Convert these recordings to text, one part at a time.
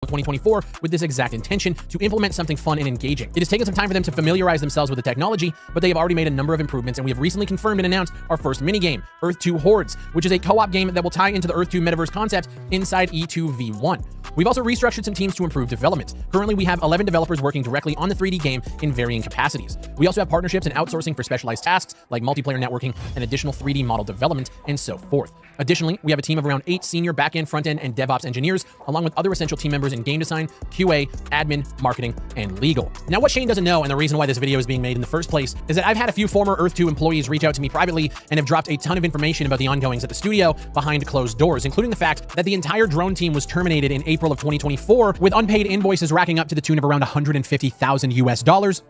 2024 with this exact intention to implement something fun and engaging. It has taken some time for them to familiarize themselves with the technology, but they have already made a number of improvements, and we have recently confirmed and announced our first minigame, Earth 2 Hordes, which is a co-op game that will tie into the Earth 2 metaverse concept inside E2v1. We've also restructured some teams to improve development. Currently, we have 11 developers working directly on the 3D game in varying capacities. We also have partnerships and outsourcing for specialized tasks like multiplayer networking and additional 3D model development and so forth. Additionally, we have a team of around 8 senior backend, front-end, and DevOps engineers, along with other essential team members in game design, QA, admin, marketing, and legal. Now, what Shane doesn't know, and the reason why this video is being made in the first place, is that I've had a few former Earth 2 employees reach out to me privately and have dropped a ton of information about the ongoings at the studio behind closed doors, including the fact that the entire drone team was terminated in April of 2024, with unpaid invoices racking up to the tune of around $150,000 US.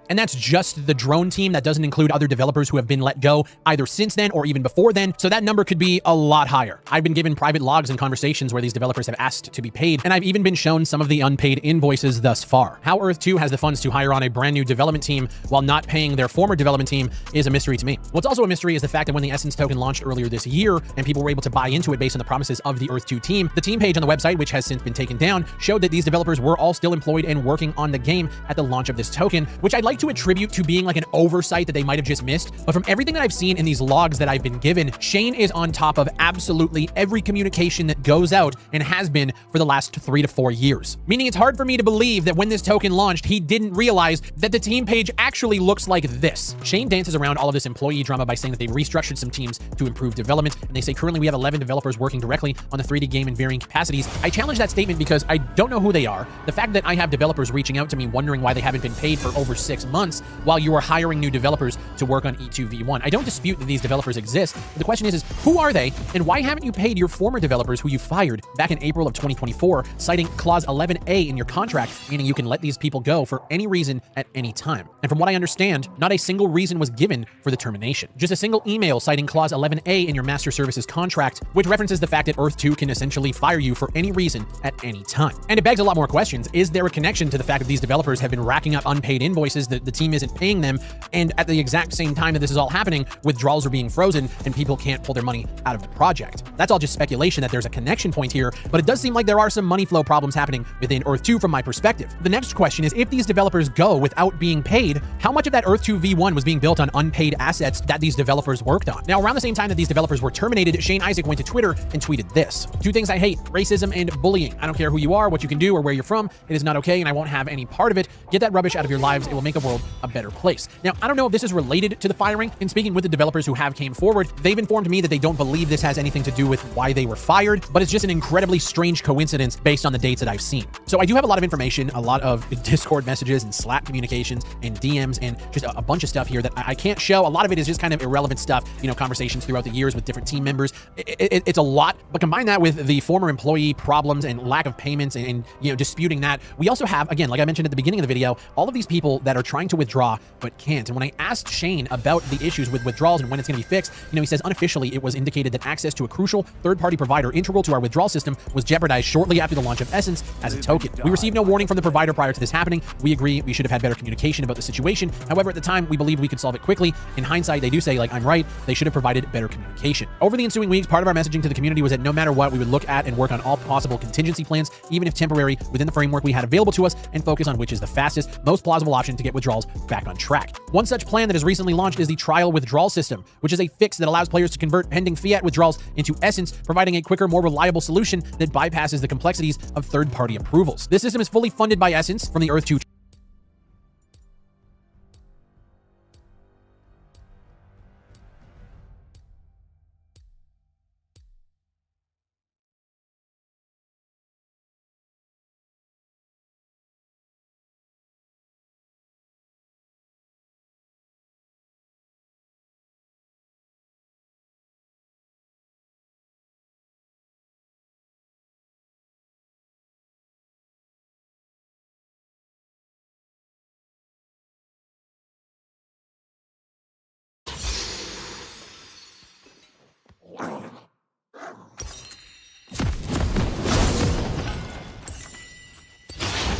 And that's just the drone team. That doesn't include other developers who have been let go either since then or even before then. So that number could be a lot higher. I've been given private logs and conversations where these developers have asked to be paid, and I've even been shown some of the unpaid invoices thus far. How Earth 2 has the funds to hire on a brand new development team while not paying their former development team is a mystery to me. What's also a mystery is the fact that when the Essence token launched earlier this year and people were able to buy into it based on the promises of the Earth 2 team, the team page on the website, which has since been taken down, showed that these developers were all still employed and working on the game at the launch of this token, which I'd like to attribute to being like an oversight that they might have just missed. But from everything that I've seen in these logs that I've been given, Shane is on top of absolutely every communication that goes out and has been for the last 3 to 4 years. Meaning it's hard for me to believe that when this token launched, he didn't realize that the team page actually looks like this. Shane dances around all of this employee drama by saying that they've restructured some teams to improve development, and they say currently we have 11 developers working directly on the 3D game in varying capacities. I challenge that statement because I don't know who they are. The fact that I have developers reaching out to me wondering why they haven't been paid for over 6 months while you are hiring new developers to work on E2v1. I don't dispute that these developers exist, but the question is who are they, and why haven't you paid your former developers who you fired back in April of 2024, citing clause 11A in your contract, meaning you can let these people go for any reason at any time. And from what I understand, not a single reason was given for the termination. Just a single email citing clause 11A in your master services contract, which references the fact that Earth 2 can essentially fire you for any reason at any time. And it begs a lot more questions. Is there a connection to the fact that these developers have been racking up unpaid invoices that the team isn't paying them, and at the exact same time that this is all happening, withdrawals are being frozen and people can't pull their money out of the project? That's all just speculation that there's a connection point here, but it does seem like there are some money flow problems happening within Earth 2 from my perspective. The next question is, if these developers go without being paid, how much of that Earth 2 V1 was being built on unpaid assets that these developers worked on? Now, around the same time that these developers were terminated, Shane Isaac went to Twitter and tweeted this: 2 things I hate, racism and bullying. I don't care who you are, what you can do, or where you're from. It is not okay, and I won't have any part of it. Get that rubbish out of your lives. It will make the world a better place. Now, I don't know if this is related to the firing. In speaking with the developers who have came forward, they've informed me that they don't believe this has anything to do with why they were fired, but it's just an incredibly strange coincidence based on the dates that I've seen. So I do have a lot of information, a lot of Discord messages and Slack communications and DMs and just a bunch of stuff here that I can't show. A lot of it is just kind of irrelevant stuff, you know, conversations throughout the years with different team members. It's a lot, but combine that with the former employee problems and lack of payments and you know, disputing that. We also have, again, like I mentioned at the beginning of the video, all of these people that are trying to withdraw but can't. And when I asked Shane about the issues with withdrawals and when it's going to be fixed, you know, he says unofficially it was indicated that access to a crucial third-party provider integral to our withdrawal system was jeopardized shortly after the launch of Essence as a token. We received no warning from the provider prior to this happening. We agree we should have had better communication about the situation. However, at the time, we believed we could solve it quickly. In hindsight, they do say, like, I'm right, they should have provided better communication. Over the ensuing weeks, part of our messaging to the community was that no matter what, we would look at and work on all possible contingency plans, even if temporary, within the framework we had available to us, and focus on which is the fastest, most plausible option to get withdrawals back on track. One such plan that has recently launched is the trial withdrawal system, which is a fix that allows players to convert pending fiat withdrawals into Essence, providing a quicker, more reliable solution that bypasses the complexities of third-party approvals. This system is fully funded by Essence from the Earth 2.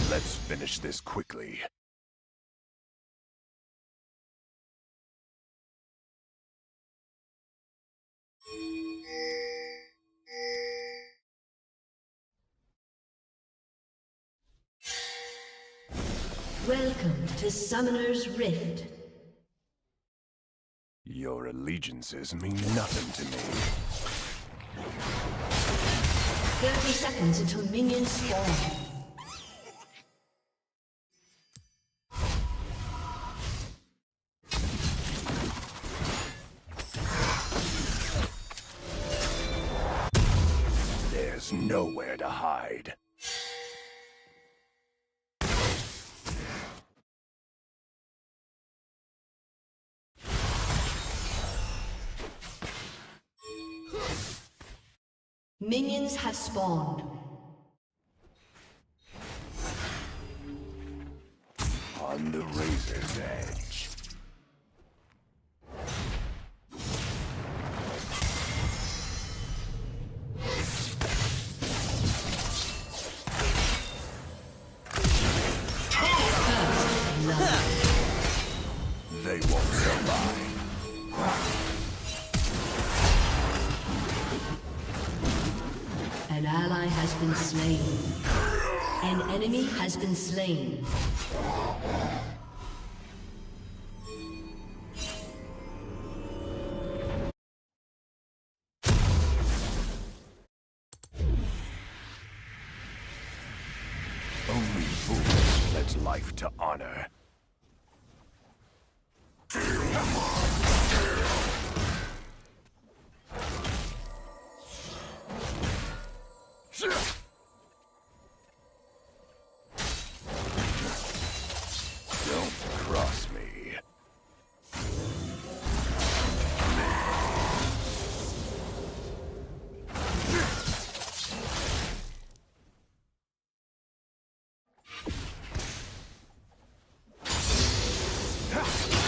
Let's finish this quickly. Welcome to Summoner's Rift. Your allegiances mean nothing to me. 30 seconds until minions spawn. There's nowhere to hide. Minions have spawned. On the razor's edge. They won't survive. An ally has been slain. An enemy has been slain. Only fools pledge life to honor. Don't cross me.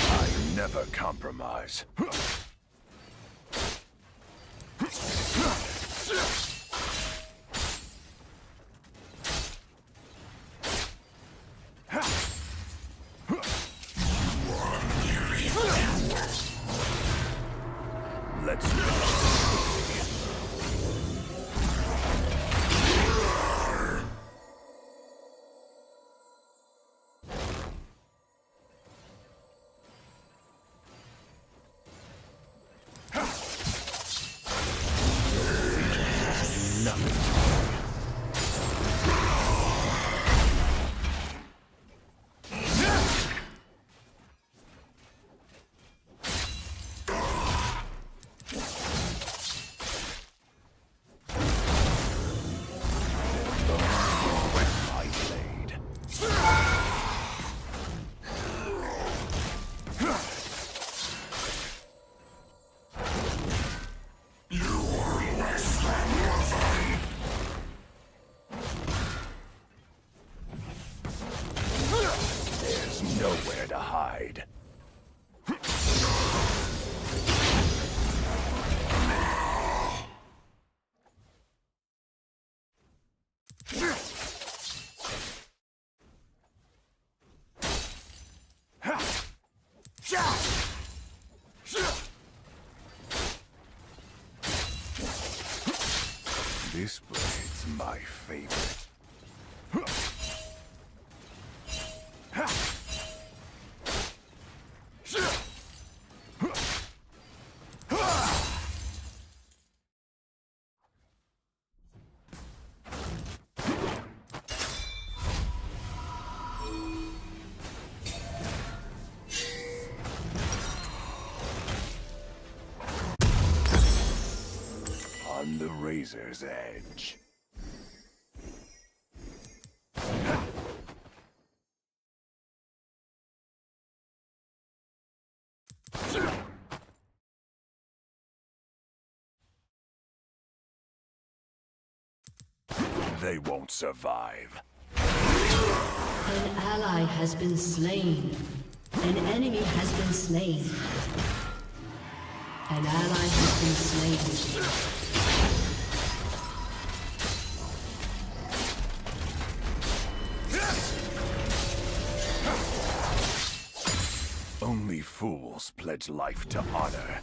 I never compromise. Let's go. Nowhere to hide. This blade's my favorite. On the razor's edge. They won't survive. An ally has been slain. An enemy has been slain. An ally has been slain. Only fools pledge life to honor.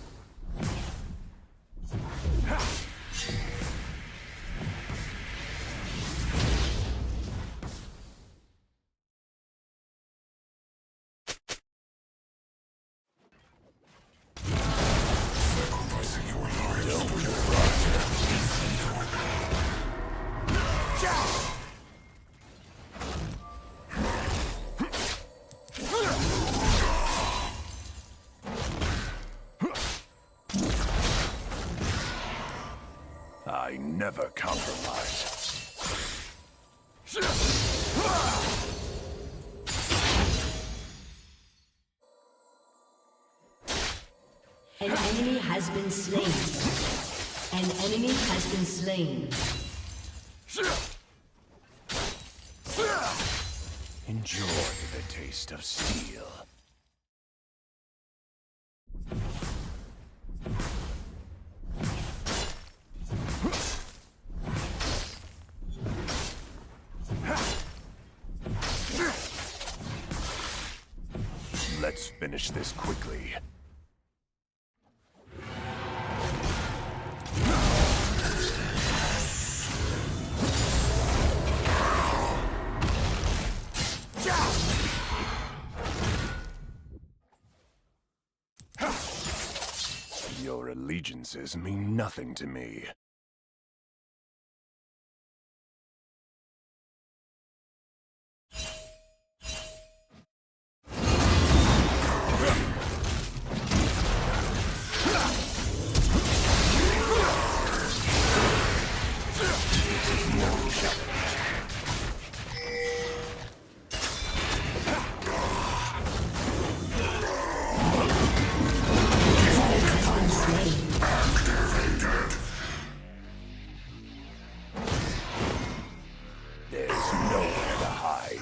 never compromise. An enemy has been slain. An enemy has been slain. Enjoy the taste of steel. Let's finish this quickly. Your allegiances mean nothing to me. There's nowhere to hide.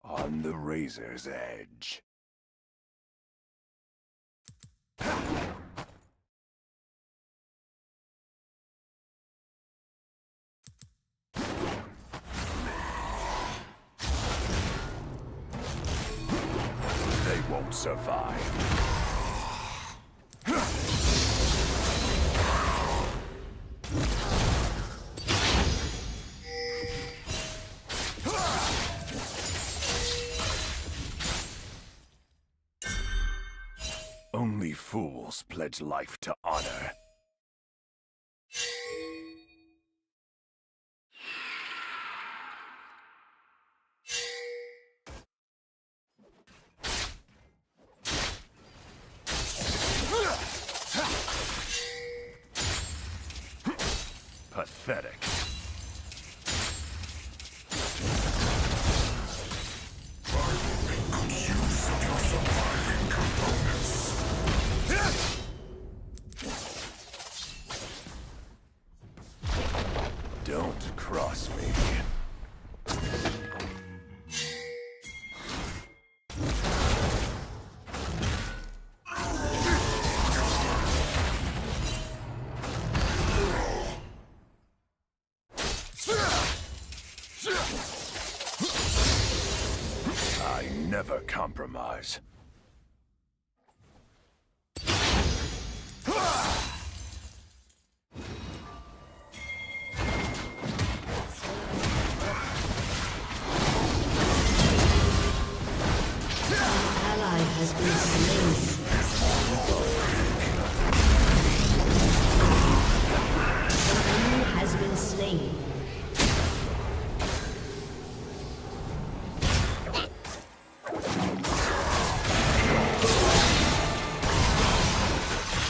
On the razor's edge. They won't survive. Only fools pledge life to honor. Pathetic. Don't cross me. I never compromise. Ally has been slain. An enemy has been slain.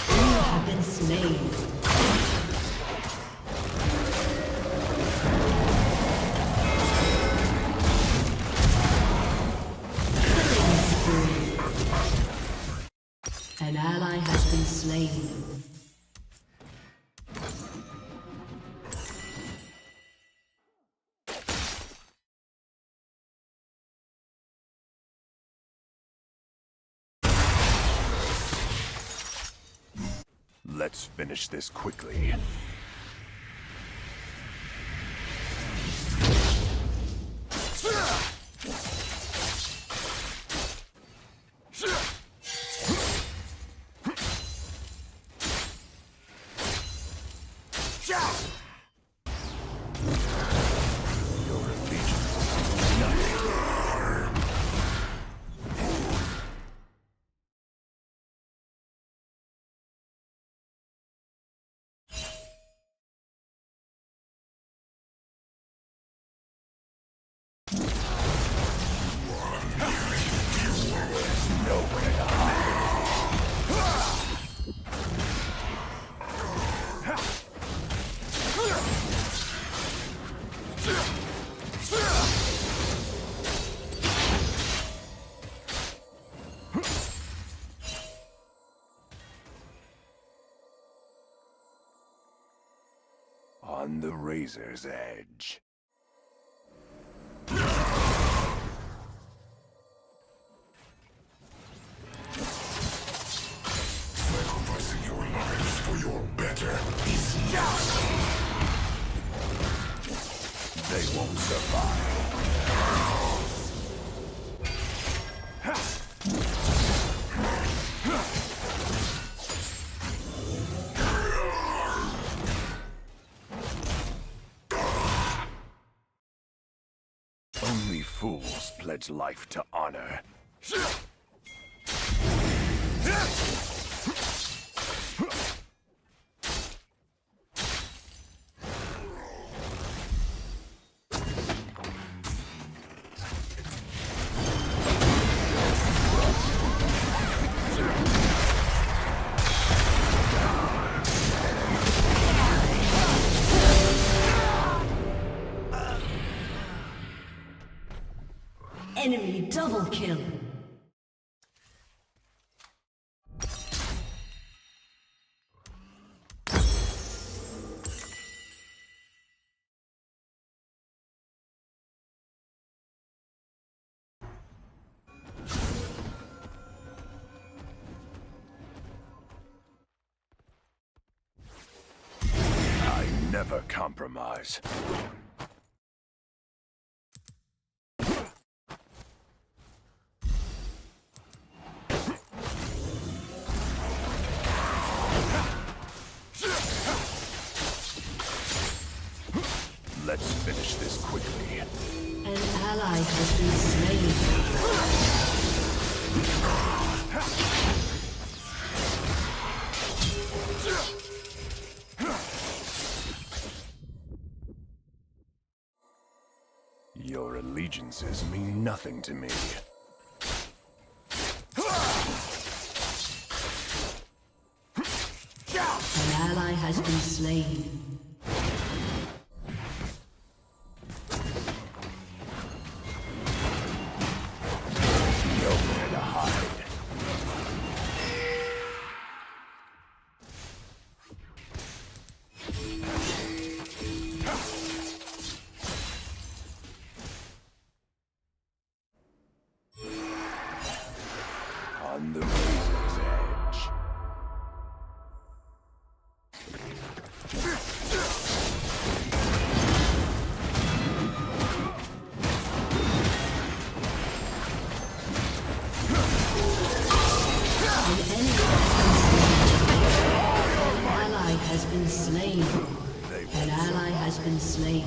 You have been slain. An ally has been slain. Let's finish this quickly. On the razor's edge. Sacrificing your lives for your better is not. They won't survive. Only fools pledge life to honor. Enemy double kill. I never compromise. Let's finish this quickly. An ally has been slain. Your allegiances mean nothing to me. An ally has been slain. Nowhere to hide. On the razor's edge. An ally has been slain. An ally has been slain.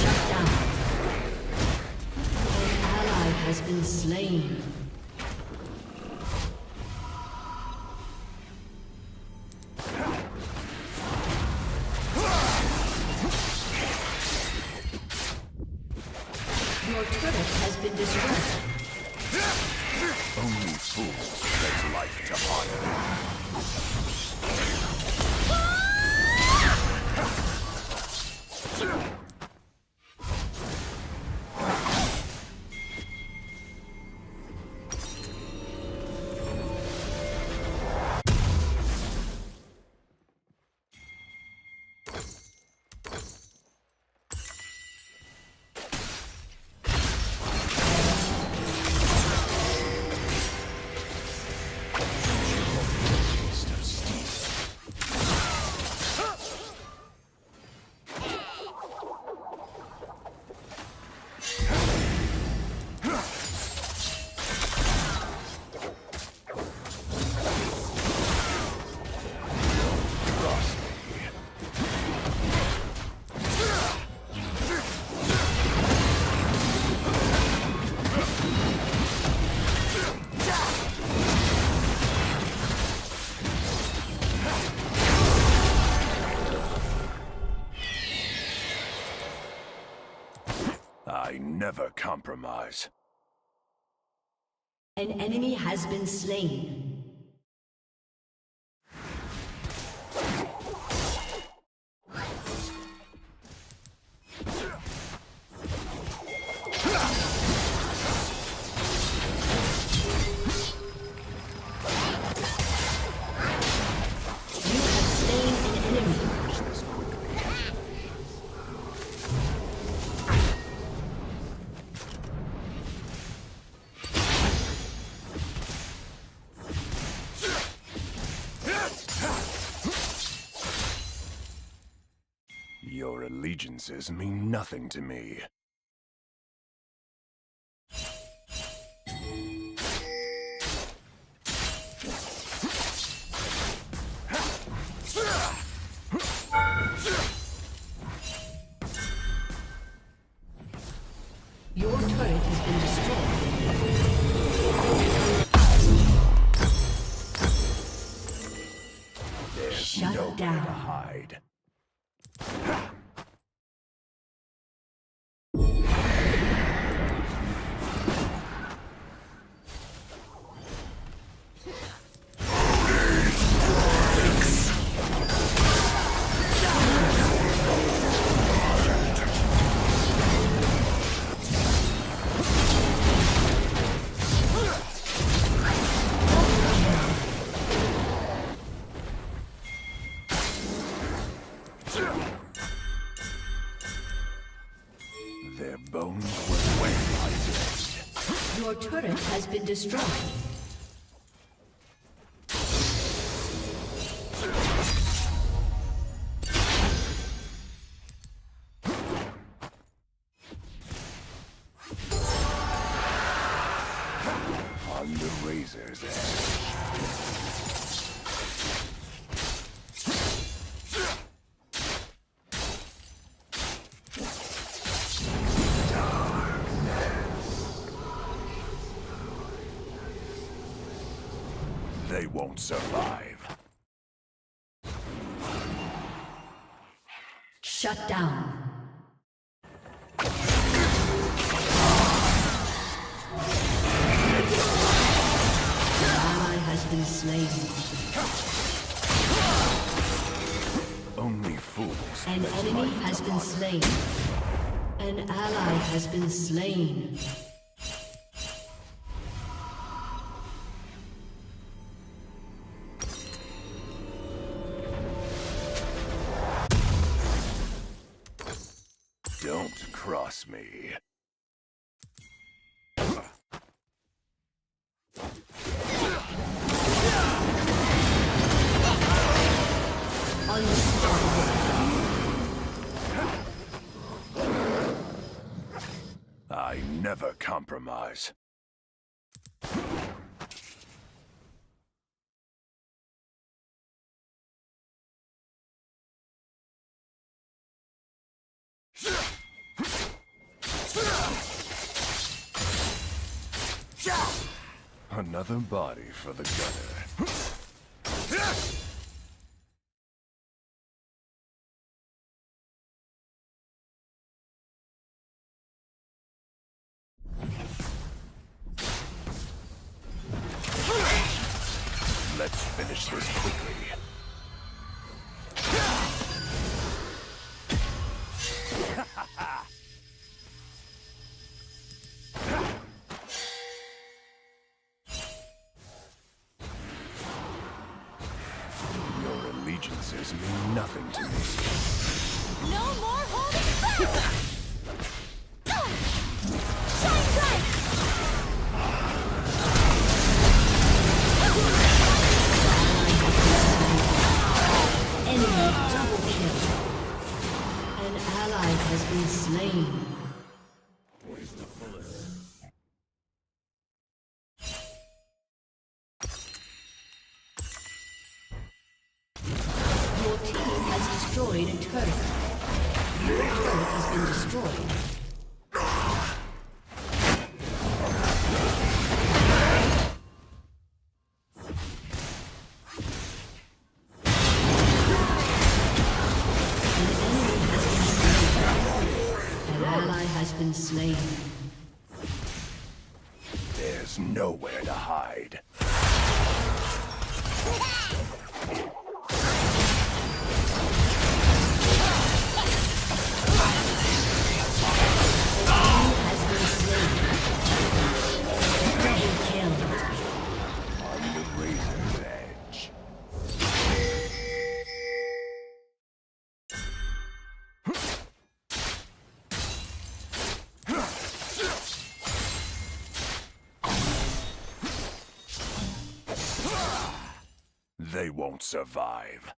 Shut down. An ally has been slain. Your turret has been destroyed. Only fools pledge life to honor. Taste of steel. I never compromise. An enemy has been slain. Your allegiances mean nothing to me. Your turret has been destroyed. There's Shut nowhere down. to hide. Their bones were where I lived. Your turret has been destroyed. On the razor's edge. They won't survive. Shut down. An ally has been slain. Only fools. An let enemy light has been upon slain. An ally has been slain. Don't cross me. I never compromise. Another body for the gunner. Let's finish this quickly. Your allegiances mean nothing to me. No more holding back! Shine bright! Enemy double kill. An ally has been slain. Your team has destroyed a turret. Your turret has been destroyed. An ally has been slain. There's nowhere to hide. Has been slain. Double kill. On the razor's edge. They won't survive.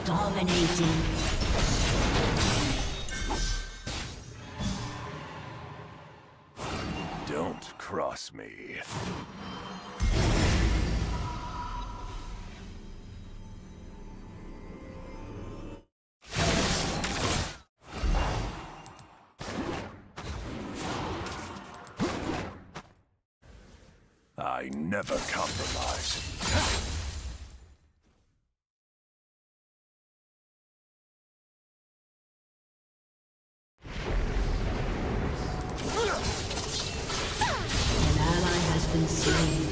Dominating. Don't cross me. I never compromise. An ally has been slain.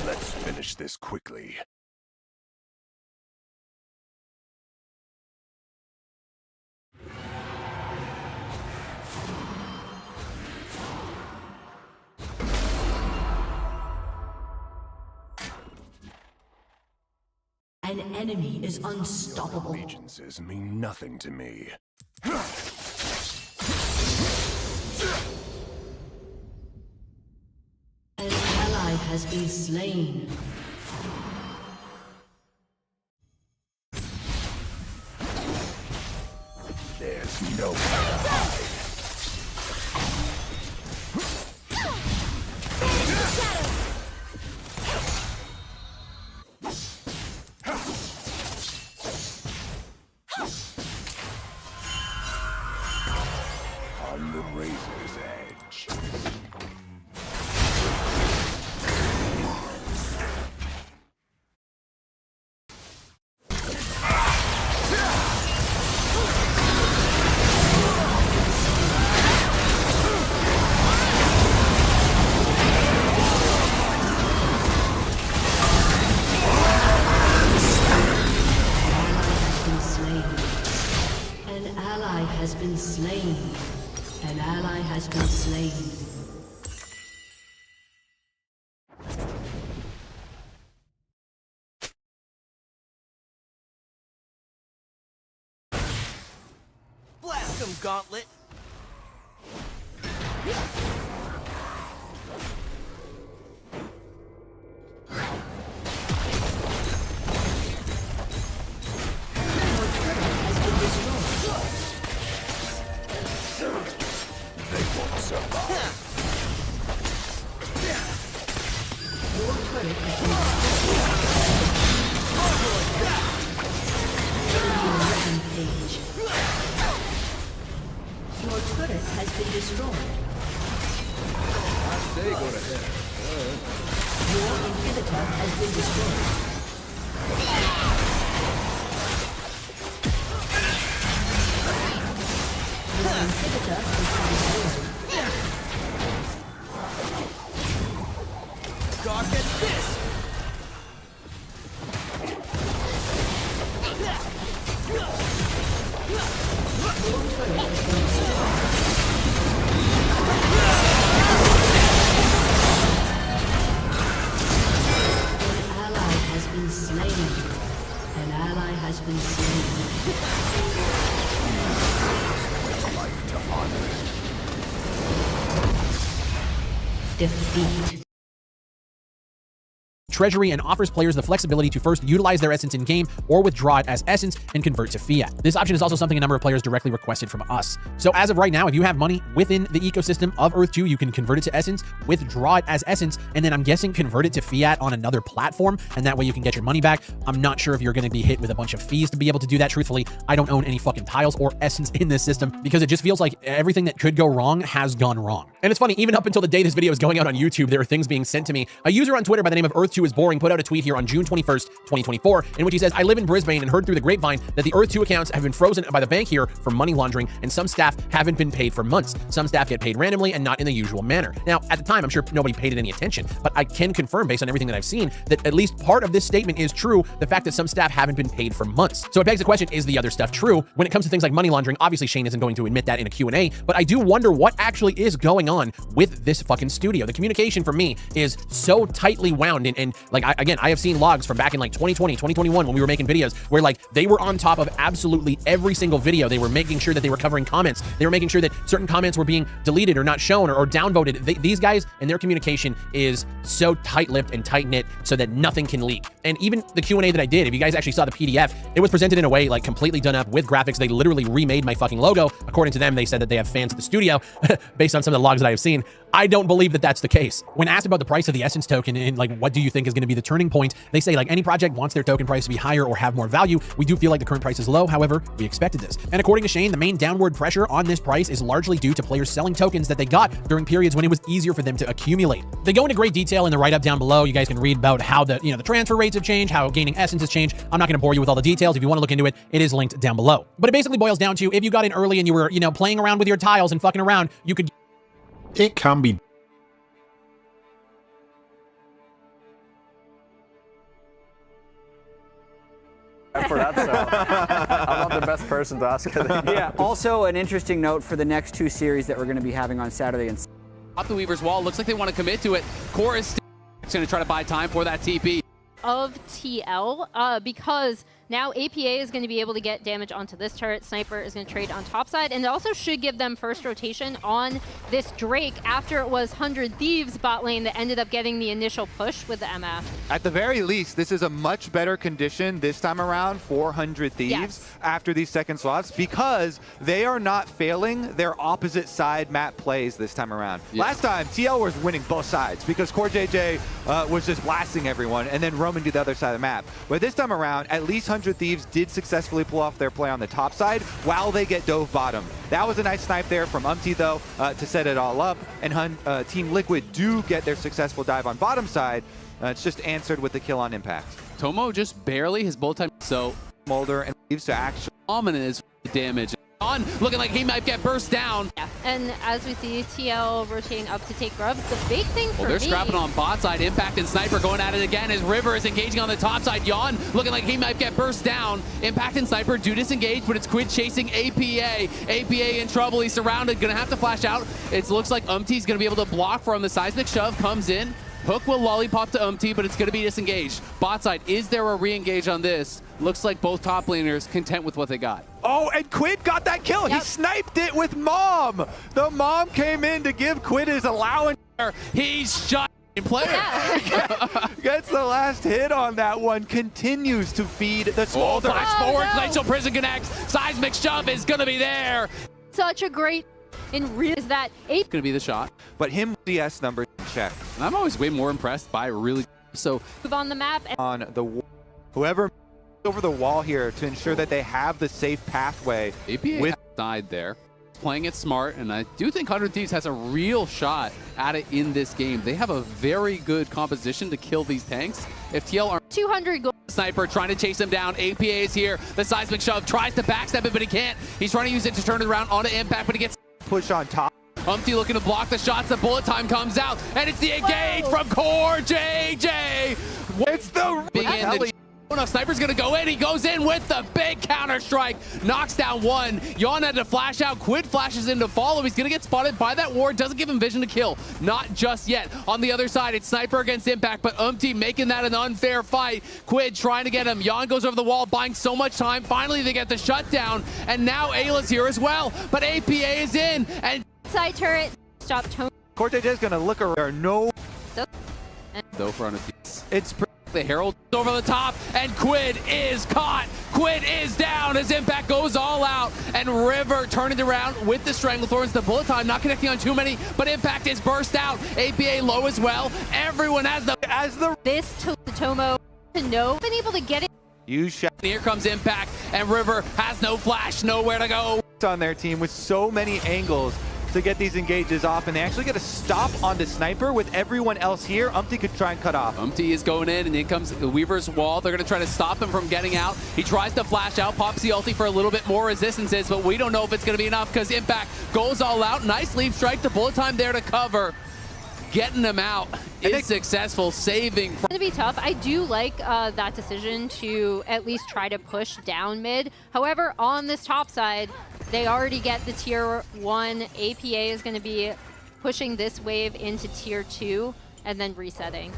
Let's finish this quickly. An enemy is unstoppable. Allegiances mean nothing to me. An ally has been slain. There's no way to hide. On the razor's edge. An ally has been slain. An ally has been slain. Blast him, Gauntlet! They won't survive. Your turret has been Rampage. Your turret has been destroyed. They go to hell. Your inhibitor has been destroyed. Your inhibitor has been destroyed. Gawk at this! An ally has been slain. An ally has been slain. Life to honor. Defeat. Treasury and offers players the flexibility to first utilize their essence in-game or withdraw it as essence and convert to fiat. This option is also something a number of players directly requested from us. So as of right now, if you have money within the ecosystem of Earth 2, you can convert it to essence, withdraw it as essence, and then I'm guessing convert it to fiat on another platform, and that way you can get your money back. I'm not sure if you're going to be hit with a bunch of fees to be able to do that. Truthfully, I don't own any fucking tiles or essence in this system because it just feels like everything that could go wrong has gone wrong. And it's funny, even up until the day this video is going out on YouTube, there are things being sent to me. A user on Twitter by the name of Earth2 is Boring put out a tweet here on June 21st, 2024, in which he says, I live in Brisbane and heard through the grapevine that the Earth 2 accounts have been frozen by the bank here for money laundering, and some staff haven't been paid for months. Some staff get paid randomly and not in the usual manner. Now, at the time, I'm sure nobody paid it any attention, but I can confirm based on everything that I've seen that at least part of this statement is true, the fact that some staff haven't been paid for months. So it begs the question, is the other stuff true? When it comes to things like money laundering, obviously Shane isn't going to admit that in a Q&A, but I do wonder what actually is going on with this fucking studio. The communication for me is so tightly wound and And like, I have seen logs from back in like 2020, 2021 when we were making videos where like they were on top of absolutely every single video. They were making sure that they were covering comments. They were making sure that certain comments were being deleted or not shown or downvoted. These guys and their communication is so tight-lipped and tight-knit so that nothing can leak. And even the Q&A that I did, if you guys actually saw the PDF, it was presented in a way like completely done up with graphics. They literally remade my fucking logo. According to them, they said that they have fans at the studio based on some of the logs that I have seen. I don't believe that that's the case. When asked about the price of the Essence token and like what do you think is going to be the turning point, they say like any project wants their token price to be higher or have more value. We do feel like the current price is low. However, we expected this. And according to Shane, the main downward pressure on this price is largely due to players selling tokens that they got during periods when it was easier for them to accumulate. They go into great detail in the write-up down below. You guys can read about how the transfer rates have changed, how gaining Essence has changed. I'm not going to bore you with all the details. If you want to look into it, it is linked down below. But it basically boils down to if you got in early and you were, playing around with your tiles and fucking around, you could. It can be. For that, so I'm not the best person to ask. Yeah. Also, an interesting note for the next two series that we're going to be having on Saturday and. Off the Weaver's Wall, looks like they want to commit to it. Core is going to try to buy time for that TP. Of TL, because now APA is going to be able to get damage onto this turret. Sniper is going to trade on top side, and it also should give them first rotation on this Drake after it was 100 Thieves bot lane that ended up getting the initial push with the MF. At the very least, this is a much better condition this time around for 100 Thieves after these second swaps because they are not failing their opposite side map plays this time around. Last time, TL was winning both sides because Core JJ was just blasting everyone and then roaming to the other side of the map. But this time around, at least 100 Thieves did successfully pull off their play on the top side while they get dove bottom. That was a nice snipe there from Umti though to set it all up, and Team Liquid do get their successful dive on bottom side. It's just answered with the kill on impact. Tomo just barely his bullet time, so Molder and leaves to actually ominous damage. On looking like he might get burst down. Yeah, and as we see TL rotating up to take grubs, the big thing for they're scrapping on bot side. Impact and Sniper going at it again as River is engaging on the top side. Yawn looking like he might get burst down. Impact and Sniper do disengage, but it's Quid chasing APA. APA in trouble. He's surrounded. Gonna have to flash out. It looks like Umti's gonna be able to block from the seismic shove. Comes in. Hook will lollipop to Umti, but it's going to be disengaged. Bot side, is there a re-engage on this? Looks like both top laners content with what they got. Oh, and Quid got that kill. He sniped it with Mom. The Mom came in to give Quid his allowance. He's shot. Player gets the last hit on that one, continues to feed the Smolder. Flash forward, Glacial Prison connects. Seismic shove is going to be there. Such a great is that going to be the shot, but him CS numbers check. And I'm always way more impressed by move on the map on the whoever over the wall here to ensure that they have the safe pathway. APA with side there, playing it smart, and I do think 100 Thieves has a real shot at it in this game. They have a very good composition to kill these tanks. If TL are 200 gold. Sniper trying to chase him down. APA is here. The seismic shove tries to backstep it, but he can't. He's trying to use it to turn it around onto Impact, but he gets push on top. Umti looking to block the shots. The bullet time comes out, and it's the engage from Core JJ. It's the Sniper's gonna go in. He goes in with the big counter strike, knocks down one. Yawn had to flash out. Quid flashes in to follow. He's gonna get spotted by that ward. Doesn't give him vision to kill. Not just yet. On the other side, it's Sniper against Impact, but Umti making that an unfair fight. Quid trying to get him. Yawn goes over the wall, buying so much time. Finally, they get the shutdown, and now Ayla's here as well. But APA is in, and side turret stop tone. Core JJ is gonna look around. There are no. Though for on a it's. The Herald over the top, and Quid is caught. Quid is down as Impact goes all out, and River turning it around with the Stranglethorns. The bullet time not connecting on too many, but Impact is burst out. APA low as well. Everyone has this to Tomo to know, been able to get it. Here comes Impact, and River has no flash, nowhere to go. On their team with so many angles to get these engages off, and they actually get a stop on the Sniper with everyone else here. Umti could try and cut off. Umti is going in, and in comes the Weaver's Wall. They're going to try to stop him from getting out. He tries to flash out, pops the ulti for a little bit more resistances, but we don't know if it's going to be enough because Impact goes all out. Nice leap strike, the bullet time there to cover. Getting him out is successful, saving. It's going to be tough. I do like that decision to at least try to push down mid. However, on this top side, they already get the tier 1. APA is going to be pushing this wave into tier 2 and then resetting.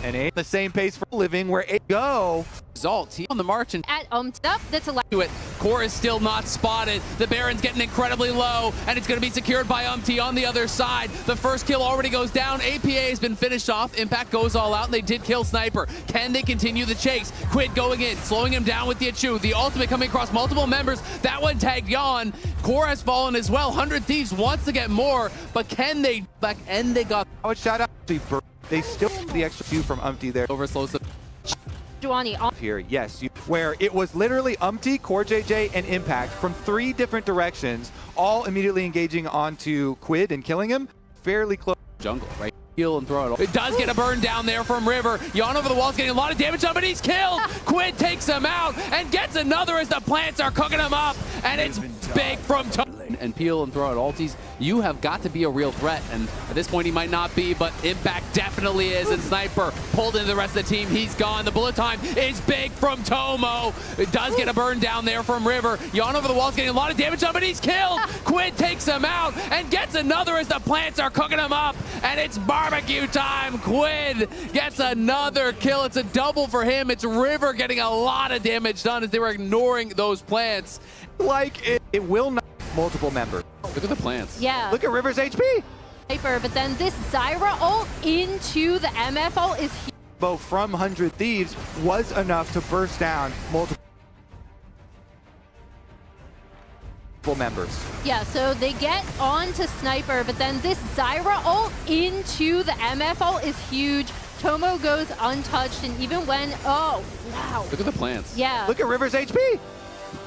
And A, the same pace for living where A go. Results. He on the march and At up, that's a to it. Core is still not spotted. The Baron's getting incredibly low, and it's going to be secured by on the other side. The first kill already goes down. APA has been finished off. Impact goes all out, and they did kill Sniper. Can they continue the chase? Quid going in, slowing him down with the Achu. The ultimate coming across multiple members. That one tagged Yon. Core has fallen as well. 100 Thieves wants to get more, but can they back? And they got I would shout out to they still have the extra few from there. overslows the Juani on. Here, yes, where it was literally Core JJ, and Impact from 3 different directions, all immediately engaging onto Quid and killing him. Fairly close. jungle, right? Heal and throw it. It does get a burn down there from River. Yon over the wall's getting a lot of damage done, but he's killed. Quid takes him out and gets another as the plants are cooking him up, and it's big from and peel and throw out ultis. You have got to be a real threat, and at this point he might not be, but Impact definitely is, and Sniper pulled into the rest of the team. He's gone. The bullet time is big from Tomo. It does get a burn down there from River. Yon over the wall's getting a lot of damage done, but he's killed. Quid takes him out and gets another as the plants are cooking him up, and it's barbecue time. Quid gets another kill. It's a double for him. It's River getting a lot of damage done as they were ignoring those plants. Like it will not multiple members. Look at the plants. Yeah. Look at River's HP. Sniper, but then this Zyra ult into the MFO is huge. Both from 100 Thieves was enough to burst down multiple members. Yeah, so they get on to Sniper, but then this Zyra ult into the MFO is huge. Tomo goes untouched, and even when, oh, wow. Look at the plants. Yeah. Look at River's HP.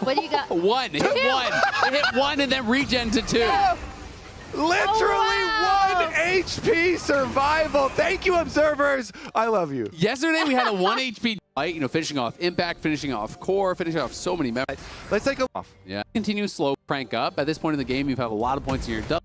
What do you got? One. Hit one. Hit one and then regen to 2. Literally 1 HP survival. Thank you, observers. I love you. Yesterday we had a 1 HP fight, you know, finishing off Impact, finishing off Core, finishing off so many members. Let's take a off. Yeah. Continue slow crank up. At this point in the game, you've had a lot of points in your double.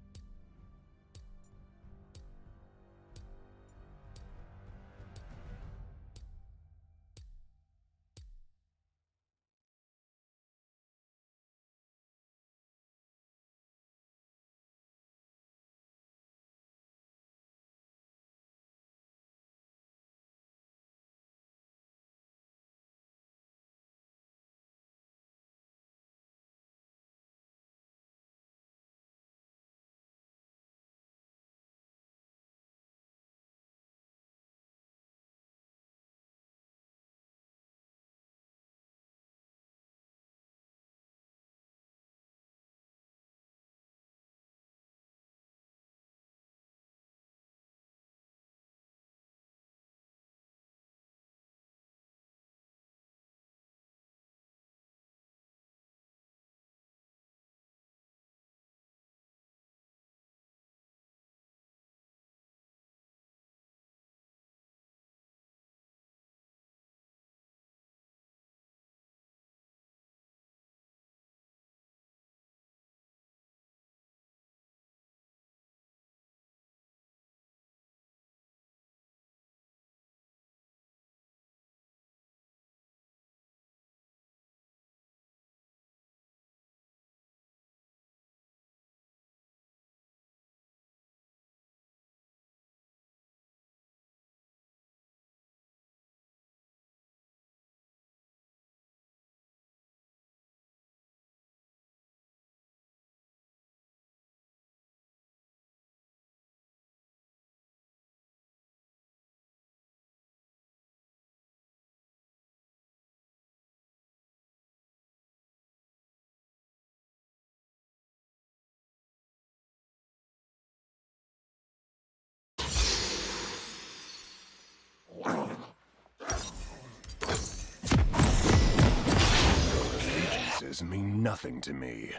Allegiances mean nothing to me.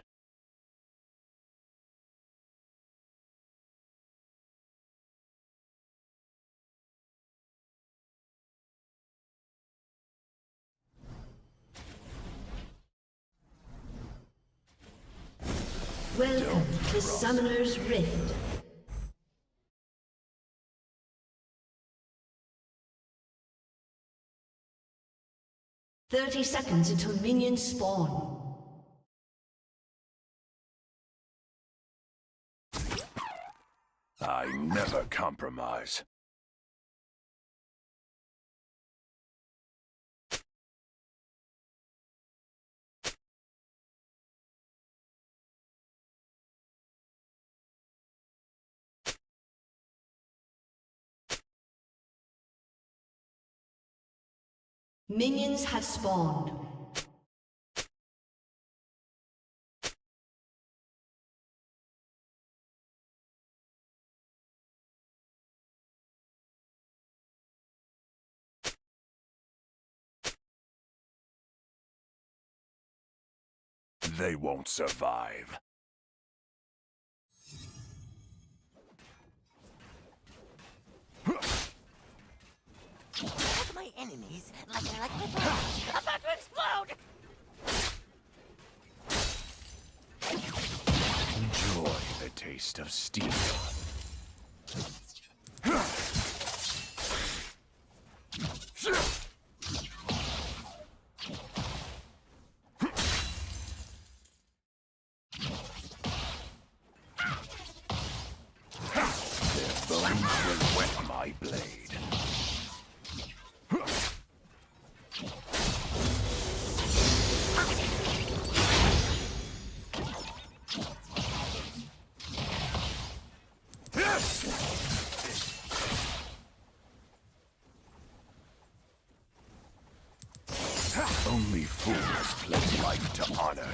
Welcome to Summoner's Rift. "30 seconds until minions spawn." I never compromise. Minions have spawned. They won't survive. Attack my enemies like an electric bomb about to explode! Enjoy the taste of steel. Their bones will wet my blade. Only fools pledge life to honor.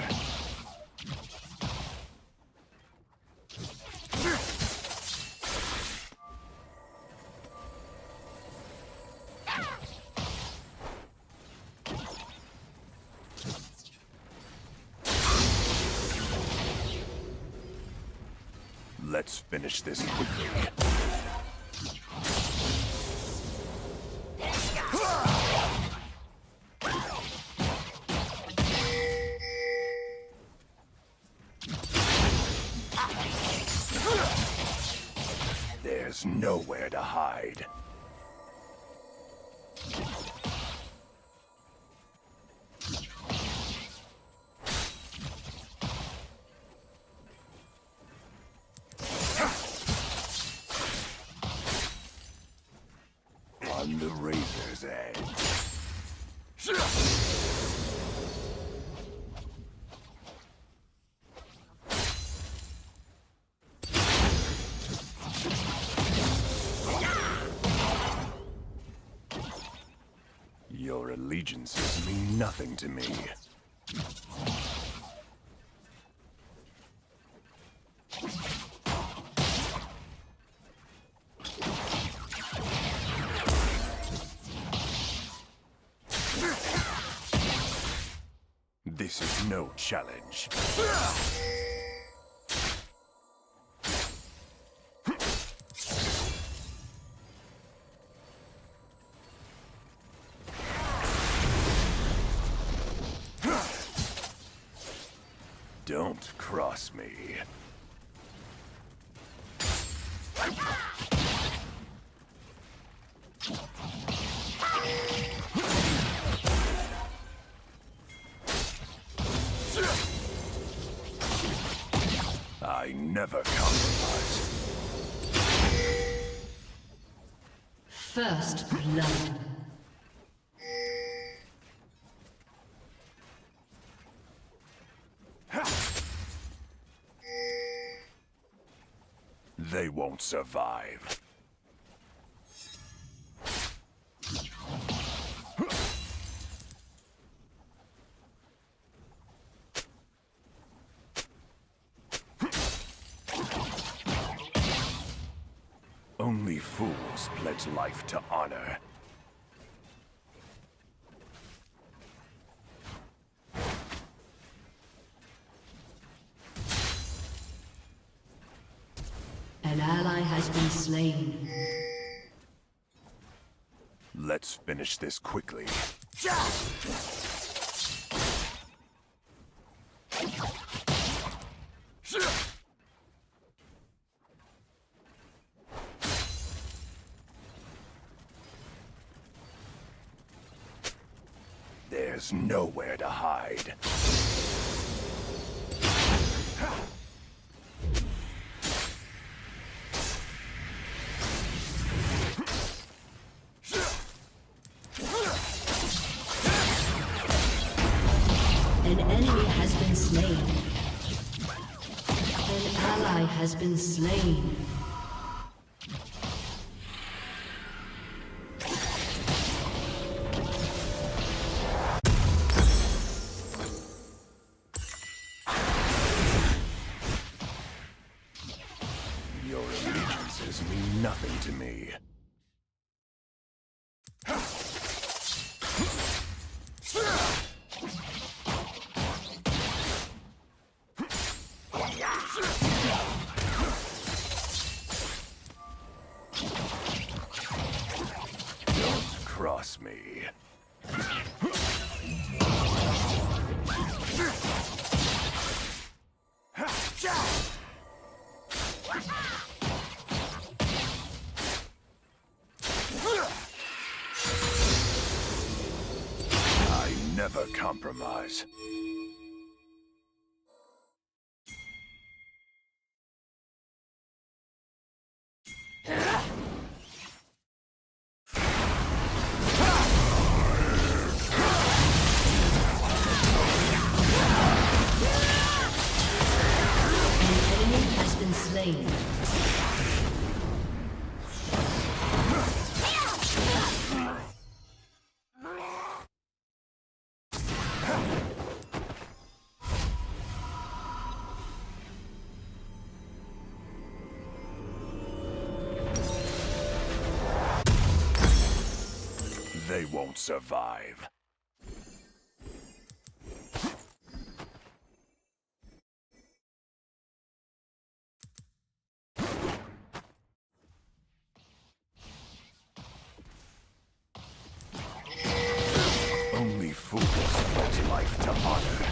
Let's finish this quickly. There's nowhere to hide. On the razor's edge. Your allegiances mean nothing to me. This is no challenge. Don't cross me. I never compromise. First blood. They won't survive. Only fools pledge life to honor. An ally has been slain. Let's finish this quickly. There's nowhere to hide. An enemy has been slain. An ally has been slain. nothing to me. Don't cross me. I never compromise. Slain. They won't survive. Only fools put life to honor.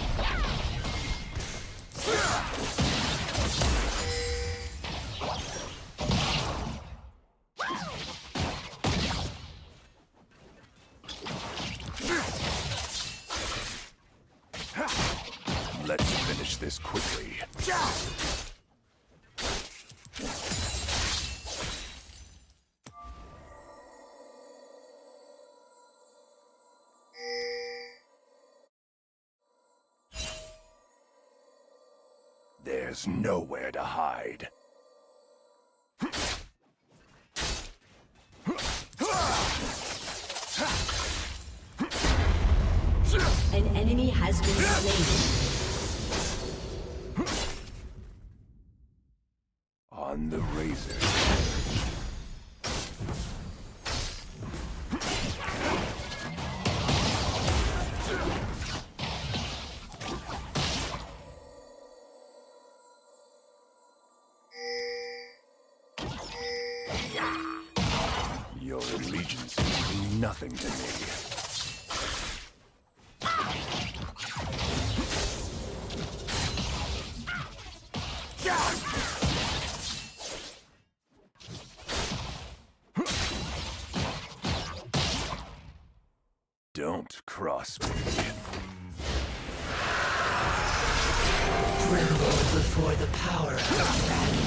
Let's finish this quickly. There's nowhere to hide. An enemy has been slain. On the razor. Your allegiances mean nothing to me. Don't cross me. Tremble before the power of the dragon.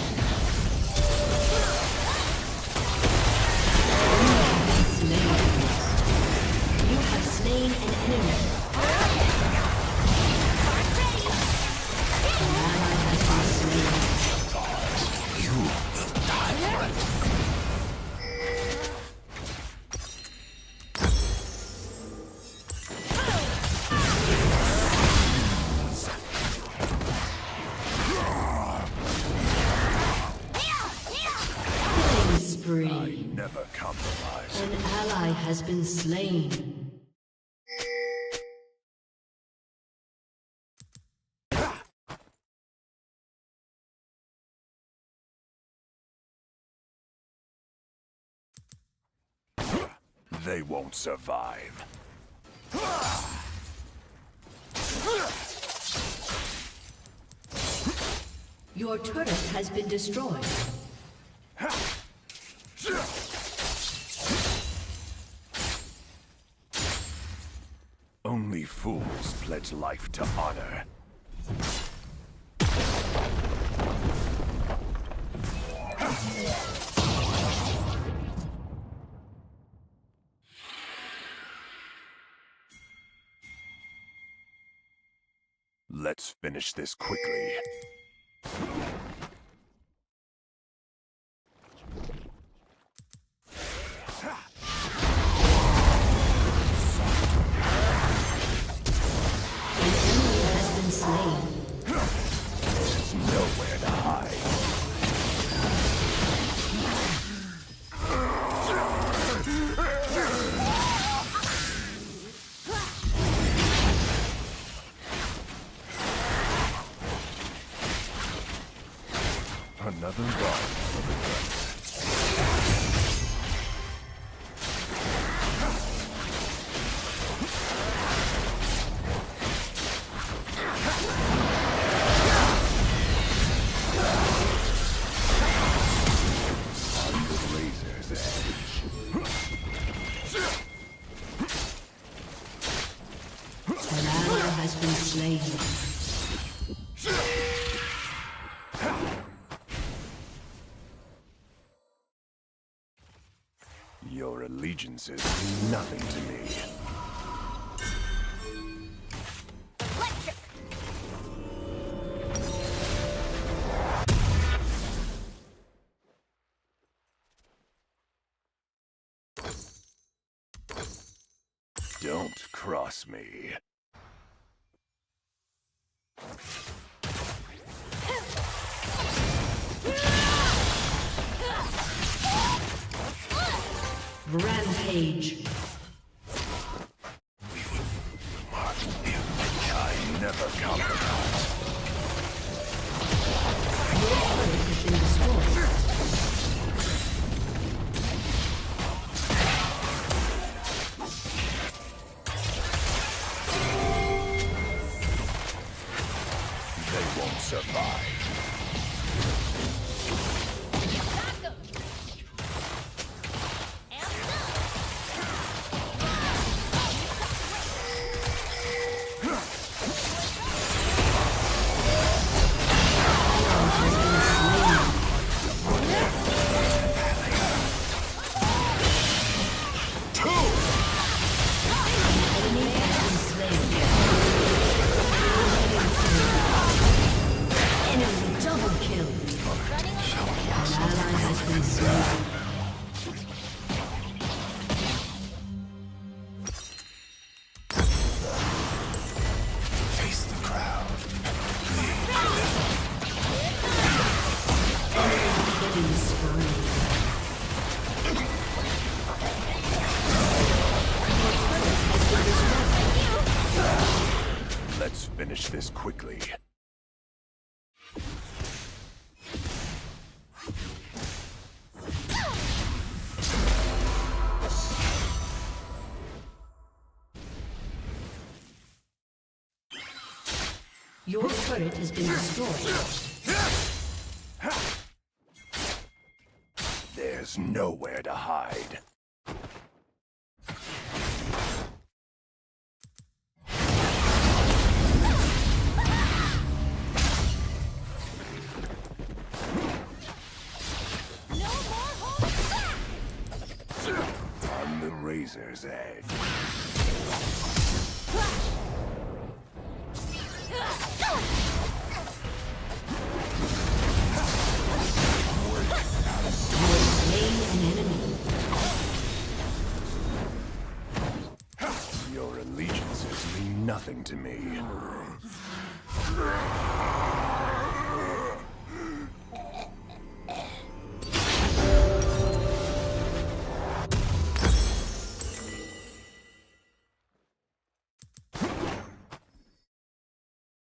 You have slain an enemy. An ally has been slain. You will die for it. I never compromise. An ally has been slain. They won't survive. Your turret has been destroyed. Only fools pledge life to honor. Let's finish this quickly. There's nowhere to hide. Your allegiances mean nothing to me. Don't cross me. Rampage. I never compromise. Your turret has been destroyed. They won't survive. Face the crowd. Let's finish this quickly. Your turret has been destroyed. There's nowhere to hide. On the razor's edge. Your allegiances mean nothing to me.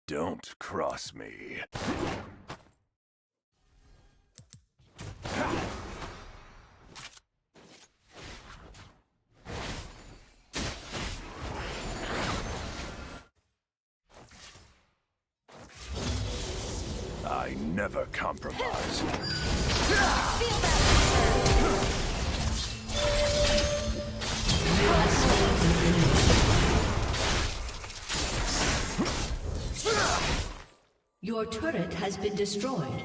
Don't cross me. I never compromise. Your turret has been destroyed.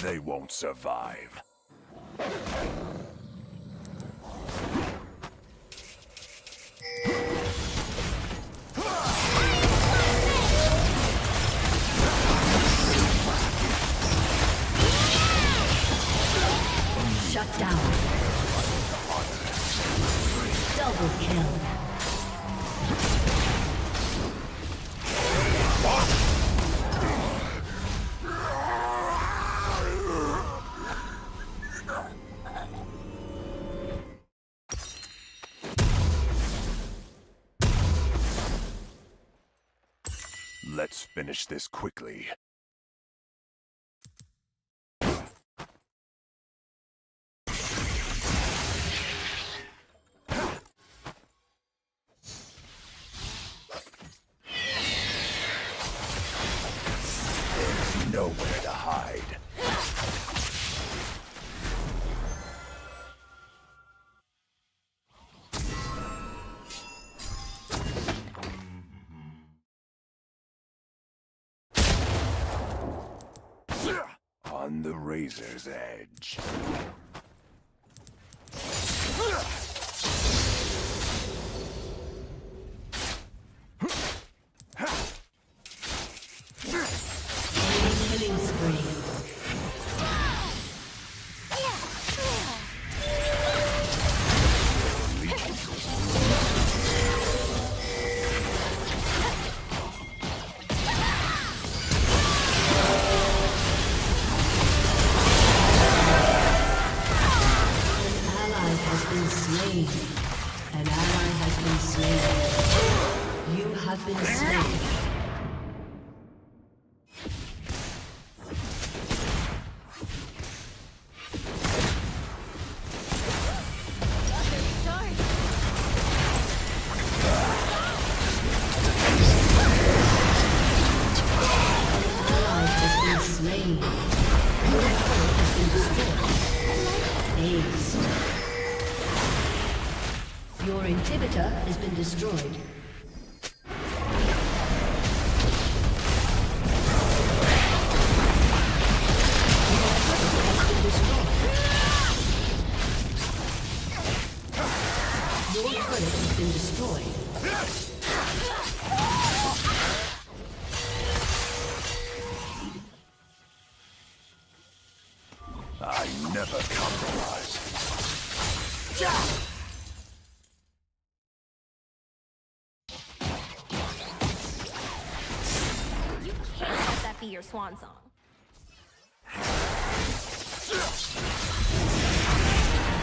They won't survive. Shut down. Double kill. Let's finish this quickly. There's nowhere to hide. On the razor's edge. been slain. An ally has been slain. You have been slain. Your inhibitor has been destroyed. Your turret has been destroyed. I never compromise. You can't let that be your swan song.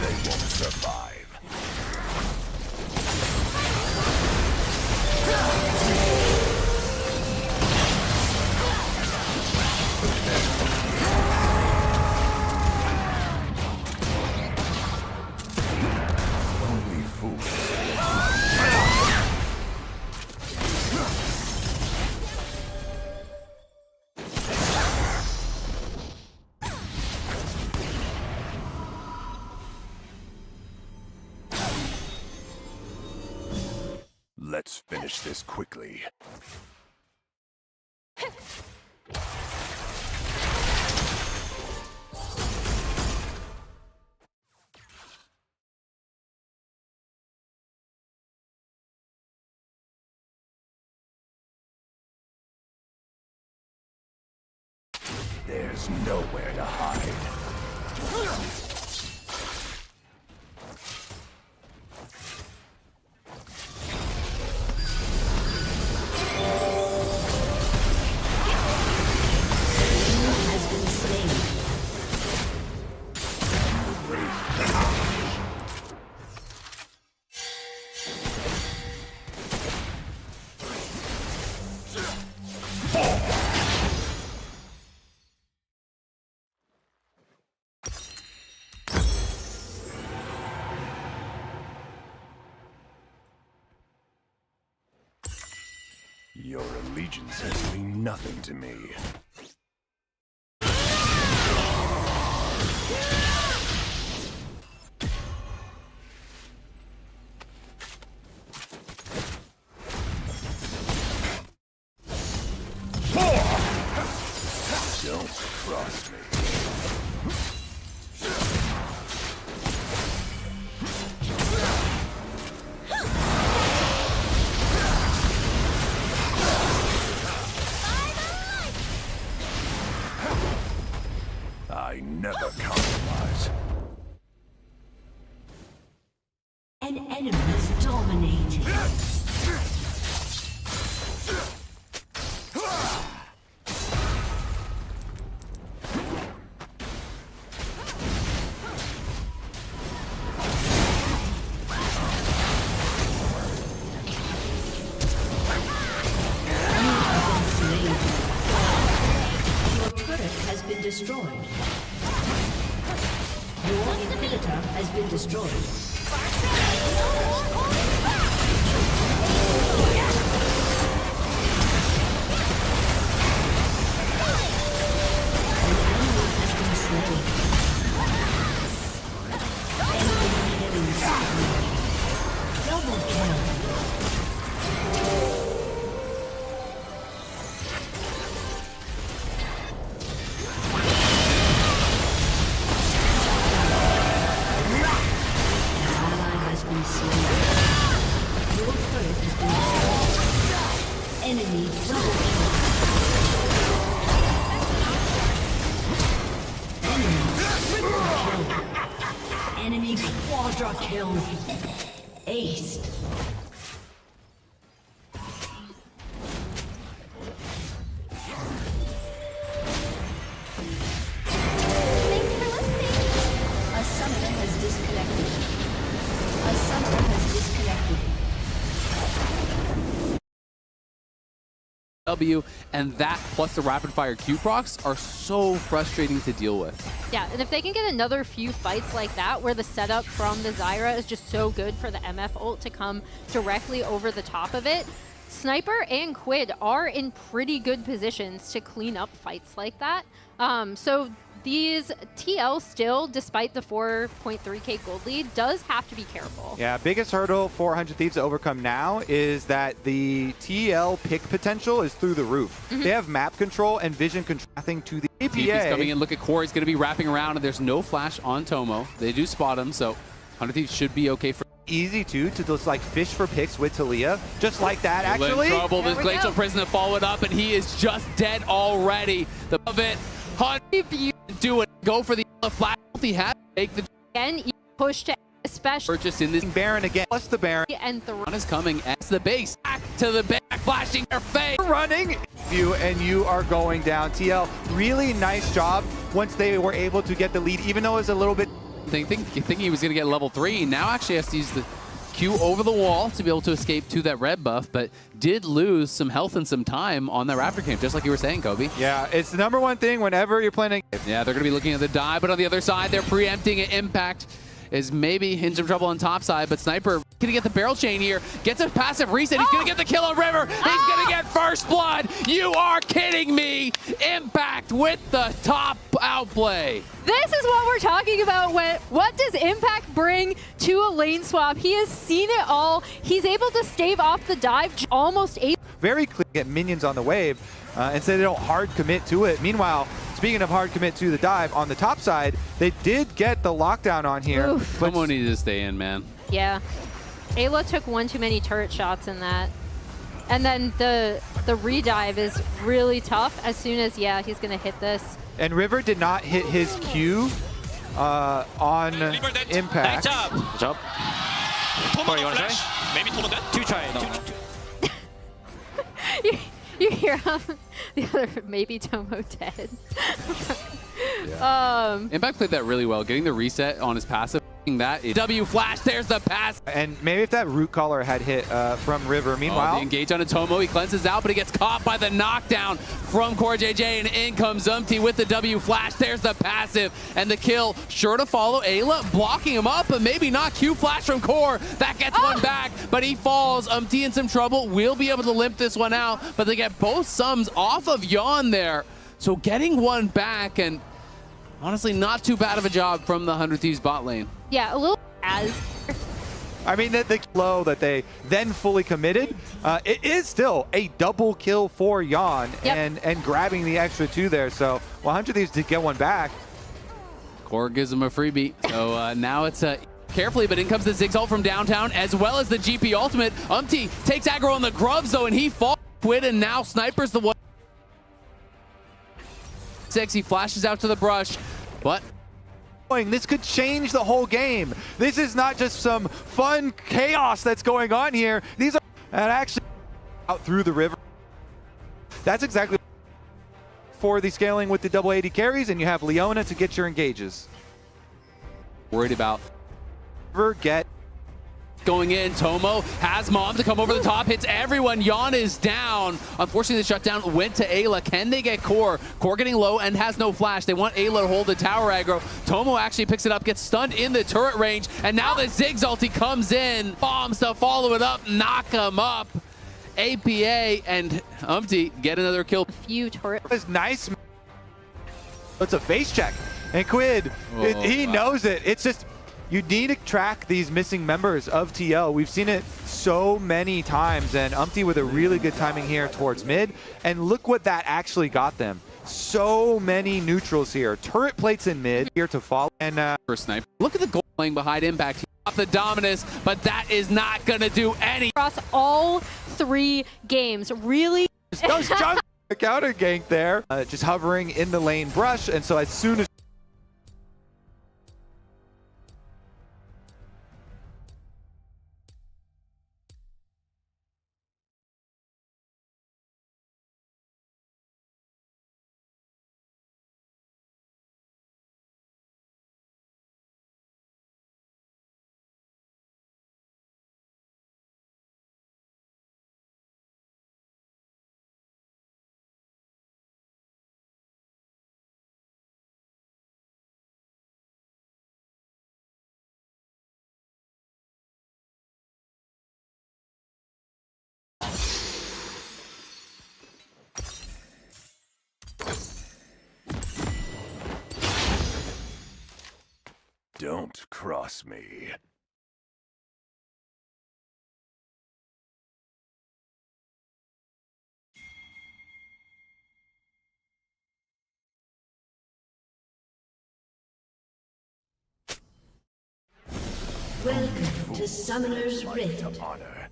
They won't survive. Only fools. Let's finish this quickly. There's nowhere to hide. Your allegiances mean nothing to me. Don't cross me. I never compromise. An enemy is dominated. Destroyed. Your inhibitor has been destroyed. Enemy double kill. Enemy quadra kill. Aced. Thanks for listening. A summoner has disconnected. EUW, and that plus the rapid fire Q procs are so frustrating to deal with. Yeah, and if they can get another few fights like that where the setup from the Zyra is just so good for the MF ult to come directly over the top of it, Sniper and Quid are in pretty good positions to clean up fights like that. So these TL still, despite the 4.3k gold lead, does have to be careful. Yeah, biggest hurdle for 100 Thieves to overcome now is that the TL pick potential is through the roof. They have map control and vision control to the APA. He's coming in. Look at Core. He's going to be wrapping around, and there's no flash on Tomo. They do spot him, so 100 Thieves should be okay for. Easy to just like fish for picks with Talia, just like that actually. In trouble. This Glacial Prison to follow it up, and he is just dead already. The of it, 100 Thieves do it. Go for the flash. He has to take the Again, you push to especially purchase in this Baron again, plus the Baron. and the one is coming as the base back to the back, flashing their face. Running you and you are going down. TL, really nice job once they were able to get the lead, even though it was a little bit. Thinking he was going to get level 3. Now actually has to use the Q over the wall to be able to escape to that red buff, but did lose some health and some time on that Raptor camp, just like you were saying, Kobe. Yeah, it's the number one thing whenever you're playing. Yeah, they're going to be looking at the dive, but on the other side, they're preempting it. Impact is maybe in some trouble on top side, but Sniper going to get the barrel chain here, gets a passive reset. He's going to get the kill on River. He's going to get first blood. You are kidding me. Impact with the top outplay. This is what we're talking about. What does Impact bring to a lane swap? He has seen it all. He's able to stave off the dive, almost able. Very clear, get minions on the wave, and so they don't hard commit to it. Meanwhile, speaking of hard commit to the dive, on the top side, they did get the lockdown on here. Oof. But someone needed to stay in, man. Yeah. Ayla took one too many turret shots in that. And then the redive is really tough as soon as, yeah, he's going to hit this. And River did not hit his Q on Impact. Good job. Tomo, you want to try? Maybe Tomo dead? Two try. No. You hear the other, maybe Tomo dead. Impact played that really well, getting the reset on his passive. That EUW flash, there's the pass. And maybe if that root collar had hit from River. Meanwhile, the engage on a Tomo, he cleanses out, but he gets caught by the knockdown from Core JJ, and in comes Umti with the W flash. There's the passive, and the kill sure to follow. Ayla blocking him up, but maybe not. Q flash from Core. That gets one back, but he falls. Umti in some trouble. We'll be able to limp this one out, but they get both sums off of Yawn there. So getting one back, and honestly, not too bad of a job from the 100 Thieves bot lane. Yeah, a little as. I mean, the blow that they then fully committed, it is still a double kill for Yawn, and grabbing the extra 2 there. So 100 Thieves did get one back. Core gives him a freebie. So now it's carefully, but in comes the Ziggs ult from downtown, as well as the GP ultimate. Umti takes aggro on the Grubs, though, and he falls. Quid, and now Sniper's the one. He flashes out to the brush, but this could change the whole game. This is not just some fun chaos that's going on here. These are actually out through the river. That's exactly for the scaling with the double 80 carries, and you have Leona to get your engages. Worried about get going in. Tomo has Mom to come over the top, hits everyone. Yawn is down. Unfortunately, the shutdown went to Ayla. Can they get Core? Core getting low and has no flash. They want Ayla to hold the tower aggro. Tomo actually picks it up, gets stunned in the turret range, and now the Ziggs ulti comes in. Bombs to follow it up, knock him up. APA and Umti get another kill. Few turret. It's nice. It's a face check. And Quid, he knows it. It's just, you need to track these missing members of TL. We've seen it so many times, and Umti with a really good timing here towards mid. And look what that actually got them. So many neutrals here. Turret plates in mid here to follow. And for Sniper. Look at the goal playing behind Impact. He got the Dominus, but that is not going to do any. Across all 3 games, really. Those just counter gank there. Just hovering in the lane brush, and so as soon as Don't cross me. Welcome to Summoner's Rift. To honor.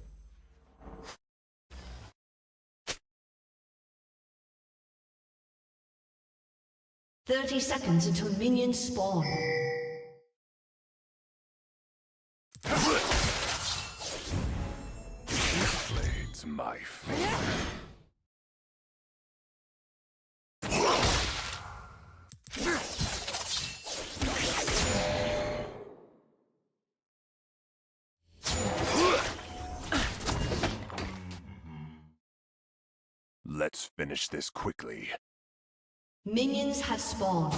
30 seconds until minions spawn. Blades my fate. Let's finish this quickly. Minions have spawned.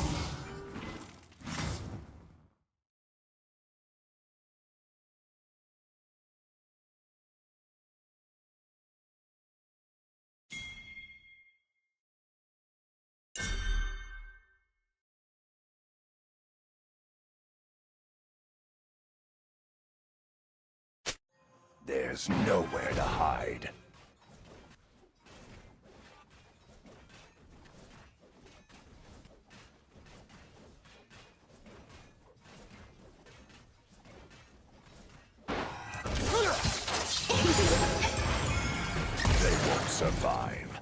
There's nowhere to hide. They won't survive.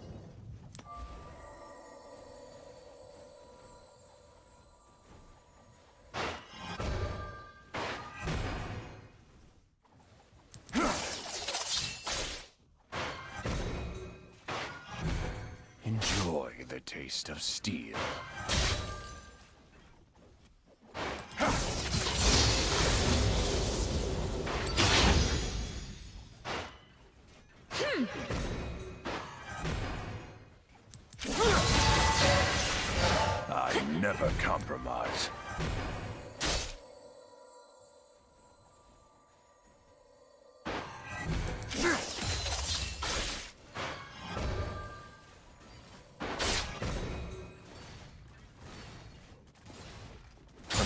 Enjoy the taste of steel. I never compromise.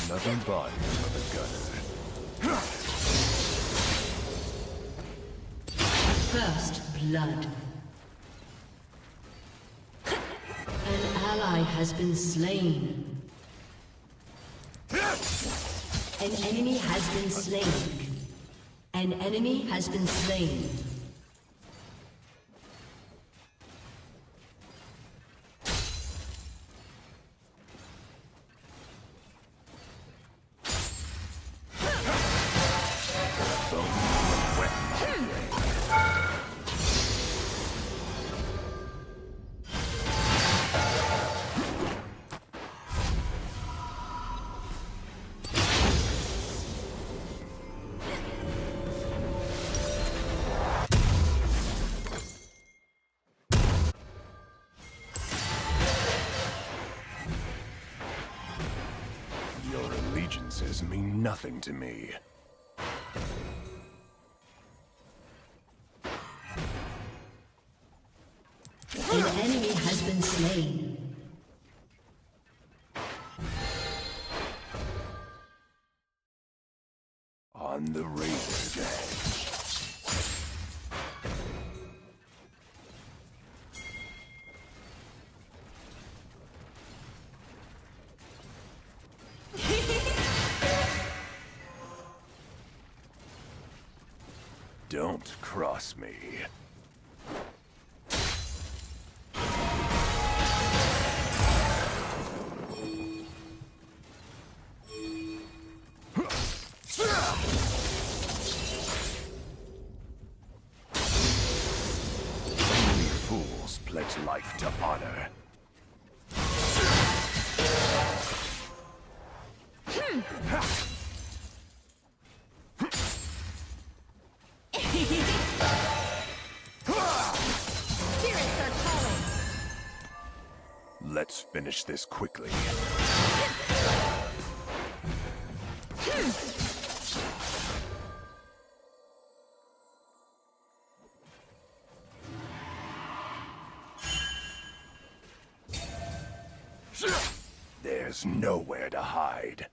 Another body for the gunner. First blood. An ally has been slain. An enemy has been slain. An enemy has been slain. Your allegiances mean nothing to me. An enemy has been slain. On the razor's edge. Don't cross me. Only fools pledge life to honor. Let's finish this quickly. There's nowhere to hide.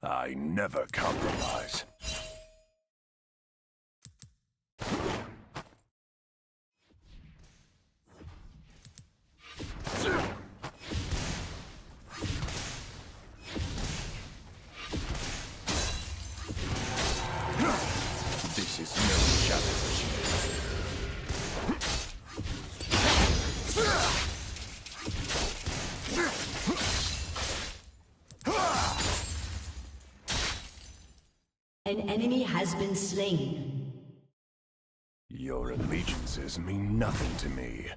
I never compromise. This is no challenge. An enemy has been slain. Your allegiances mean nothing to me.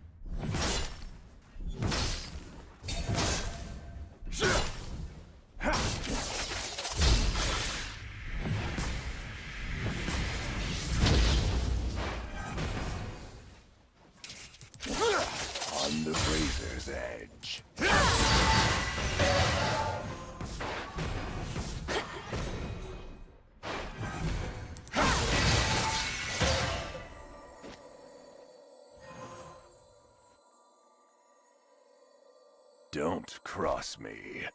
On the razor's edge. Don't cross me.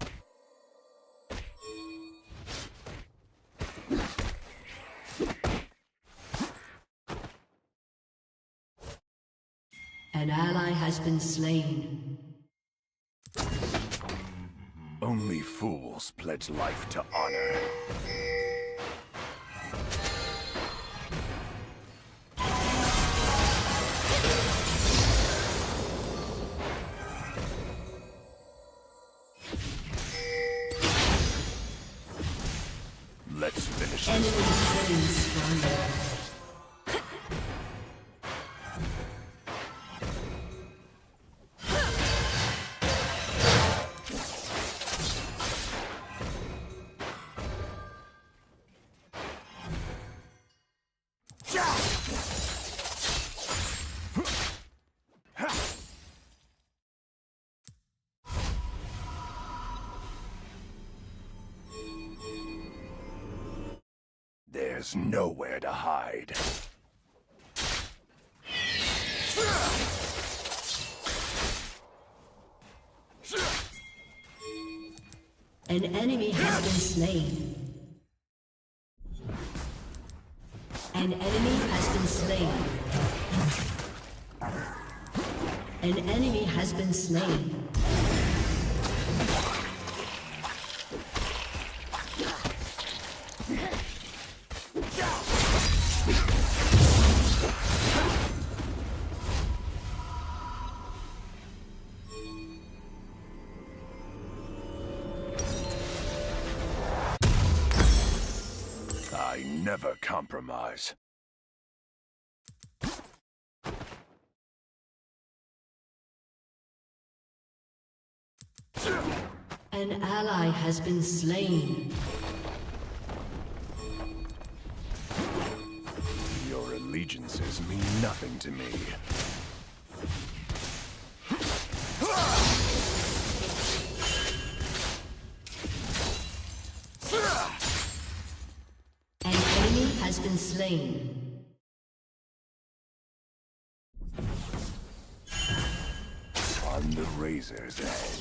An ally has been slain. Only fools pledge life to honor. Let's finish Enemy this. slain stronger. There's nowhere to hide. An enemy has been slain. An enemy has been slain. An enemy has been slain. I never compromise. An ally has been slain. Your allegiances mean nothing to me. An enemy has been slain. On the razor's edge.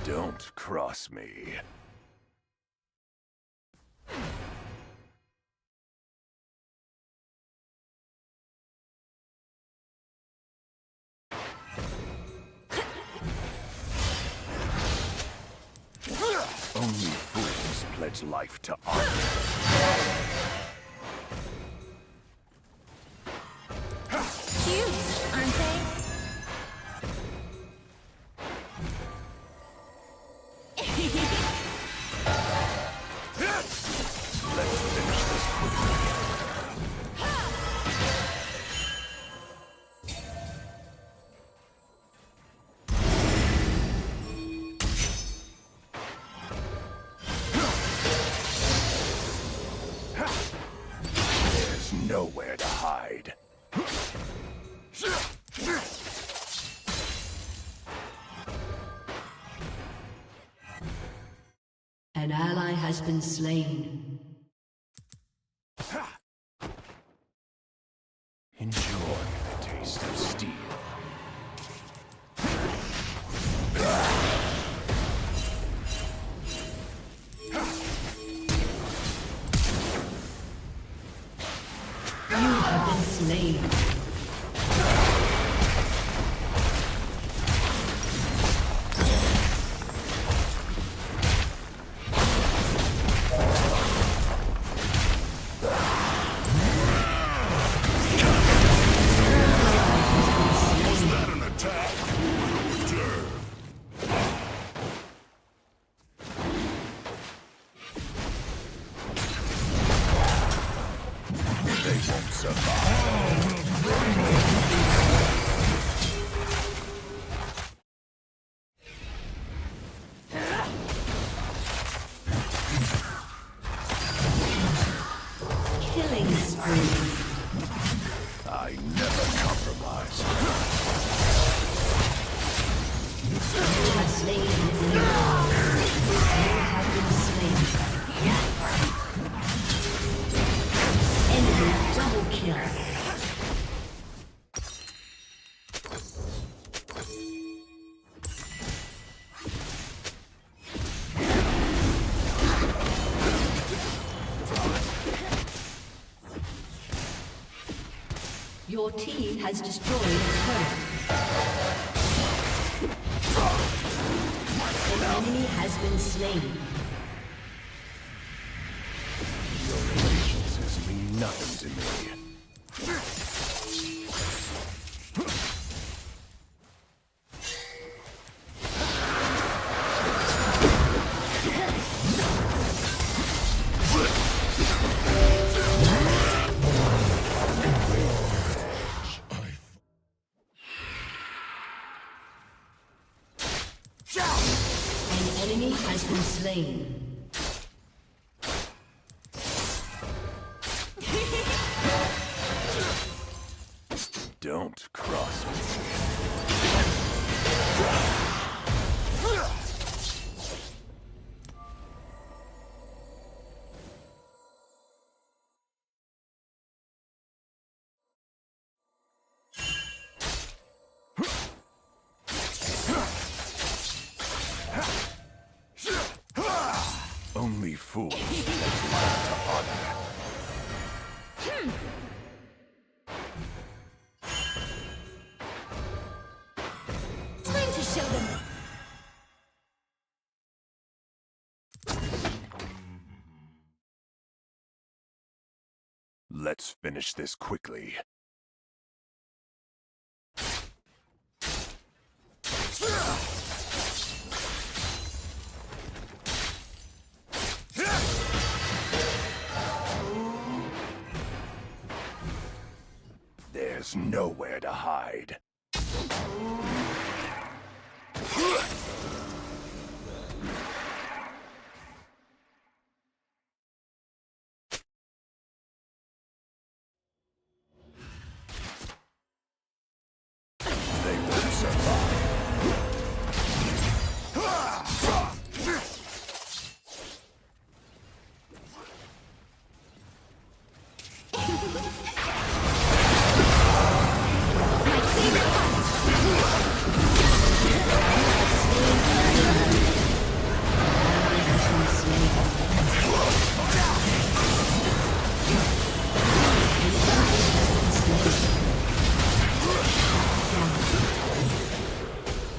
Don't cross me. Only fools pledge life to honor. Cute, aren't they? Let's finish this quickly. has been slain. Enjoy the taste of steel. You have been slain. Killing spree. I never compromise. You have slain an enemy. You have been slain. Enemy double kill. Your team has destroyed a turret. An enemy has been slain. Your allegiances mean nothing to me. An enemy has been slain. Don't cross me. Only fools learn to honor. Time to show them. Let's finish this quickly. There's nowhere to hide. They won't survive.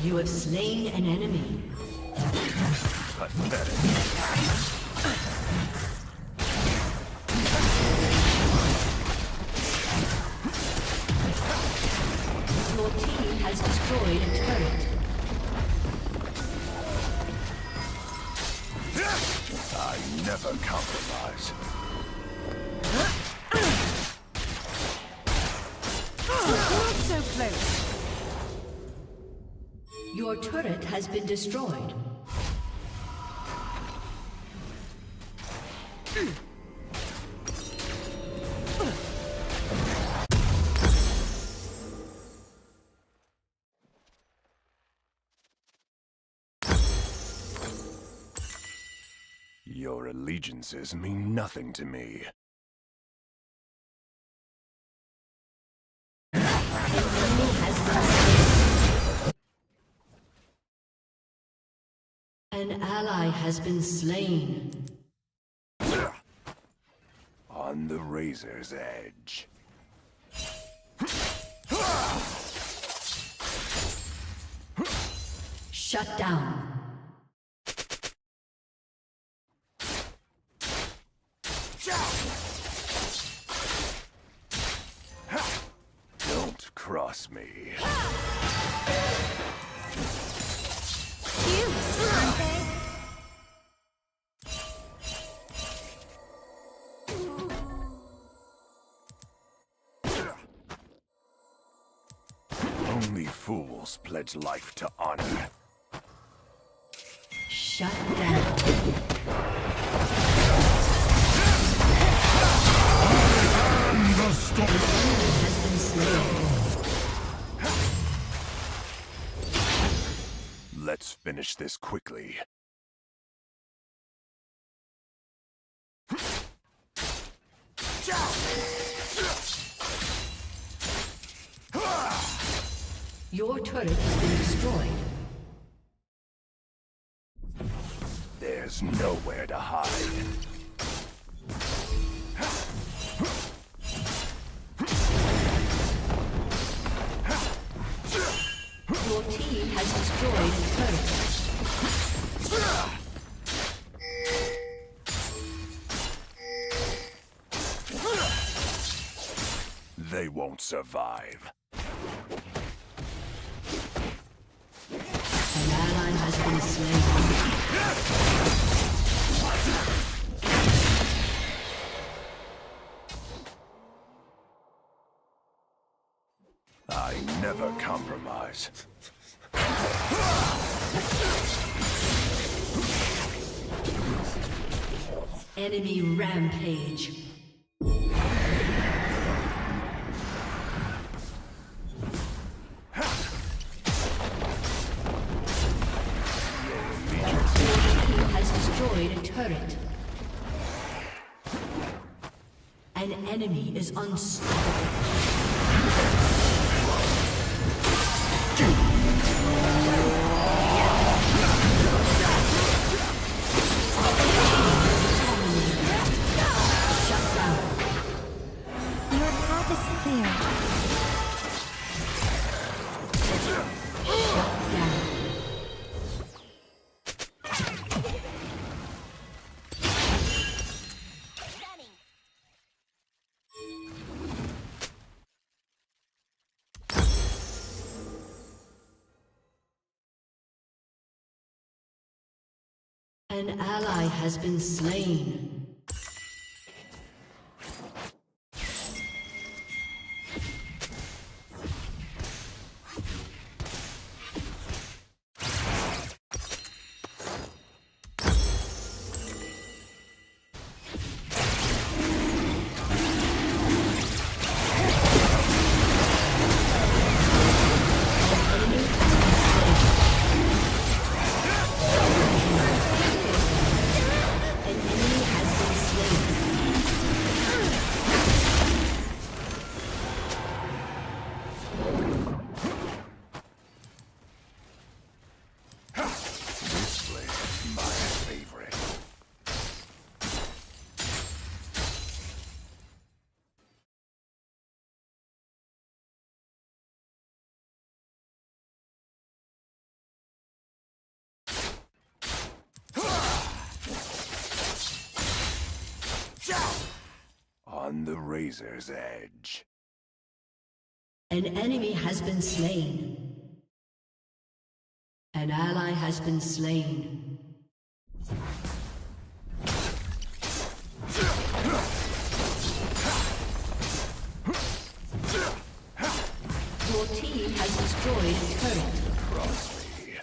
You have slain an enemy. Pathetic. Your team has destroyed a turret. I never compromise. Not so close. Your turret has been destroyed. Your allegiances mean nothing to me. An ally has been slain. On the razor's edge. Shut down. Don't cross me. Only fools pledge life to honor. Shut down. The storm Has been slain. Let's finish this quickly. Your turret has been destroyed. There's nowhere to hide. Your team has destroyed a turret. They won't survive. An ally has been slain. I never compromise. Enemy rampage. Has destroyed a turret. An enemy is unstoppable. Shut down. Your path is clear. Shut down. An ally has been slain. This place is my favorite. On the razor's edge. An enemy has been slain. An ally has been slain. Your team has destroyed a turret. Cross me.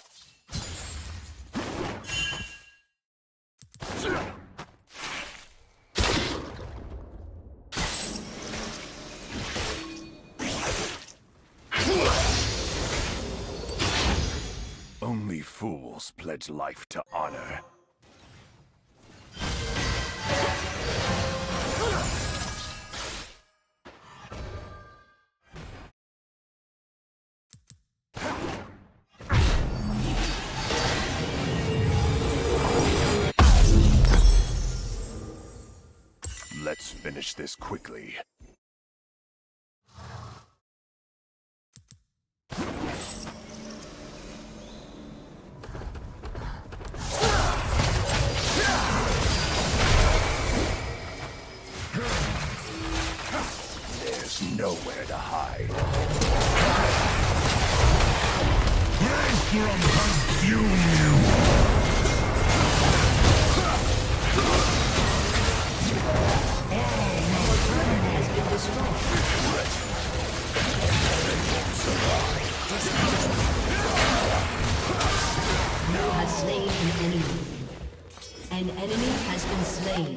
Only fools pledge life to honor. Let's finish this quickly. There's nowhere to hide. Maelstrom consume you! Has been destroyed. You have slain an enemy. An enemy has been slain.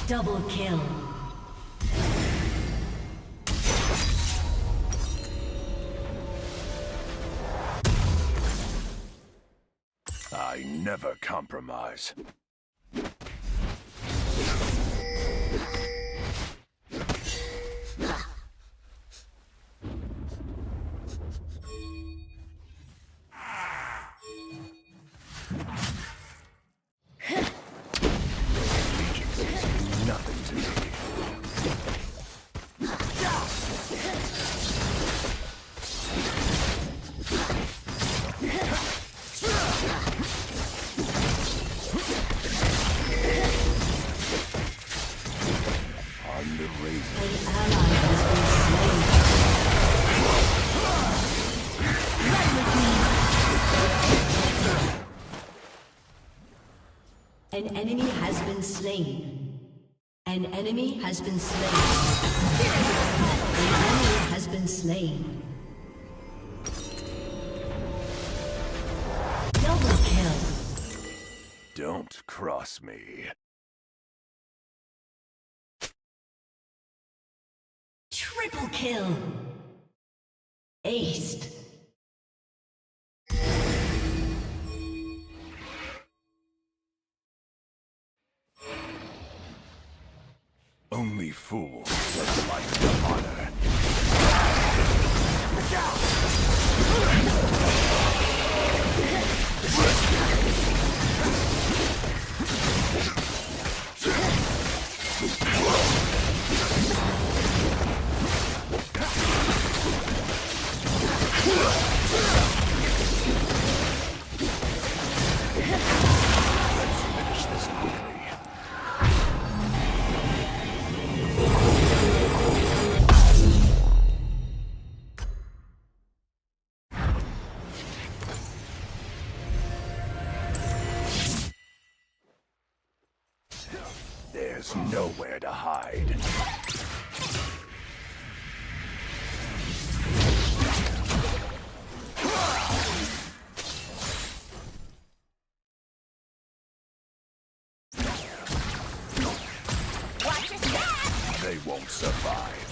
Double kill. I never compromise. Allegiances mean nothing to me. On the razor. An ally has been slain. An enemy has been slain. An enemy has been slain. An enemy has been slain. Double kill. Don't cross me. Triple kill. Aced. Only fools does light the honor. Let's finish this quickly. There's nowhere to hide. Watch your step! They won't survive.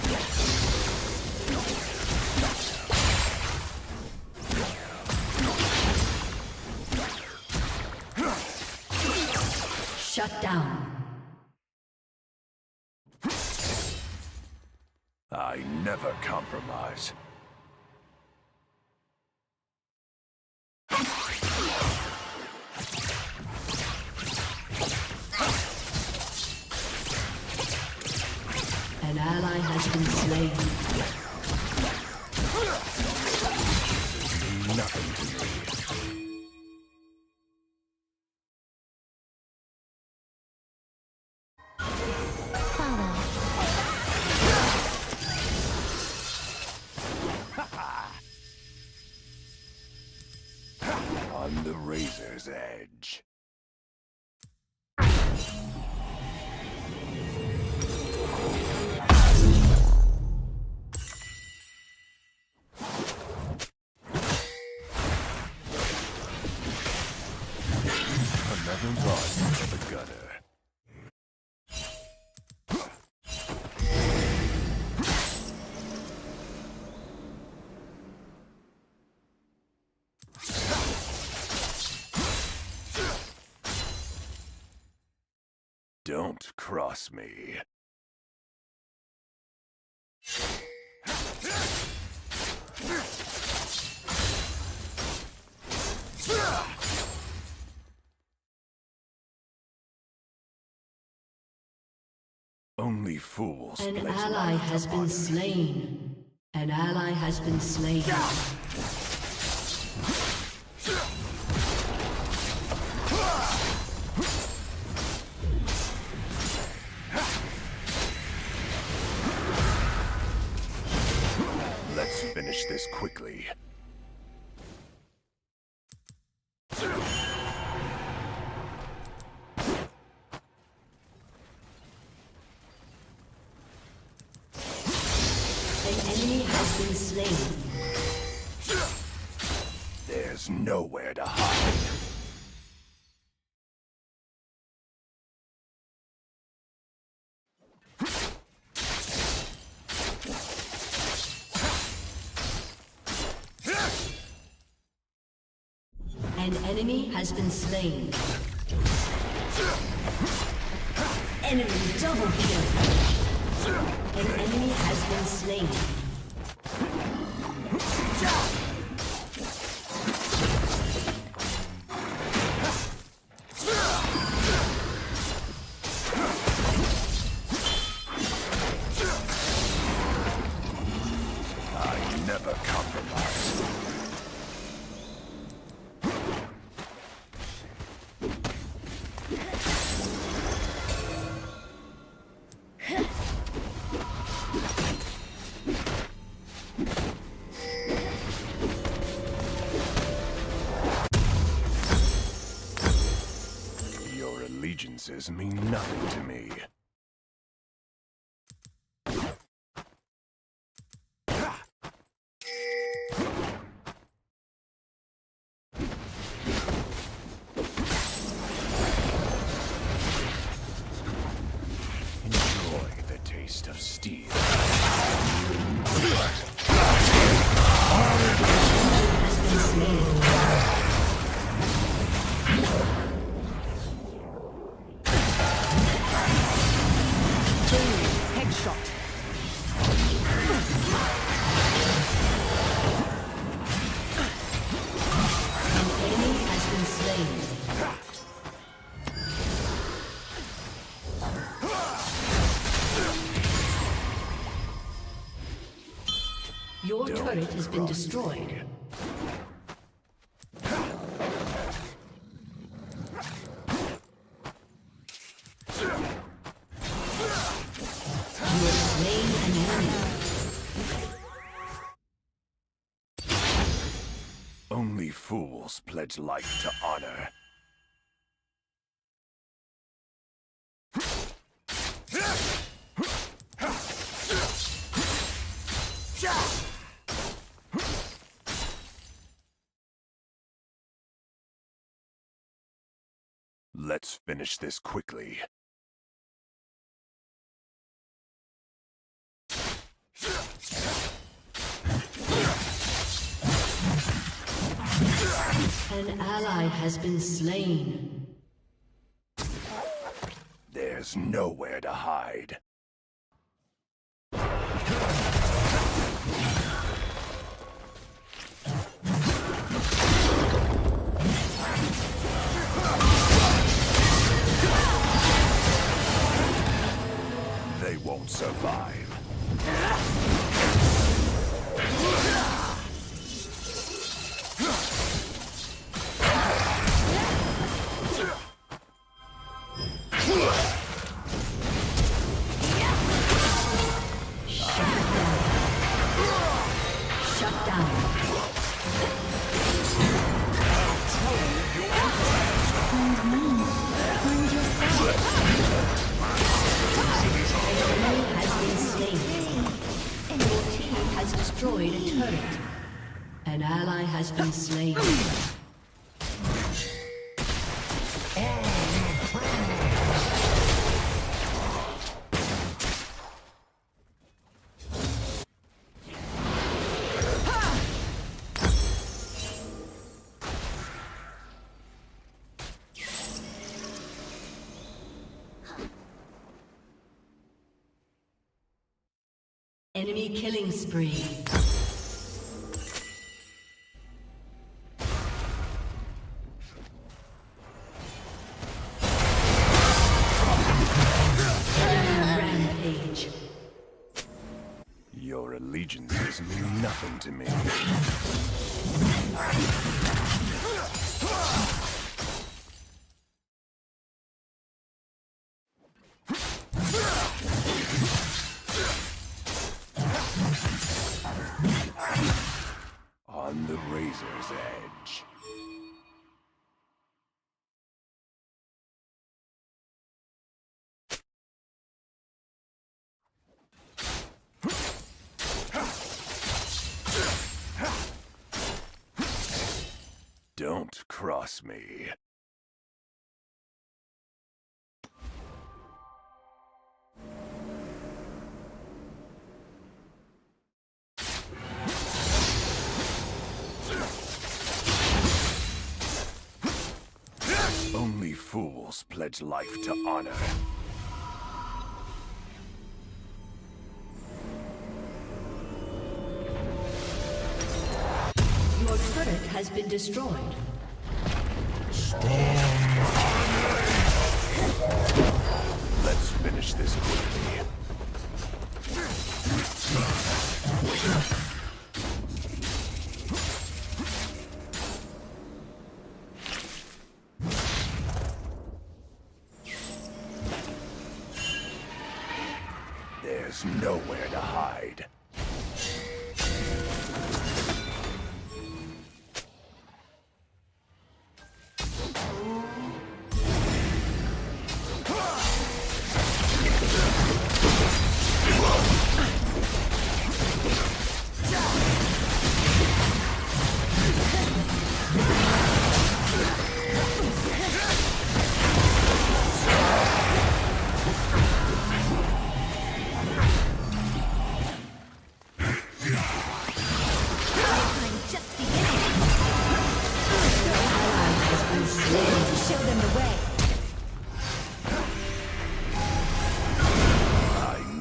Shut down. I never compromise. An ally has been slain. Mean nothing to me. On the razor's edge. Another run for the gutter. Don't cross me. Only fools An pledge ally life has to been honor. slain. An ally has been slain. Let's finish this quickly. An enemy has been slain. There's nowhere to hide. An enemy has been slain. Enemy double kill. An enemy has been slain. I never compromise. Your allegiances mean nothing to me. Enjoy the taste of steel. Enemy has been slain. Your turret has been destroyed. You have slain an enemy. Only fools pledge life to honor. Let's finish this quickly. An ally has been slain. There's nowhere to hide. They won't survive. Shut down. An enemy has been slain. Your team has destroyed a turret. An ally has been slain. Enemy killing spree. Rampage. allegiances mean nothing to me. On the razor's edge. Don't cross me. Only fools pledge life to honor. Your turret has been destroyed. Let's finish this quickly. There's nowhere to hide.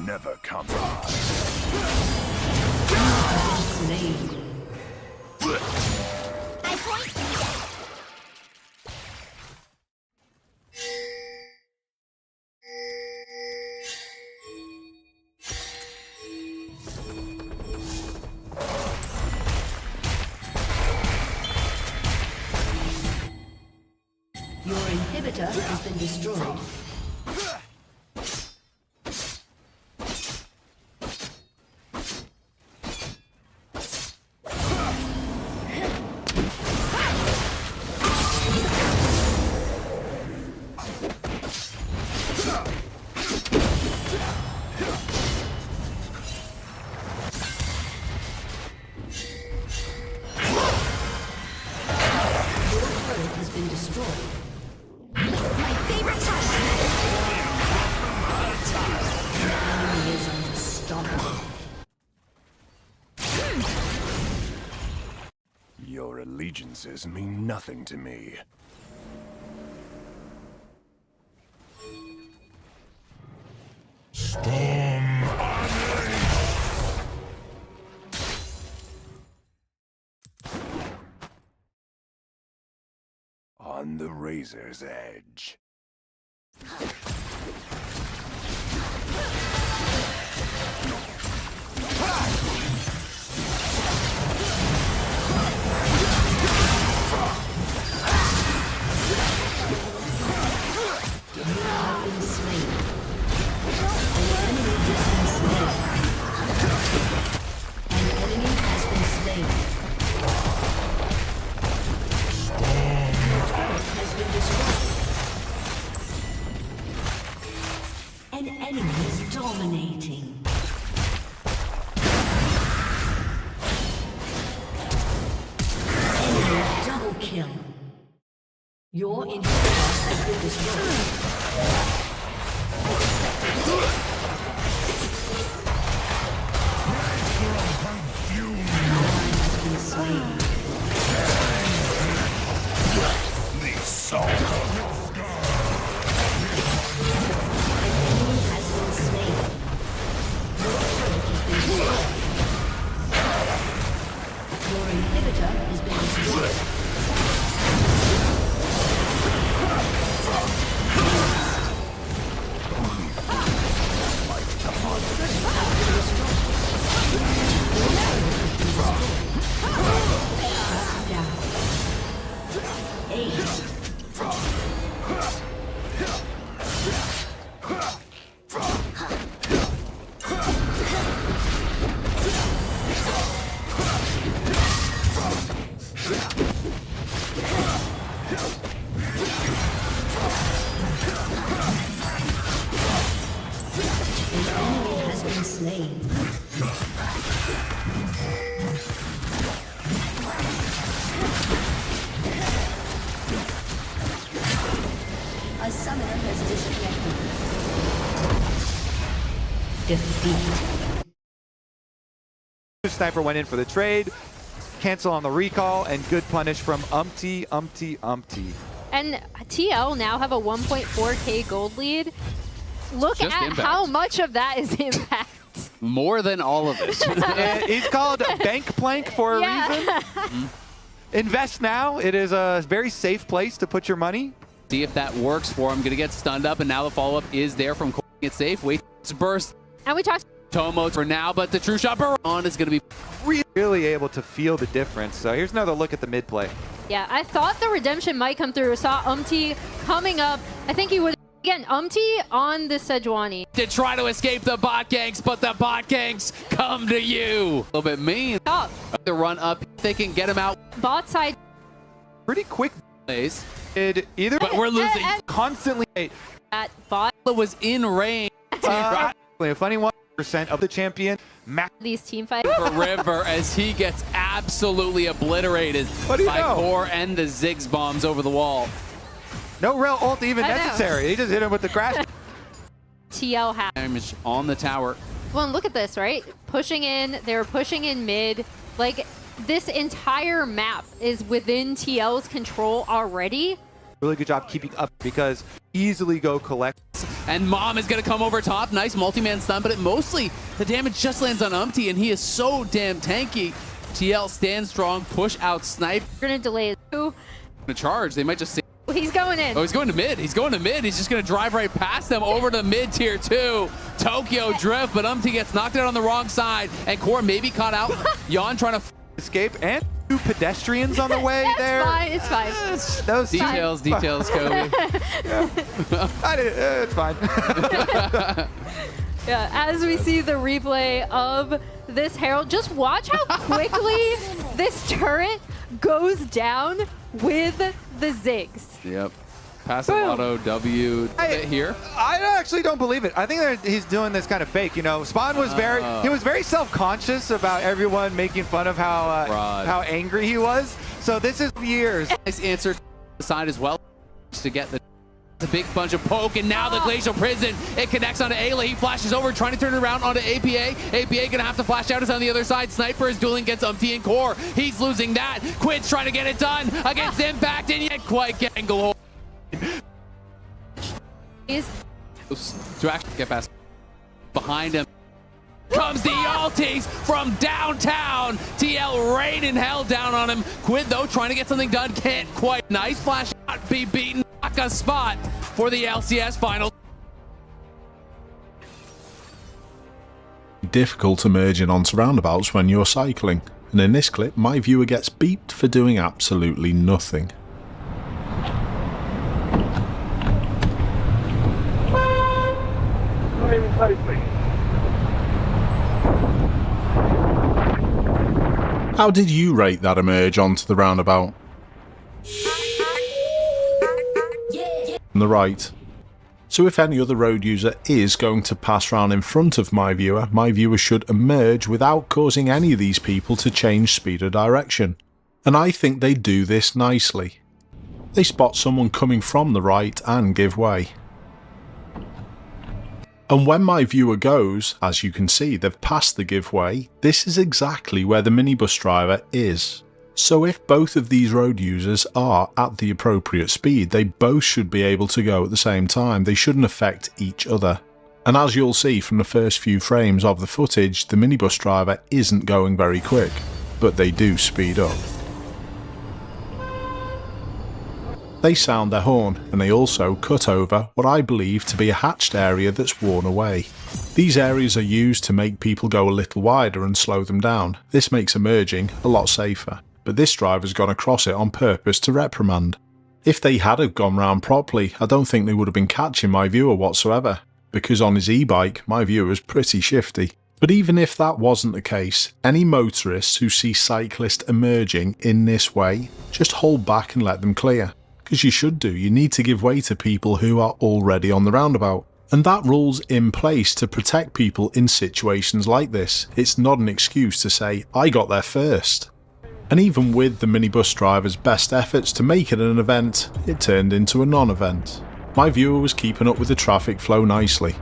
Never compromise. Your inhibitor has been destroyed. Your allegiances mean nothing to me. On the razor's edge. An enemy is dominating. Enemy double kill. Your inhibitor has been destroyed. Defeat. Sniper went in for the trade, cancel on the recall, and good punish from Umpty. And TL now have a 1.4k gold lead. Look Just at Impact. how much of that is Impact. More than all of it. He's called Bank Plank for a reason. Invest now. It is a very safe place to put your money. See if that works for him. Gonna get stunned up, and now the follow-up is there from Corey. It's safe. Wait, it's burst. And we talked Tomo for now, but the true shot Baron is gonna be Really able to feel the difference. So here's another look at the mid play. Yeah, I thought the redemption might come through. Saw Umpty coming up. I think he would. Again, Umpty on the Sejuani. to try to escape the bot ganks, but the bot ganks come to you. A little bit mean. Stop. The run up, they can get him out. Bot side. Pretty quick Plays. either, But we're losing constantly. At bot. Was in range. A funny 1% of the champion. These team fights. For River as he gets absolutely obliterated by Core and the Ziggs bombs over the wall. No real ult even necessary. He just hit him with the crash. TL hat. Damage on the tower. Well, and look at this, right? Pushing in. They're pushing in mid. Like, this entire map is within TL's control already. Really good job keeping up because easily go collect. And Mom is going to come over top. Nice multi-man stun, but mostly the damage just lands on Umpty, and he is so damn tanky. TL stands strong, push out snipe. We're going to delay it. Gonna charge. They might just say. He's going in. Oh, he's going to mid. He's going to mid. He's just going to drive right past them over to mid tier 2. Tokyo drift, but Umpty gets knocked out on the wrong side, and Core maybe caught out. Yon trying to escape, and 2 pedestrians on the way there. It's fine. Those details, Kobe. It's fine. Yeah, as we see the replay of this Herald, just watch how quickly this turret goes down with the Ziggs. Yep. Passive auto W here. I actually don't believe it. I think that he's doing this kind of fake. You know, Spawn was very self-conscious about everyone making fun of how angry he was. So this is years. Nice answer to the side as well to get the big bunch of poke, and now the Glacial Prison. It connects onto Ayla. He flashes over, trying to turn it around onto APA. APA gonna have to flash out. Is on the other side. Sniper is dueling against Umpty and Core. He's losing that. Quid's trying to get it done against Impact, and yet quite get Angle. To actually get past behind him comes the Alties from downtown. TL raining hell down on him. Quid though trying to get something done, can't quite. Nice flash shot, be beaten. Back a spot for the LCS final. Difficult to merge in onto roundabouts when you're cycling, and in this clip my viewer gets beeped for doing absolutely nothing. How did you rate that emerge onto the roundabout? On the right. So if any other road user is going to pass round in front of my viewer should emerge without causing any of these people to change speed or direction. And I think they do this nicely. They spot someone coming from the right and give way. And when my viewer goes, as you can see they've passed the giveaway, this is exactly where the minibus driver is. So if both of these road users are at the appropriate speed, they both should be able to go at the same time. They shouldn't affect each other. And as you'll see from the first few frames of the footage, the minibus driver isn't going very quick, but they do speed up. They sound their horn, and they also cut over what I believe to be a hatched area that's worn away. These areas are used to make people go a little wider and slow them down. This makes emerging a lot safer, but this driver's gone across it on purpose to reprimand. If they had have gone round properly, I don't think they would have been catching my viewer whatsoever, because on his e-bike my viewer was pretty shifty. But even if that wasn't the case, any motorists who see cyclists emerging in this way, just hold back and let them clear. Because you should do, you need to give way to people who are already on the roundabout. And that rule's in place to protect people in situations like this. It's not an excuse to say, I got there first. And even with the minibus driver's best efforts to make it an event, it turned into a non-event. My viewer was keeping up with the traffic flow nicely.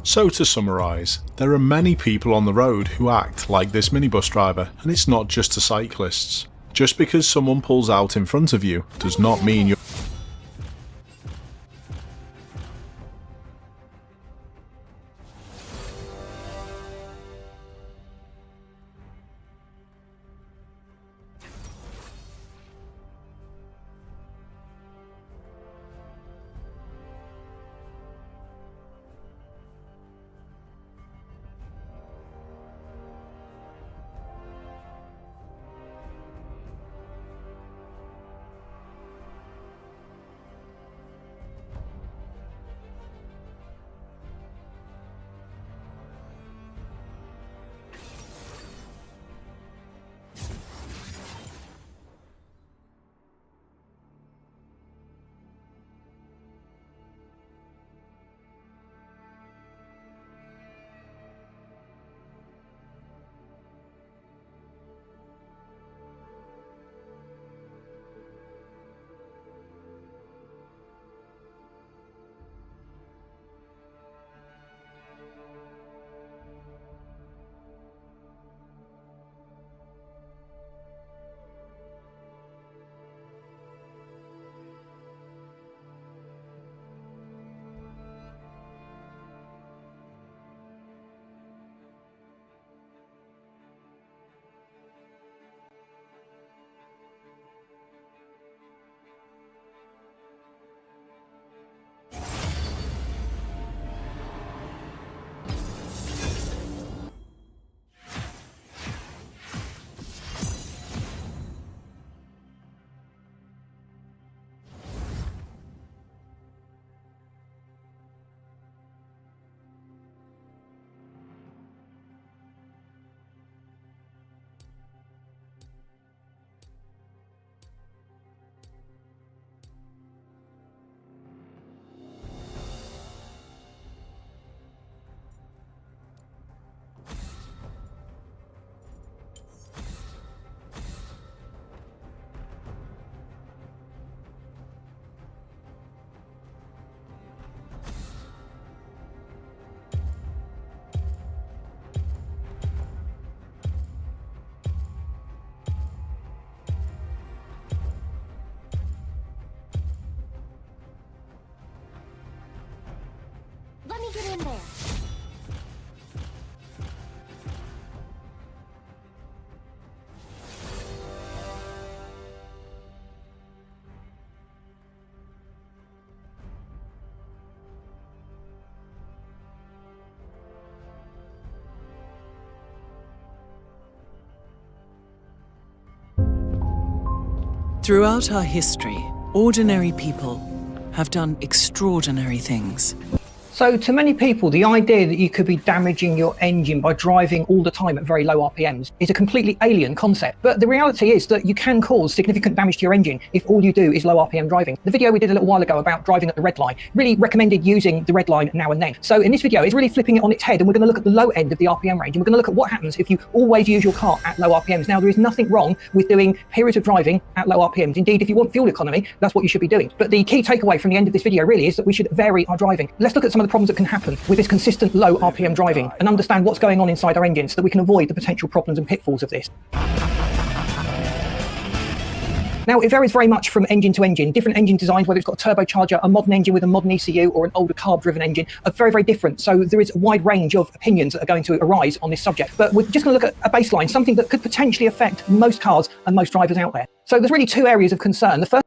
So to summarise, there are many people on the road who act like this minibus driver, and it's not just to cyclists. Just because someone pulls out in front of you does not mean you're Let me get in there. Throughout our history, ordinary people have done extraordinary things. So to many people, the idea that you could be damaging your engine by driving all the time at very low RPMs is a completely alien concept. But the reality is that you can cause significant damage to your engine if all you do is low RPM driving. The video we did a little while ago about driving at the red line really recommended using the red line now and then. So in this video, it's really flipping it on its head, and we're going to look at the low end of the RPM range, and we're going to look at what happens if you always use your car at low RPMs. Now, there is nothing wrong with doing periods of driving at low RPMs. Indeed, if you want fuel economy, that's what you should be doing. But the key takeaway from the end of this video really is that we should vary our driving. Let's look at some of the problems that can happen with this consistent low RPM driving and understand what's going on inside our engine so that we can avoid the potential problems and pitfalls of this. Now, it varies very much from engine to engine. Different engine designs, whether it's got a turbocharger, a modern engine with a modern ECU, or an older carb-driven engine, are very, very different. So there is a wide range of opinions that are going to arise on this subject. But we're just going to look at a baseline, something that could potentially affect most cars and most drivers out there. So there's really two areas of concern. The first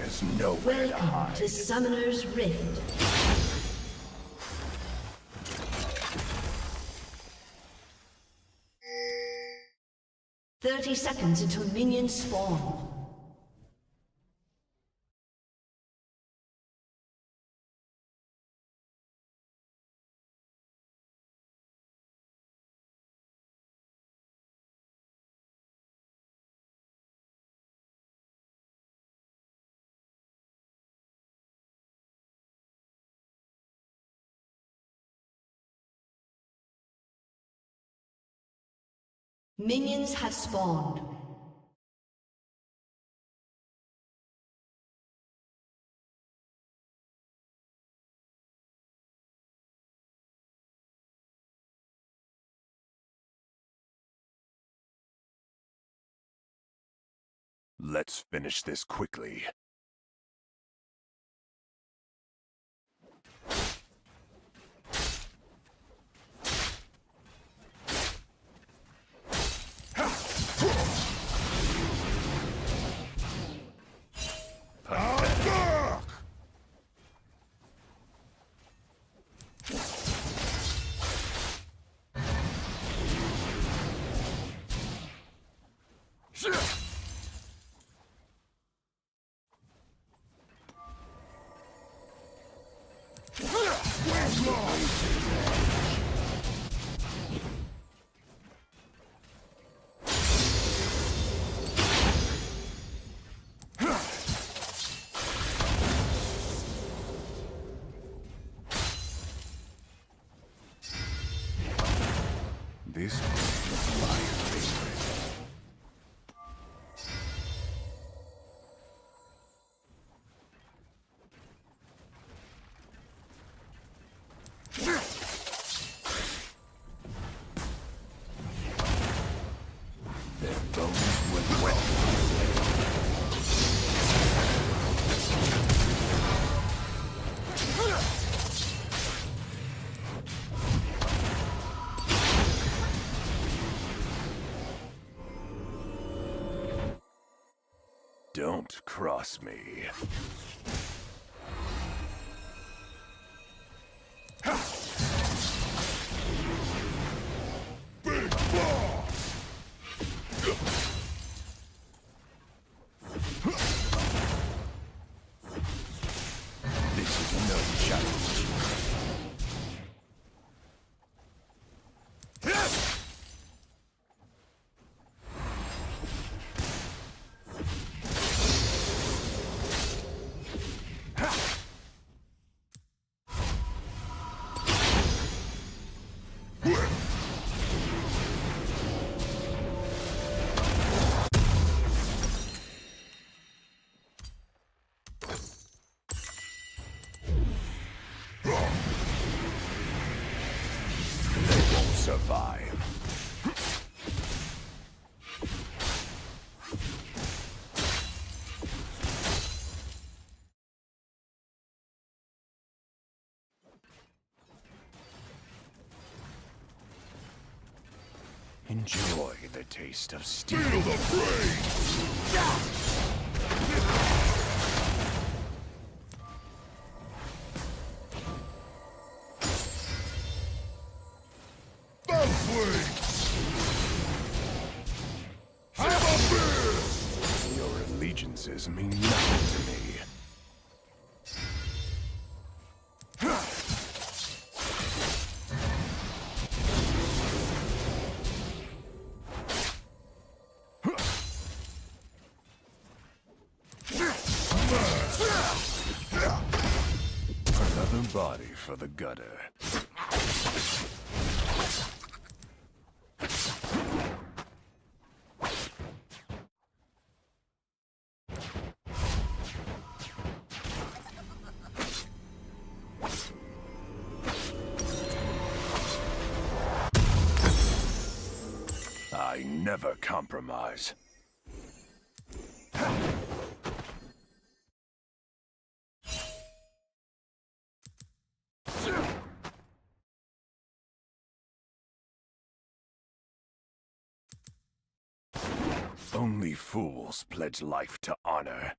There's nowhere to Welcome hide. to Summoner's Rift. "30 seconds until minions spawn." Minions have spawned. Let's finish this quickly. This is my favorite. Their bones will wet. Don't cross me. Big boss! This is no challenge. Survive. Enjoy the taste of steel. Feel the Your allegiances mean nothing to me. Another body for the gutter. I never compromise. Only fools pledge life to honor.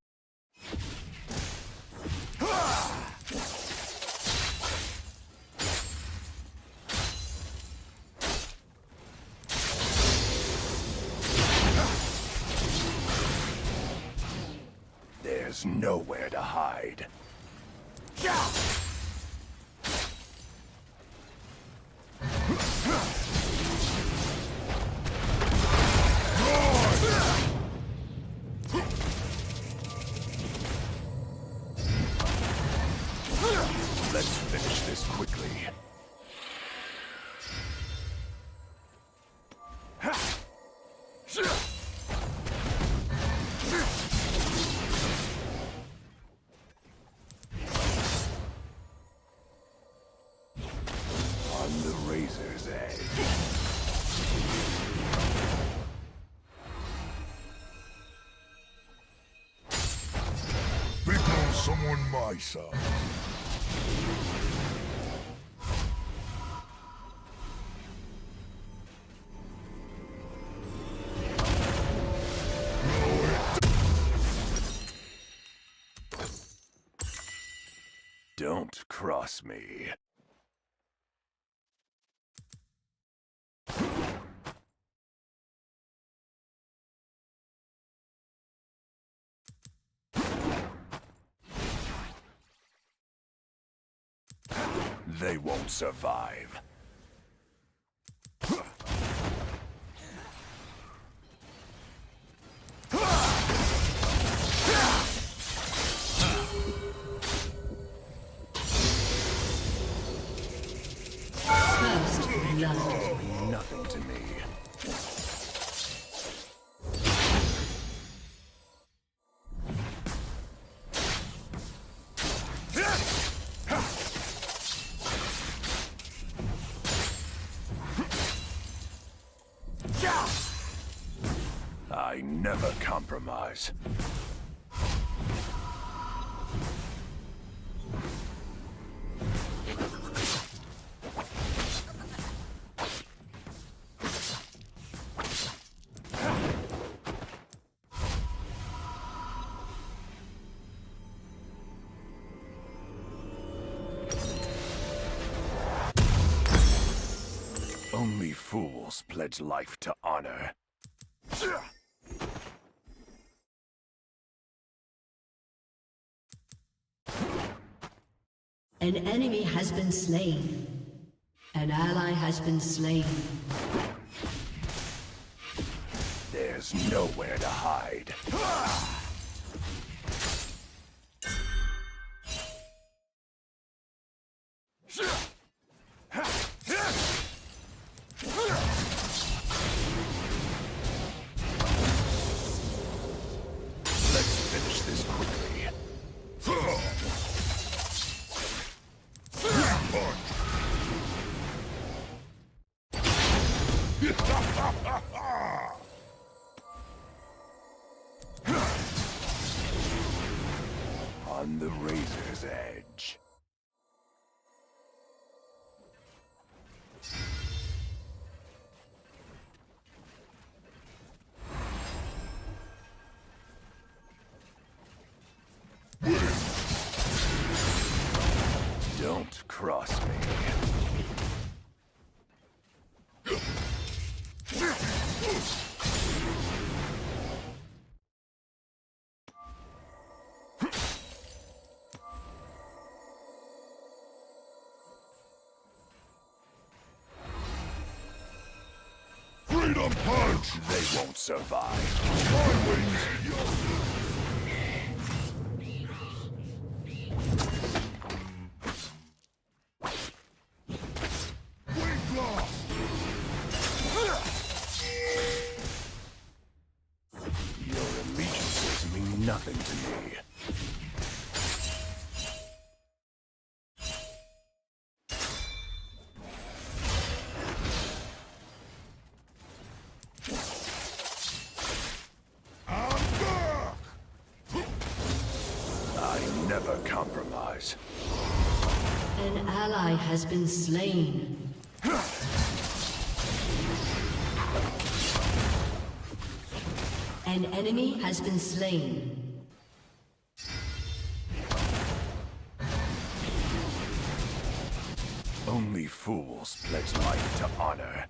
There's nowhere to hide. Let's finish this quickly. On the razor's edge. Pick on someone my size. Don't cross me. They won't survive. First blood. Nothing to me. I never compromise. Only fools pledge life to honor. An enemy has been slain. An ally has been slain. There's nowhere to hide. Let's finish this quickly. On the razor's edge. Don't cross me. Freedom punch! They won't survive. My wings, yo! Your allegiances mean nothing to me. I never compromise. An ally has been slain. An enemy has been slain. fools pledge life to honor.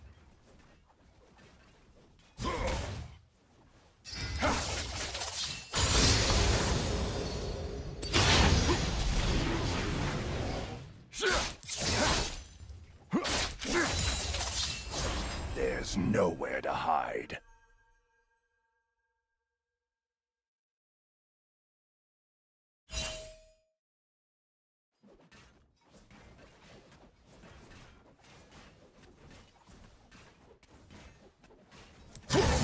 There's nowhere to hide.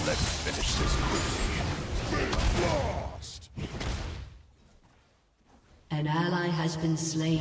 Let's finish this quickly. Lost. An ally has been slain.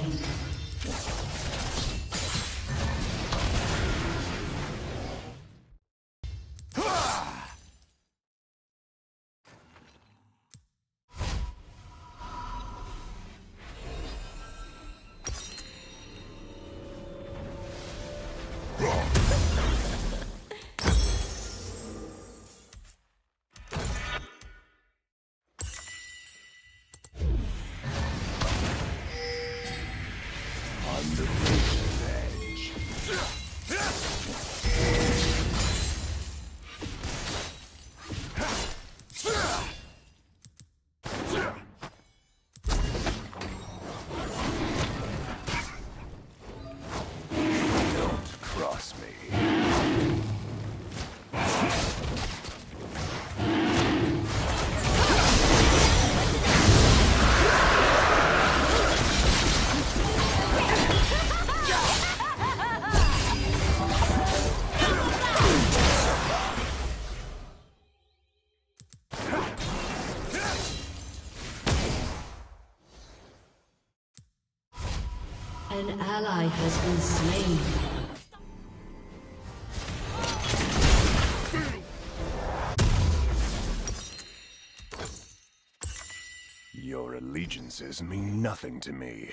An ally has been slain. Your allegiances mean nothing to me.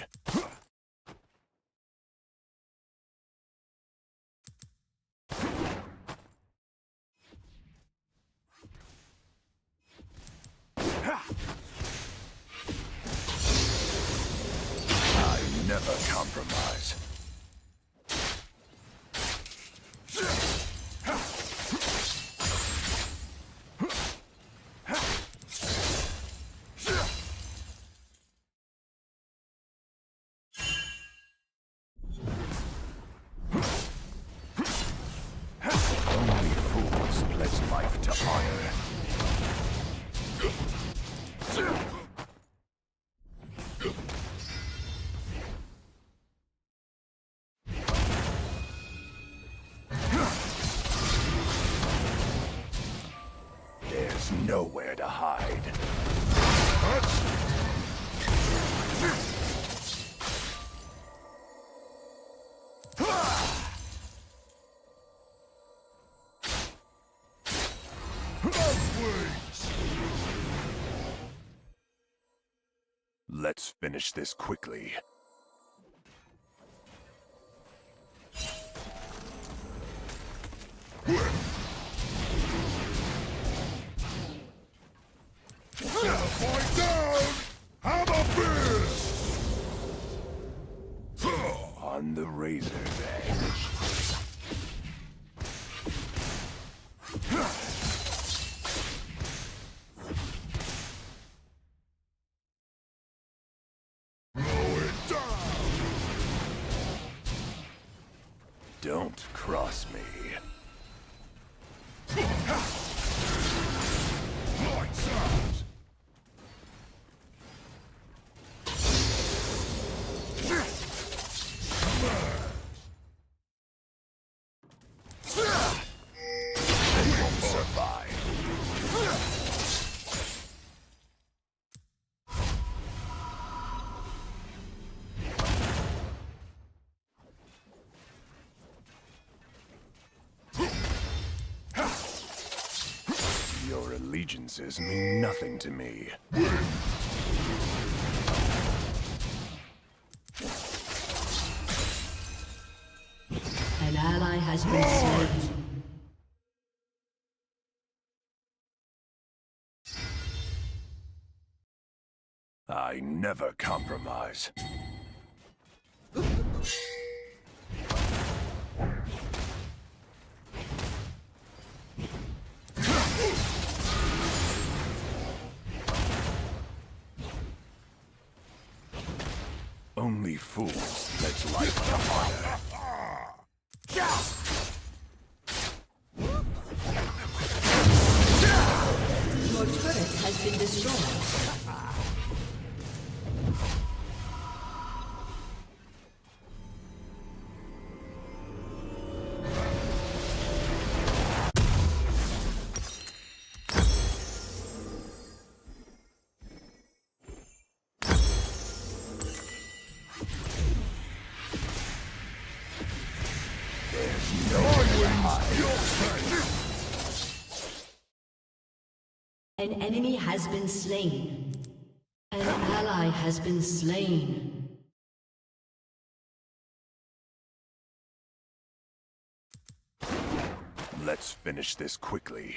Never compromise. Only fools pledge life to honor. There's nowhere to hide. Let's finish this quickly. Point down! Hammer fist! On the razor's edge. Don't cross me. Lights out! They won't survive. Your allegiances mean nothing to me. An ally has been slain. I never compromise. Only fools pledge life to honor. Your turret has been destroyed. An enemy has been slain. An ally has been slain. Let's finish this quickly.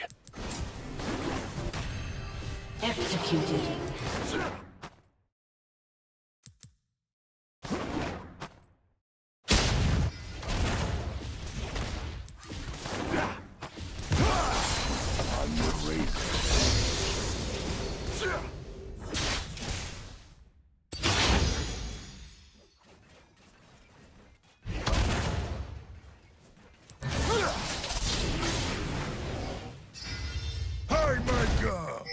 Executed.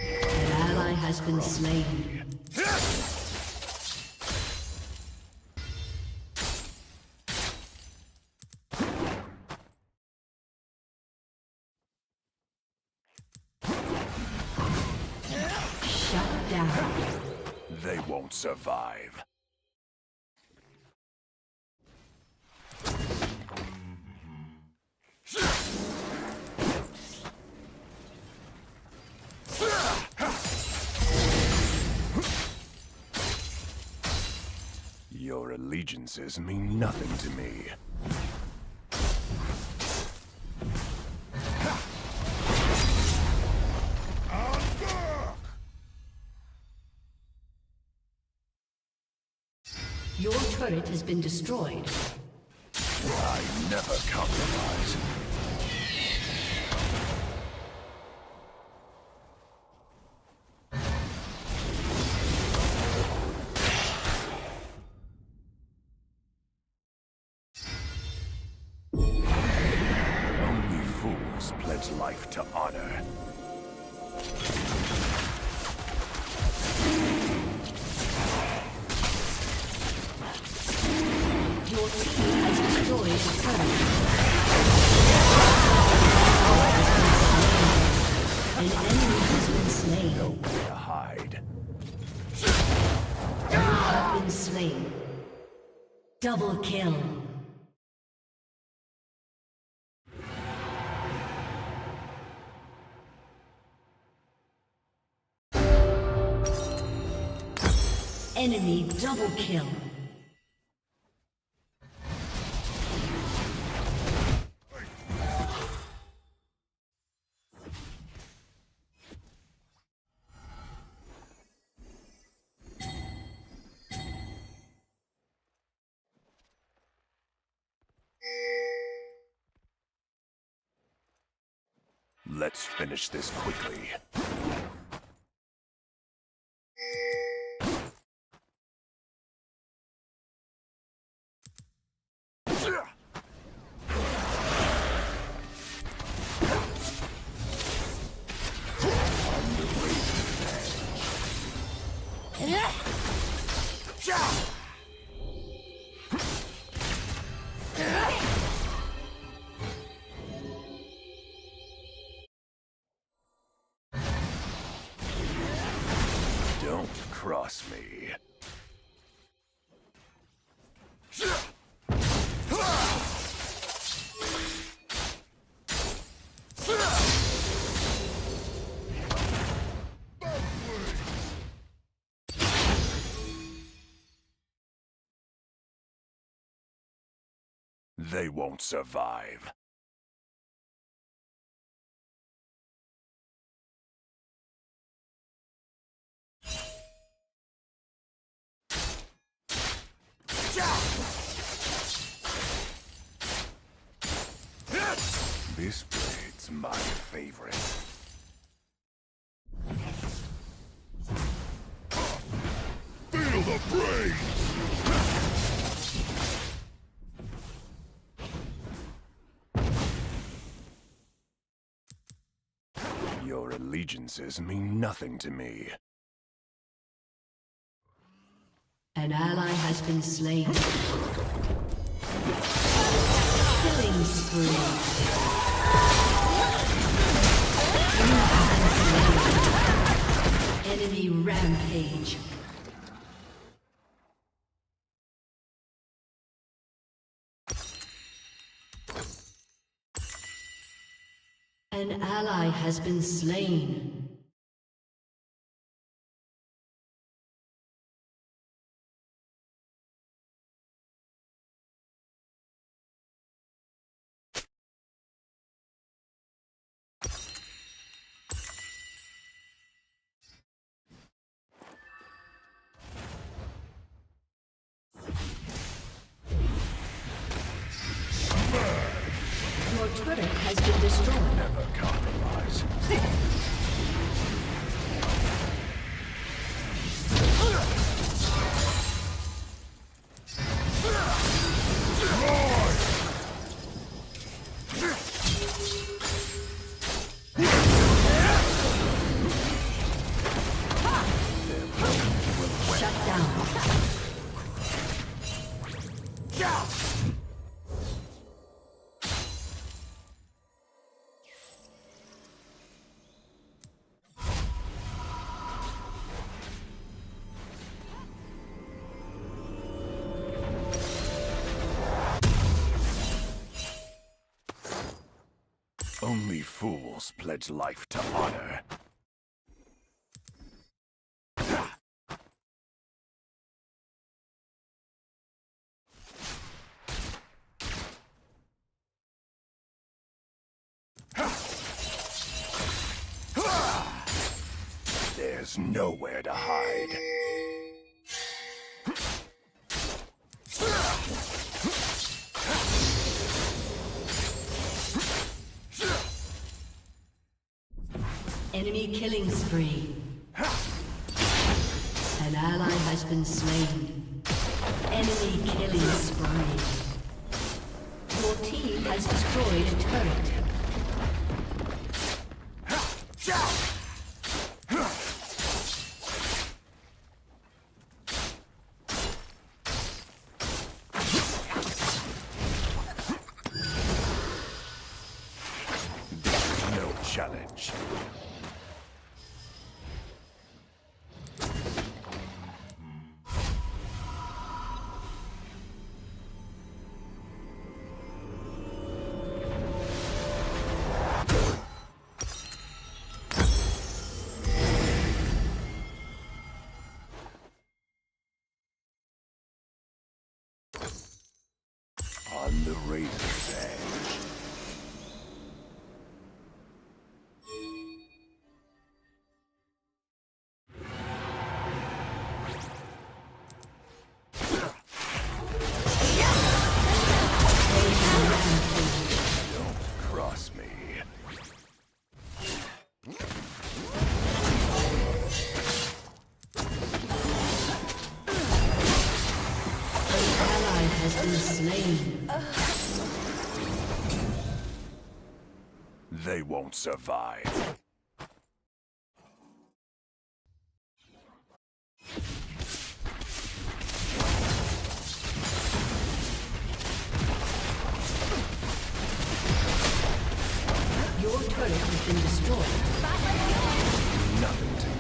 An ally has been slain. Shut down. They won't survive. Your allegiances mean nothing to me. Your turret has been destroyed. I never compromise. Only fools pledge life to honor. Your team has destroyed a turret. An enemy has been slain. Nowhere to hide. You have been slain. Double kill. Enemy double kill. Let's finish this quickly. Don't cross me. They won't survive. This blade's my favorite. Feel the praise! Your allegiances mean nothing to me. An ally has been slain. Killing spree. Enemy rampage. An ally has been slain. Your turret has been destroyed. Never compromise. Shut down. Only fools pledge life to honor. There's nowhere to hide. Enemy killing spree. An ally has been slain. Enemy killing spree. Your team has destroyed a turret. No challenge. On the razor's edge. Don't cross me. Ally has been slain. They won't survive. Your turret has been destroyed. Nothing to me.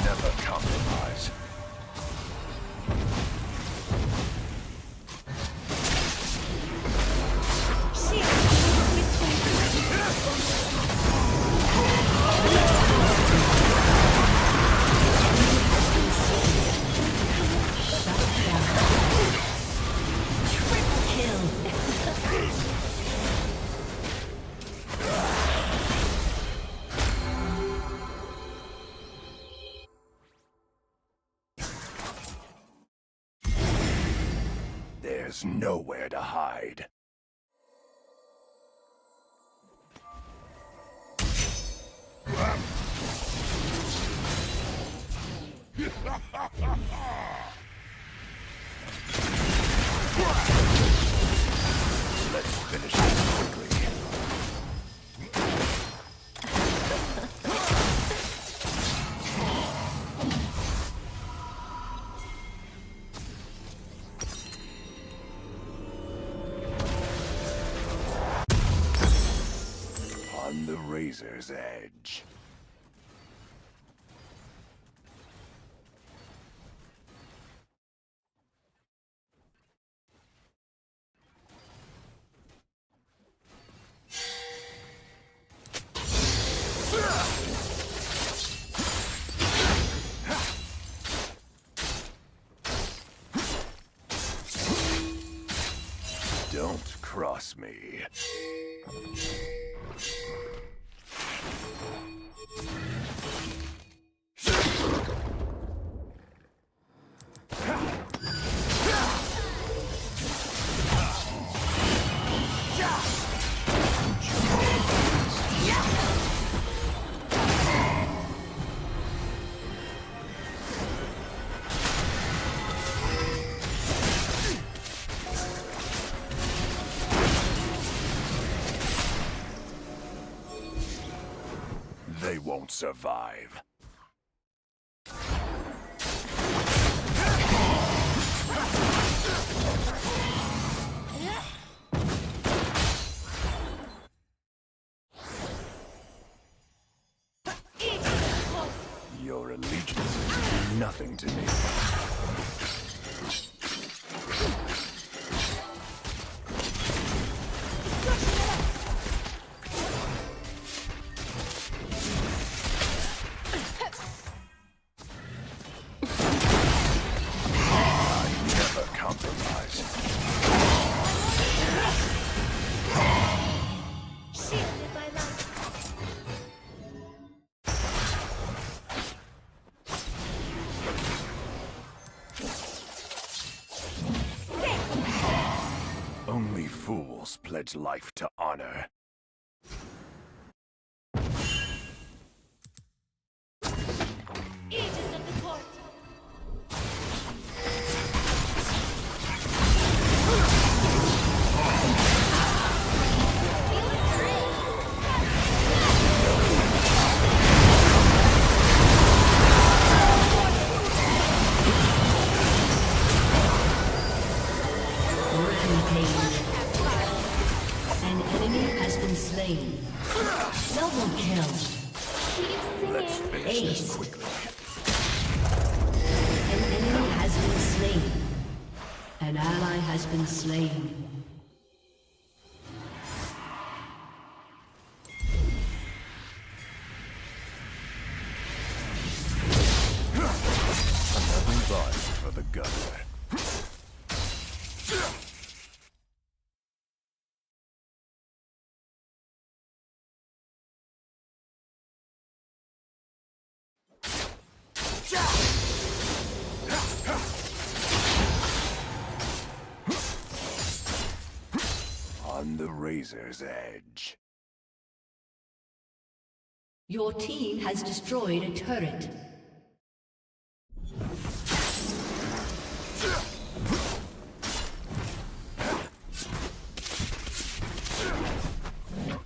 Never compromise. There's nowhere to hide. Let's finish this quickly. On the razor's edge. Don't cross me. They won't survive. Your allegiances mean nothing to me. Only fools pledge life to honor. An enemy has been slain. Double kill. Let's finish this quickly. An enemy has been slain. An ally has been slain. Another buzz for the gunner. On the razor's edge. Your team has destroyed a turret.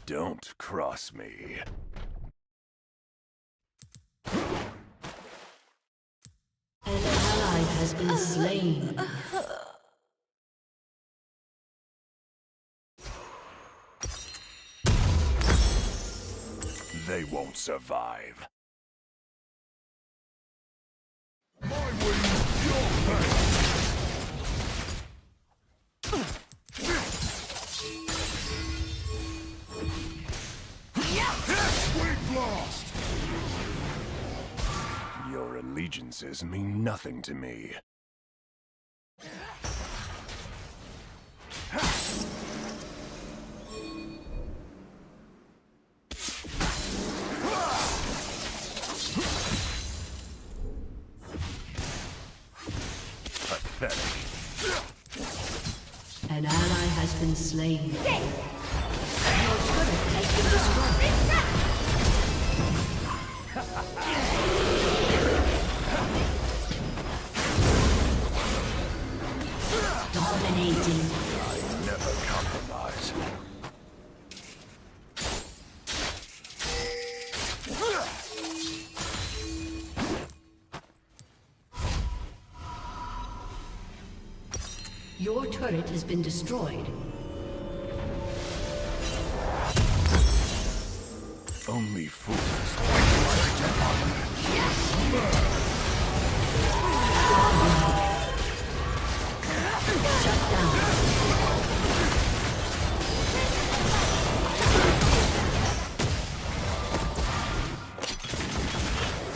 Don't cross me. An ally has been slain. They won't survive. Your allegiances mean nothing to me. Pathetic. An ally has been slain. Your turret has been destroyed. Dominating. I never compromise. Your turret has been destroyed. Only fools. Shut down.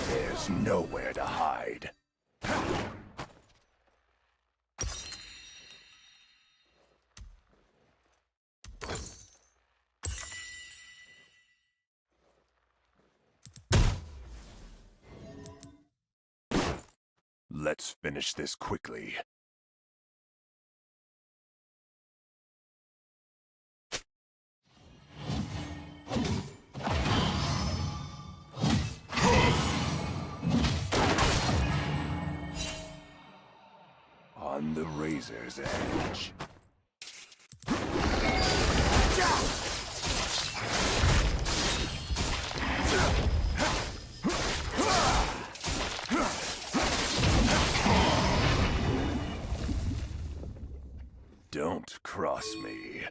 There's nowhere to hide. Let's finish this quickly. On the razor's edge. Don't cross me.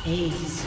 Aced.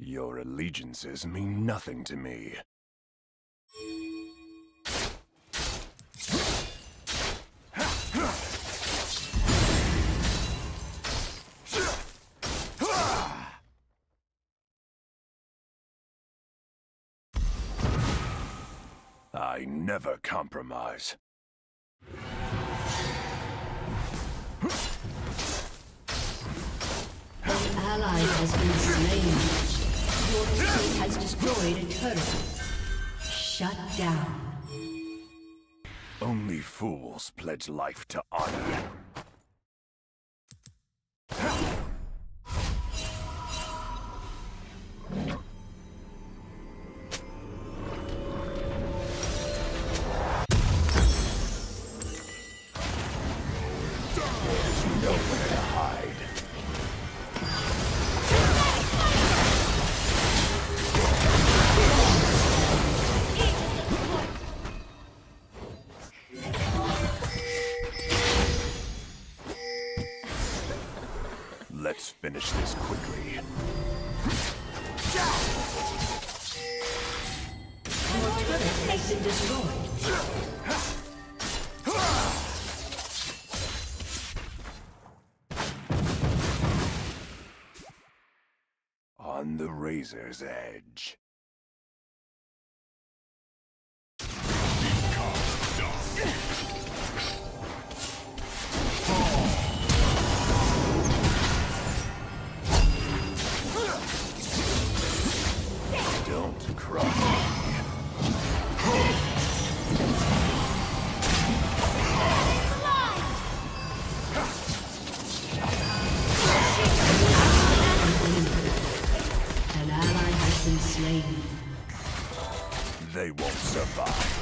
Your allegiances mean nothing to me. I never compromise. An ally has been slain. Your team has destroyed a turret. Shut down. Only fools pledge life to honor. Nowhere to hide. Let's finish this quickly. Your turret has been destroyed. On the razor's edge. Don't cry. An ally has been slain. They won't survive.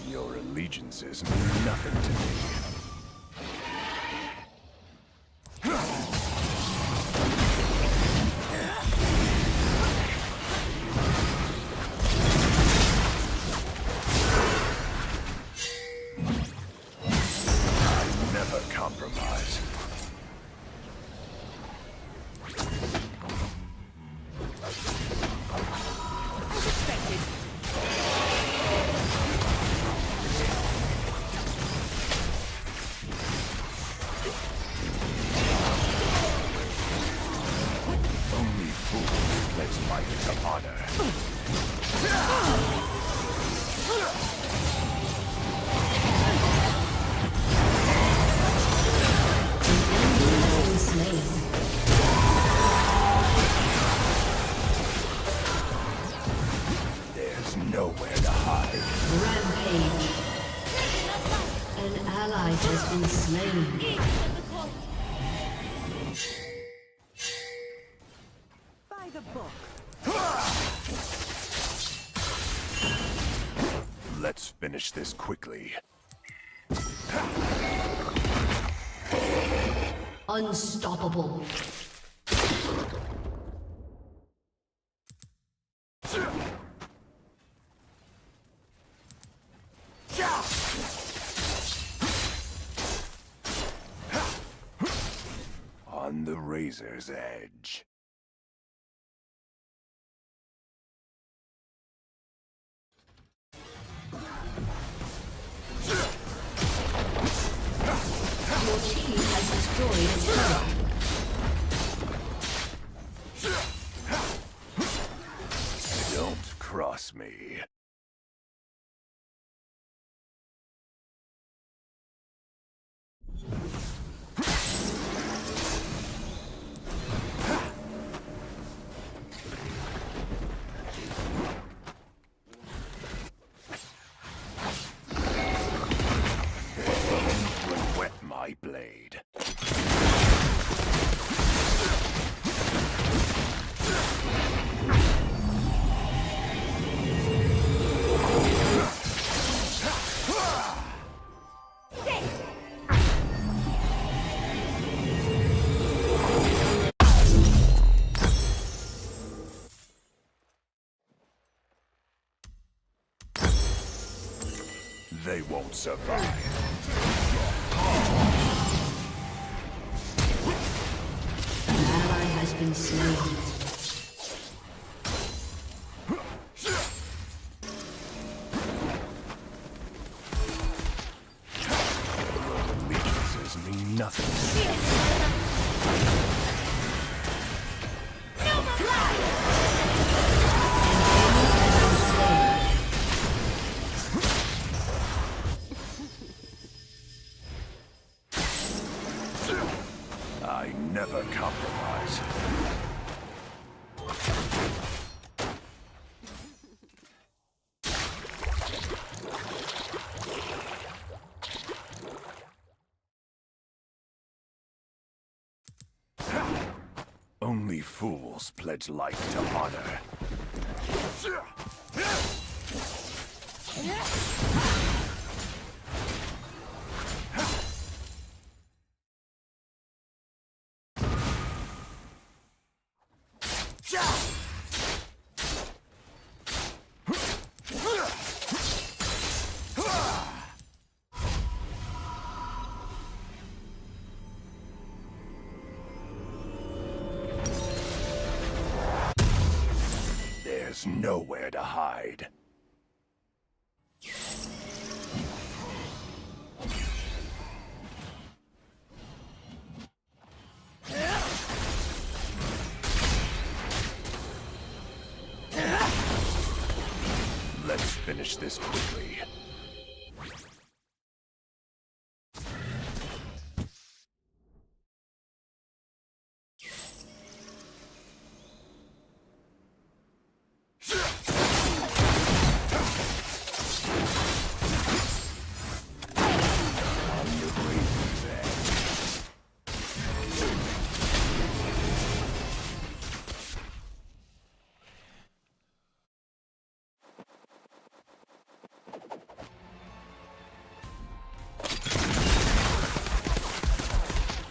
Your allegiances mean nothing to me. Never compromise. Only fools pledge life to honor. There's nowhere to hide. Rampage. An ally has been slain. By the book. Let's finish this quickly. Unstoppable. On the razor's edge. Your team has destroyed a turret. Don't cross me. Will wet my blade. They won't survive. An ally has been slain. Allegiances mean nothing. I never compromise. Only fools pledge life to honor. nowhere to hide. Let's finish this quickly.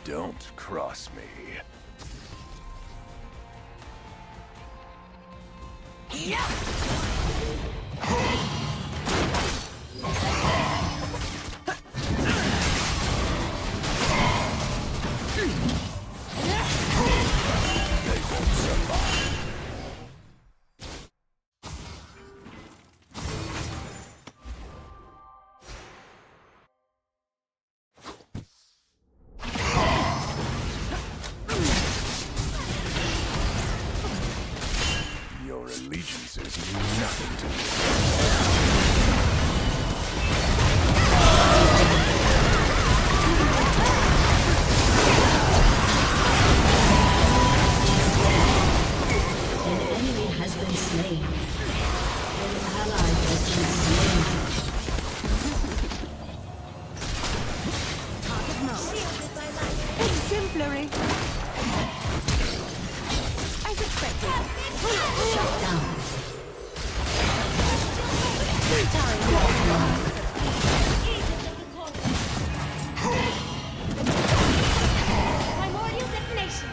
Don't cross me. They won't survive. Your allegiances mean nothing to me. An enemy has been slain. An ally has been slain. Exemplary. As expected. Shut down. Primordial detonation.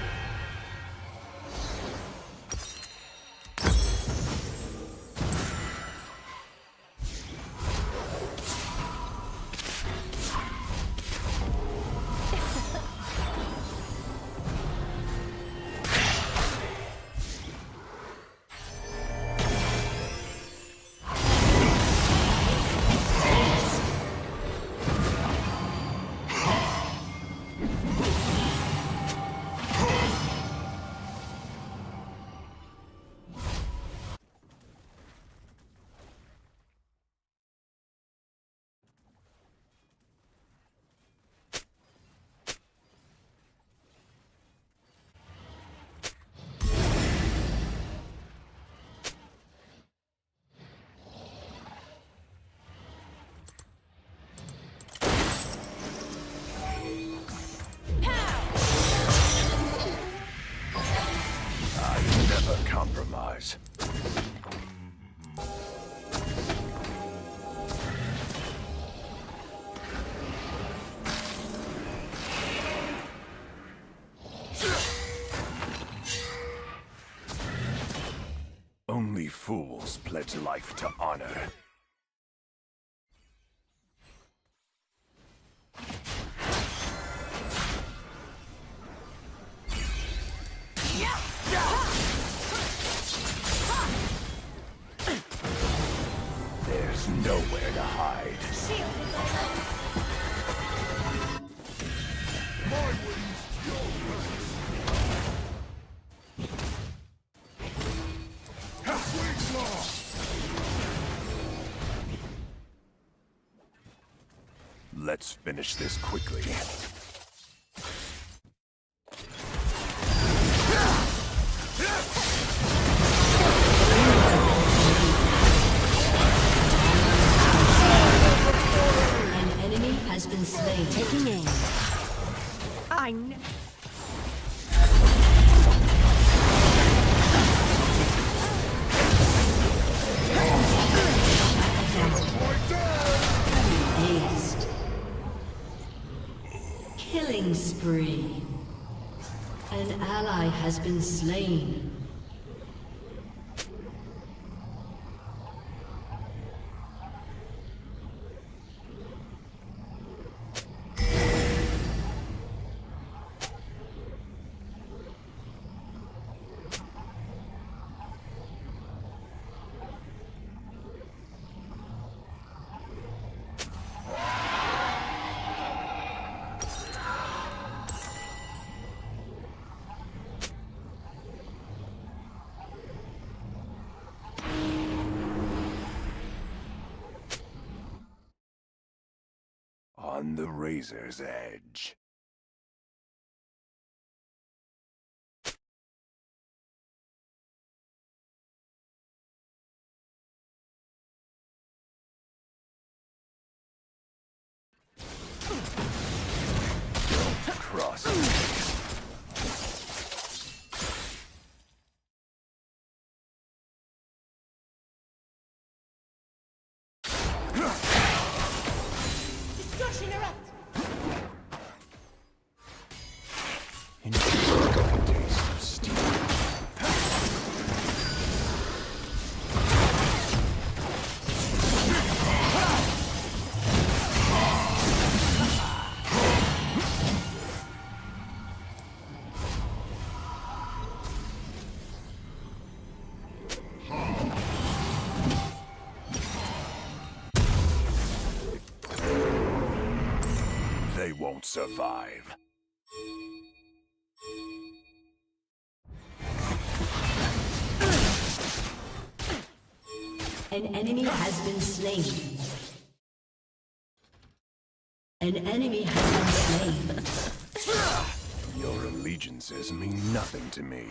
I never compromise. Only fools pledge life to honor. There's nowhere to hide. Let's finish this quickly. An enemy has been slain. Taking aim. I know. Aced. Killing spree. An ally has been slain. on the razor's edge. Cross. Destruction erupt. Taste of steel. They won't survive. An enemy has been slain. An enemy has been slain. Your allegiances mean nothing to me.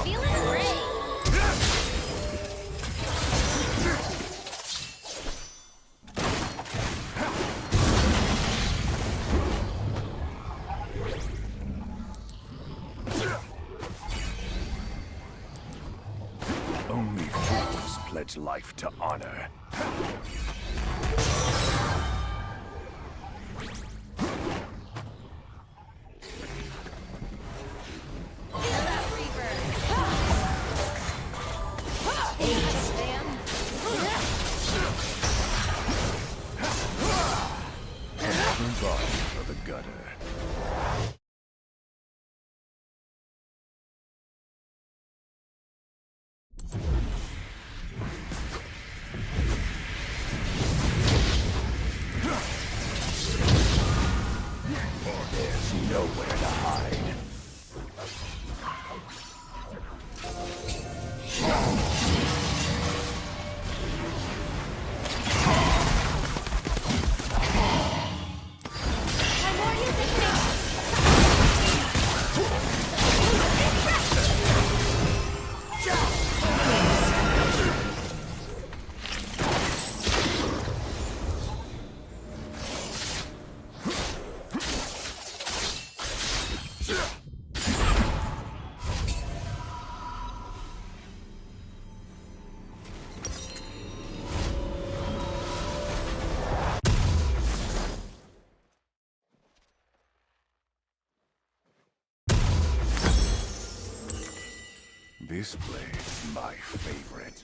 Feeling great. Only fools pledge life to honor. Body for the gutter. There's nowhere to hide. This blade's my favorite.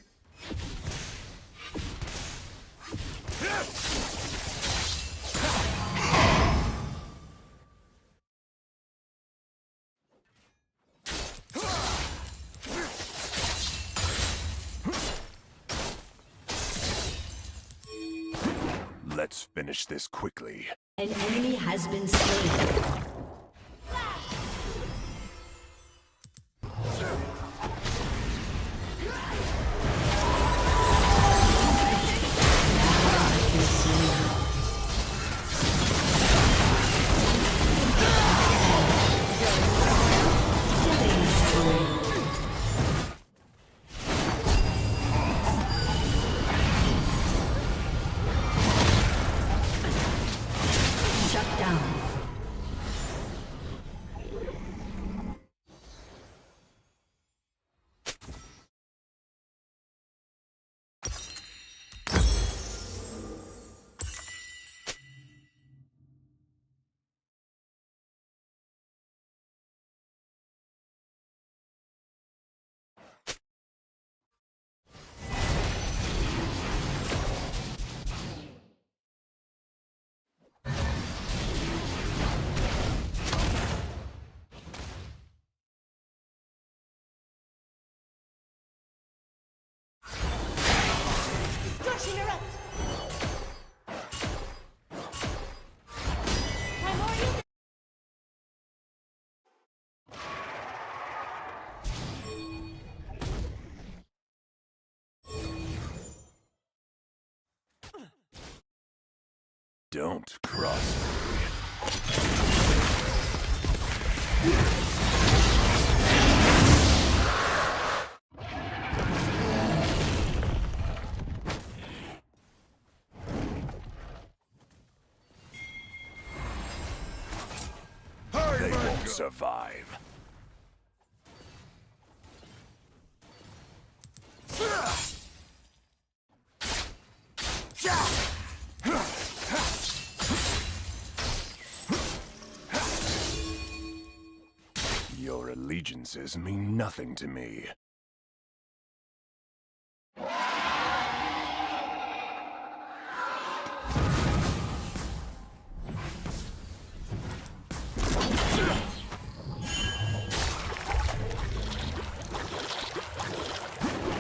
Let's finish this quickly. An enemy has been slain. Don't cross me. They won't survive. Your allegiances mean nothing to me.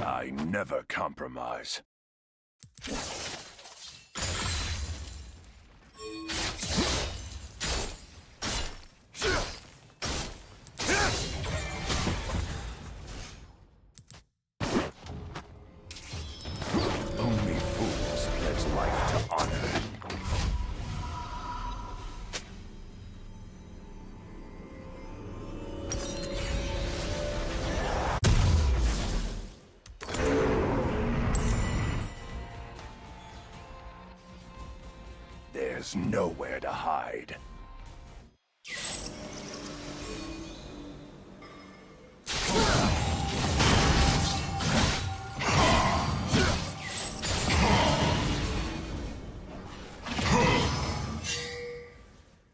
I never compromise. Only fools pledge life to honor. There's nowhere to hide.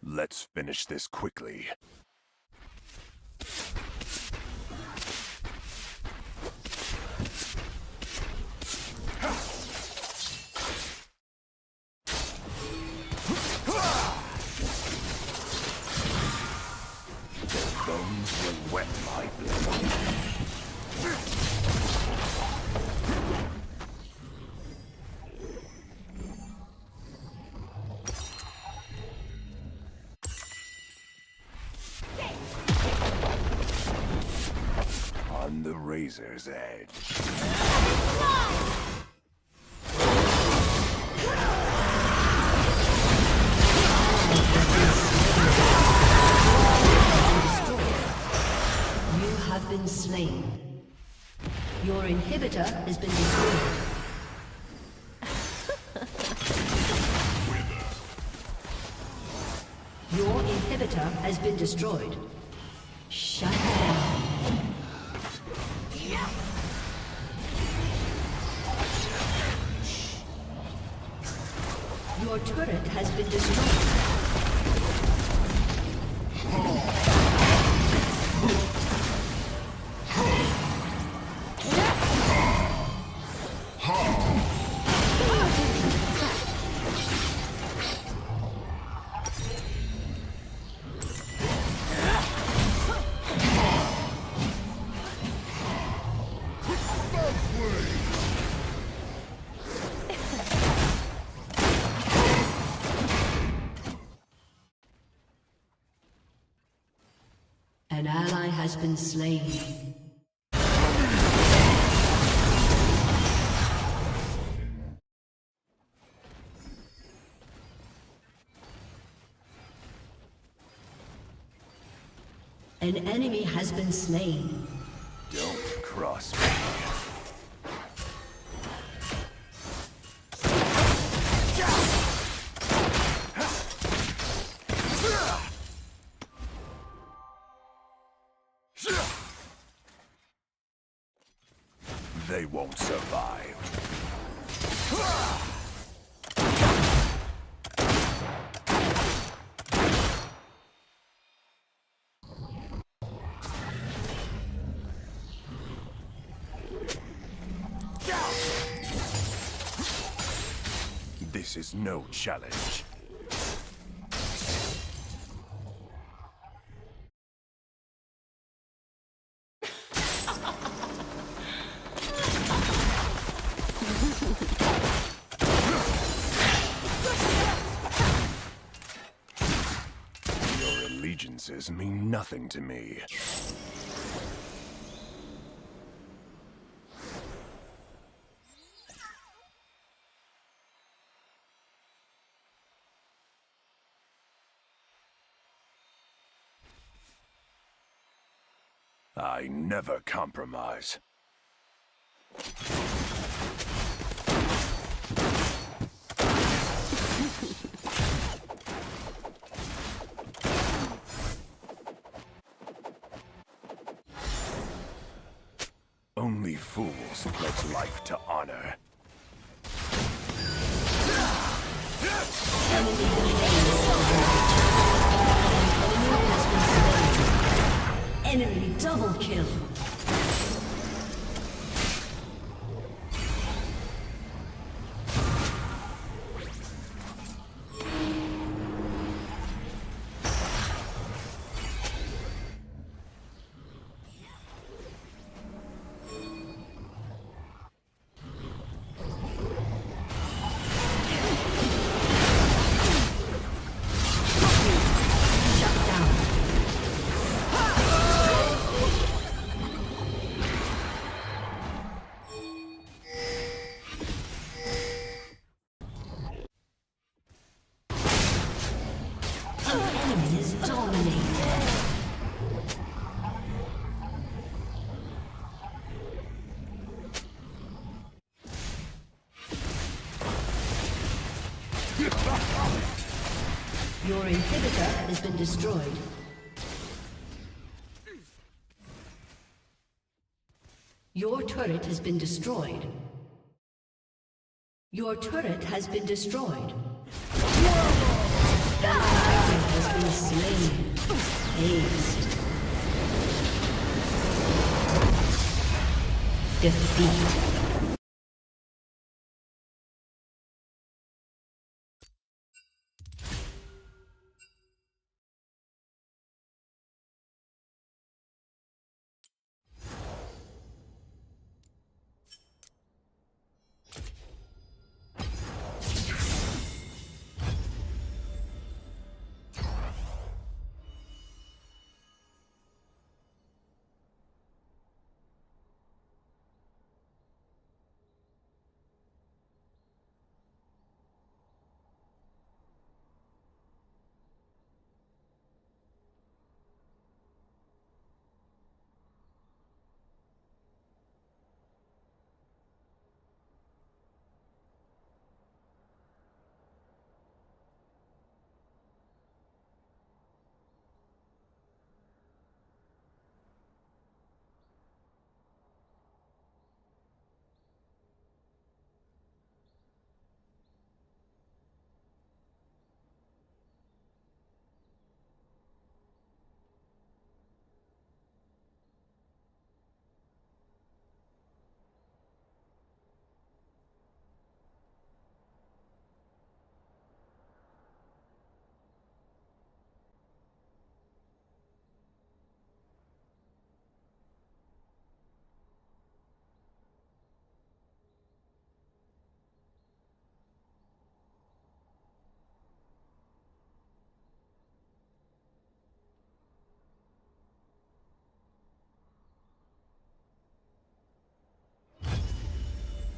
Let's finish this quickly. Their bones will wet my blade. On the razor's edge. You have been slain. Your inhibitor has been destroyed. Your inhibitor has been destroyed. Shut down. Your turret has been destroyed. An ally has been slain. An enemy has been slain. Don't cross me. They won't survive. This is no challenge. Your allegiances mean nothing to me. I never compromise. Only fools pledge life to honor. Enemy double kill. Your inhibitor has been destroyed. Your turret has been destroyed. Your turret has been destroyed. An ally has been slain. Aced. Defeat.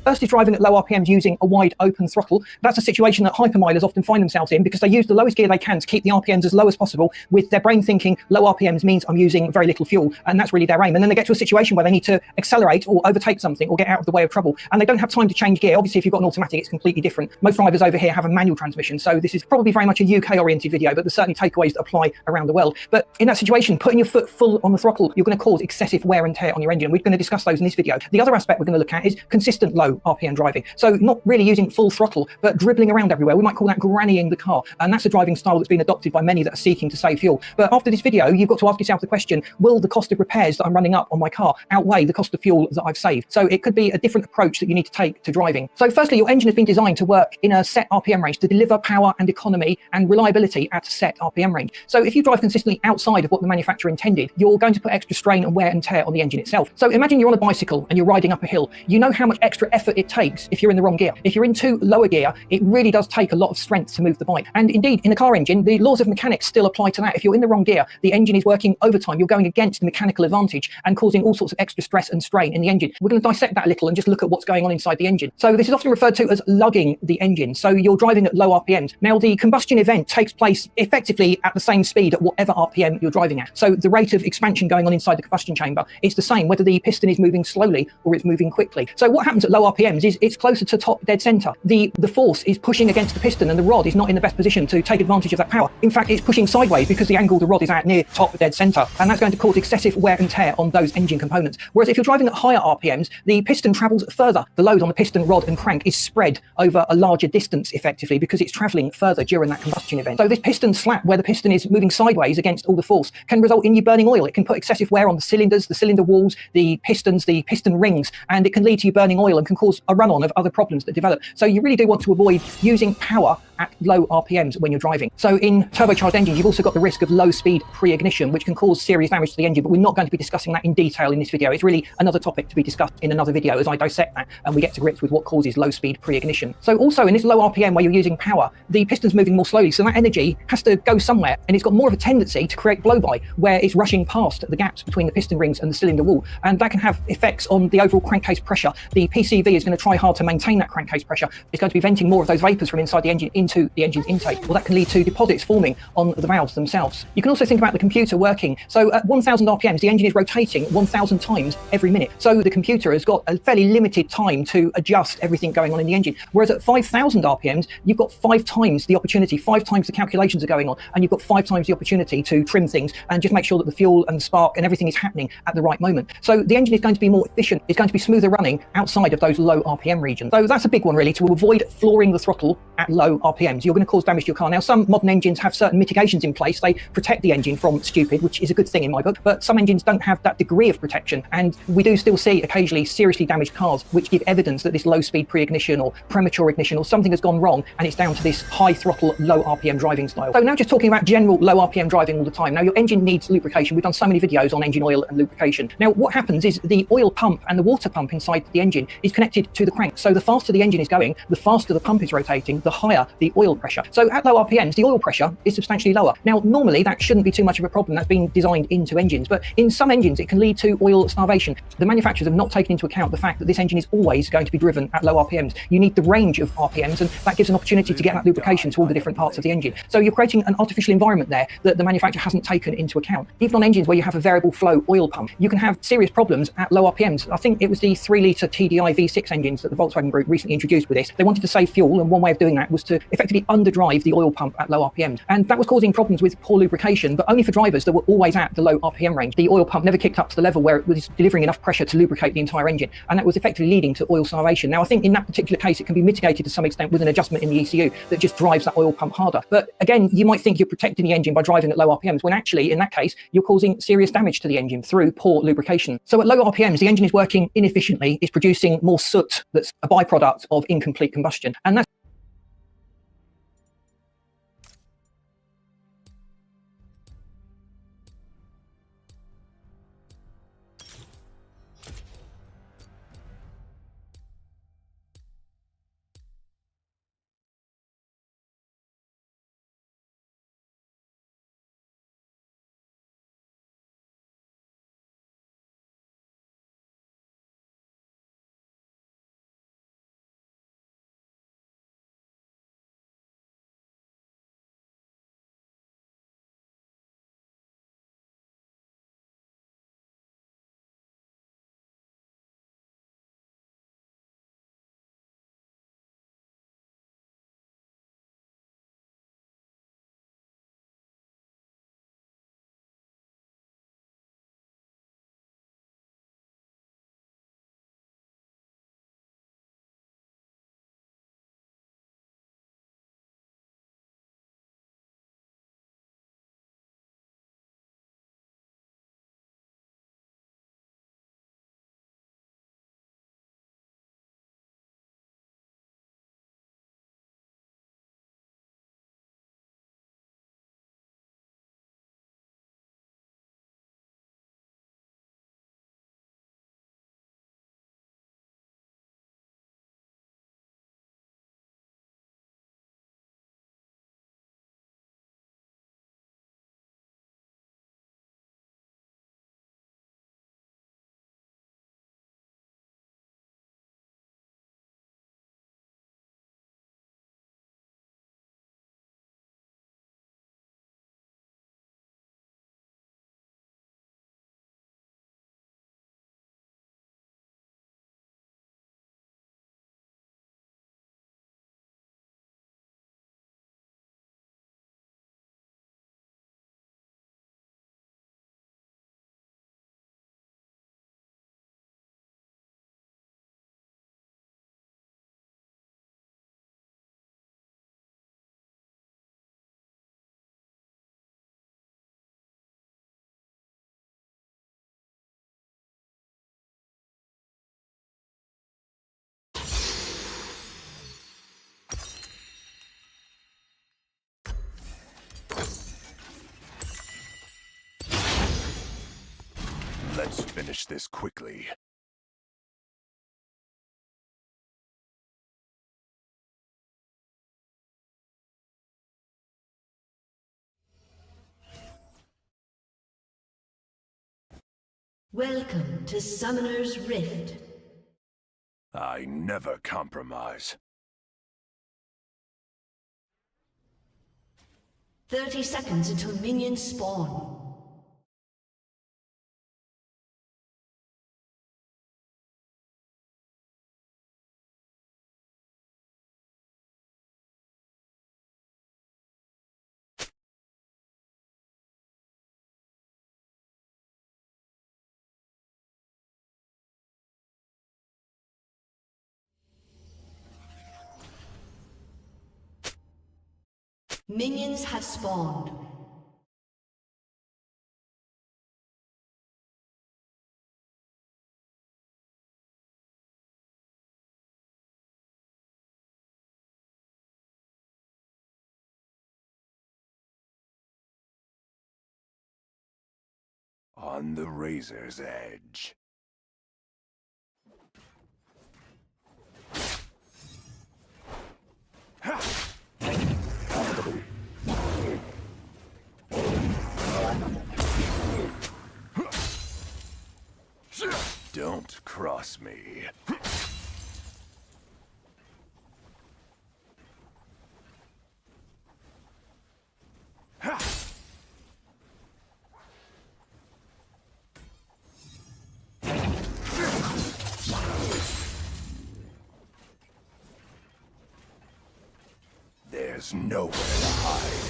First is driving at low RPMs using a wide open throttle. That's a situation that hypermilers often find themselves in because they use the lowest gear they can to keep the RPMs as low as possible, with their brain thinking low RPMs means I'm using very little fuel, and that's really their aim. And then they get to a situation where they need to accelerate or overtake something or get out of the way of trouble, and they don't have time to change gear. Obviously, if you've got an automatic, it's completely different. Most drivers over here have a manual transmission, so this is probably very much a UK-oriented video, but there's certainly takeaways that apply around the world. But in that situation, putting your foot full on the throttle, you're going to cause excessive wear and tear on your engine. We're going to discuss those in this video. The other aspect we're going to look at is consistent low RPM driving. So not really using full throttle, but dribbling around everywhere. We might call that grannying the car. And that's a driving style that's been adopted by many that are seeking to save fuel. But after this video, you've got to ask yourself the question, will the cost of repairs that I'm running up on my car outweigh the cost of fuel that I've saved? So it could be a different approach that you need to take to driving. So firstly, your engine has been designed to work in a set RPM range to deliver power and economy and reliability at a set RPM range. So if you drive consistently outside of what the manufacturer intended, you're going to put extra strain and wear and tear on the engine itself. So imagine you're on a bicycle and you're riding up a hill. You know how much extra effort effort it takes if you're in the wrong gear. If you're in too low a gear, it really does take a lot of strength to move the bike. And indeed, in a car engine, the laws of mechanics still apply to that. If you're in the wrong gear, the engine is working overtime. You're going against the mechanical advantage and causing all sorts of extra stress and strain in the engine. We're going to dissect that a little and just look at what's going on inside the engine. So this is often referred to as lugging the engine. So you're driving at low RPMs. Now, the combustion event takes place effectively at the same speed at whatever RPM you're driving at. So the rate of expansion going on inside the combustion chamber, it's the same whether the piston is moving slowly or it's moving quickly. So what happens at low RPMs is it's closer to top dead center. The force is pushing against the piston and the rod is not in the best position to take advantage of that power. In fact, it's pushing sideways because the angle the rod is at near top dead center, and that's going to cause excessive wear and tear on those engine components. Whereas if you're driving at higher RPMs, the piston travels further. The load on the piston, rod and crank is spread over a larger distance effectively because it's traveling further during that combustion event. So this piston slap, where the piston is moving sideways against all the force, can result in you burning oil. It can put excessive wear on the cylinders, the cylinder walls, the pistons, the piston rings, and it can lead to you burning oil and can cause a run-on of other problems that develop. So you really do want to avoid using power at low RPMs when you're driving. So in turbocharged engines, you've also got the risk of low speed pre-ignition, which can cause serious damage to the engine, but we're not going to be discussing that in detail in this video. It's really another topic to be discussed in another video as I dissect that and we get to grips with what causes low speed pre-ignition. So also in this low RPM where you're using power, the piston's moving more slowly, so that energy has to go somewhere, and it's got more of a tendency to create blow-by, where it's rushing past the gaps between the piston rings and the cylinder wall, and that can have effects on the overall crankcase pressure. The PCV is going to try hard to maintain that crankcase pressure. It's going to be venting more of those vapors from inside the engine into the engine's intake. Well, that can lead to deposits forming on the valves themselves. You can also think about the computer working. So at 1000 RPMs, the engine is rotating 1000 times every minute. So the computer has got a fairly limited time to adjust everything going on in the engine. Whereas at 5000 RPMs, you've got 5 times the opportunity, 5 times the calculations are going on, and you've got 5 times the opportunity to trim things and just make sure that the fuel and the spark and everything is happening at the right moment. So the engine is going to be more efficient. It's going to be smoother running outside of those low RPM regions. So that's a big one really, to avoid flooring the throttle at low RPMs. You're going to cause damage to your car. Now, some modern engines have certain mitigations in place. They protect the engine from stupid, which is a good thing in my book, but some engines don't have that degree of protection, and we do still see occasionally seriously damaged cars which give evidence that this low speed pre-ignition or premature ignition or something has gone wrong, and it's down to this high throttle, low RPM driving style. So now just talking about general low RPM driving all the time. Now, your engine needs lubrication. We've done so many videos on engine oil and lubrication. Now, what happens is the oil pump and the water pump inside the engine is connected to the crank. So the faster the engine is going, the faster the pump is rotating, the higher the oil pressure. So at low RPMs, the oil pressure is substantially lower. Now, normally that shouldn't be too much of a problem. That's been designed into engines, but in some engines it can lead to oil starvation. The manufacturers have not taken into account the fact that this engine is always going to be driven at low RPMs. You need the range of RPMs, and that gives an opportunity to get that lubrication to all the different parts of the engine. So you're creating an artificial environment there that the manufacturer hasn't taken into account. Even on engines where you have a variable flow oil pump, you can have serious problems at low RPMs. I think it was the 3-litre TDI V6 engines that the Volkswagen Group recently introduced with this. They wanted to save fuel, and one way of doing that was to effectively underdrive the oil pump at low RPMs. And that was causing problems with poor lubrication, but only for drivers that were always at the low RPM range. The oil pump never kicked up to the level where it was delivering enough pressure to lubricate the entire engine, and that was effectively leading to oil starvation. Now, I think in that particular case, it can be mitigated to some extent with an adjustment in the ECU that just drives that oil pump harder. But again, you might think you're protecting the engine by driving at low RPMs, when actually, in that case, you're causing serious damage to the engine through poor lubrication. So at low RPMs, the engine is working inefficiently, it's producing more soot that's a byproduct of incomplete combustion. And that's Let's finish this quickly. Welcome to Summoner's Rift. I never compromise. 30 seconds until minions spawn. Minions have spawned. On the razor's edge. Don't cross me. There's nowhere to hide.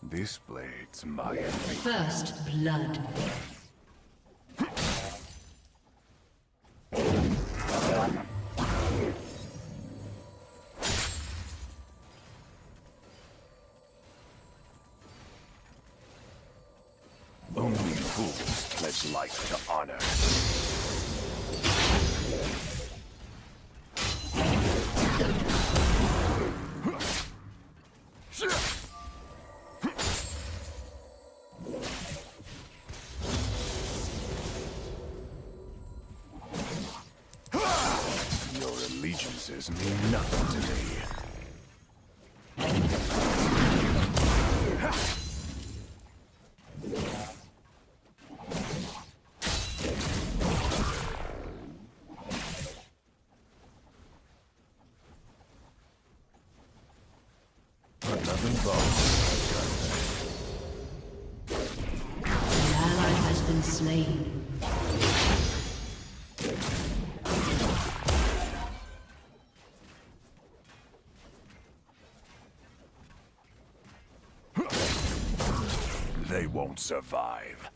This blade's my enemy. First blood. Only fools pledge life to honor. Your allegiances mean nothing to me. Another bone. An ally has been slain. They won't survive.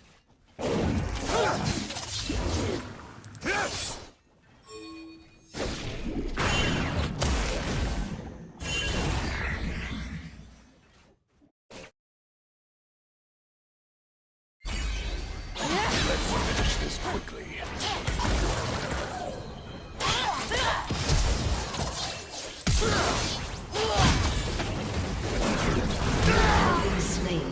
Let's finish this quickly. Been slain.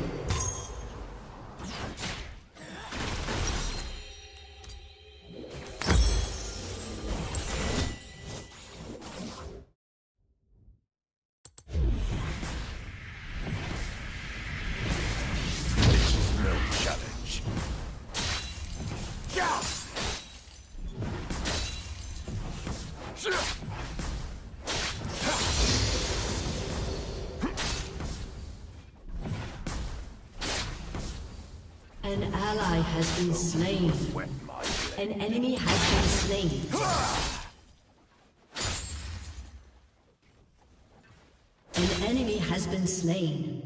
This is no challenge. An ally has been slain. Wet my blade. An enemy has been slain. An enemy has been slain.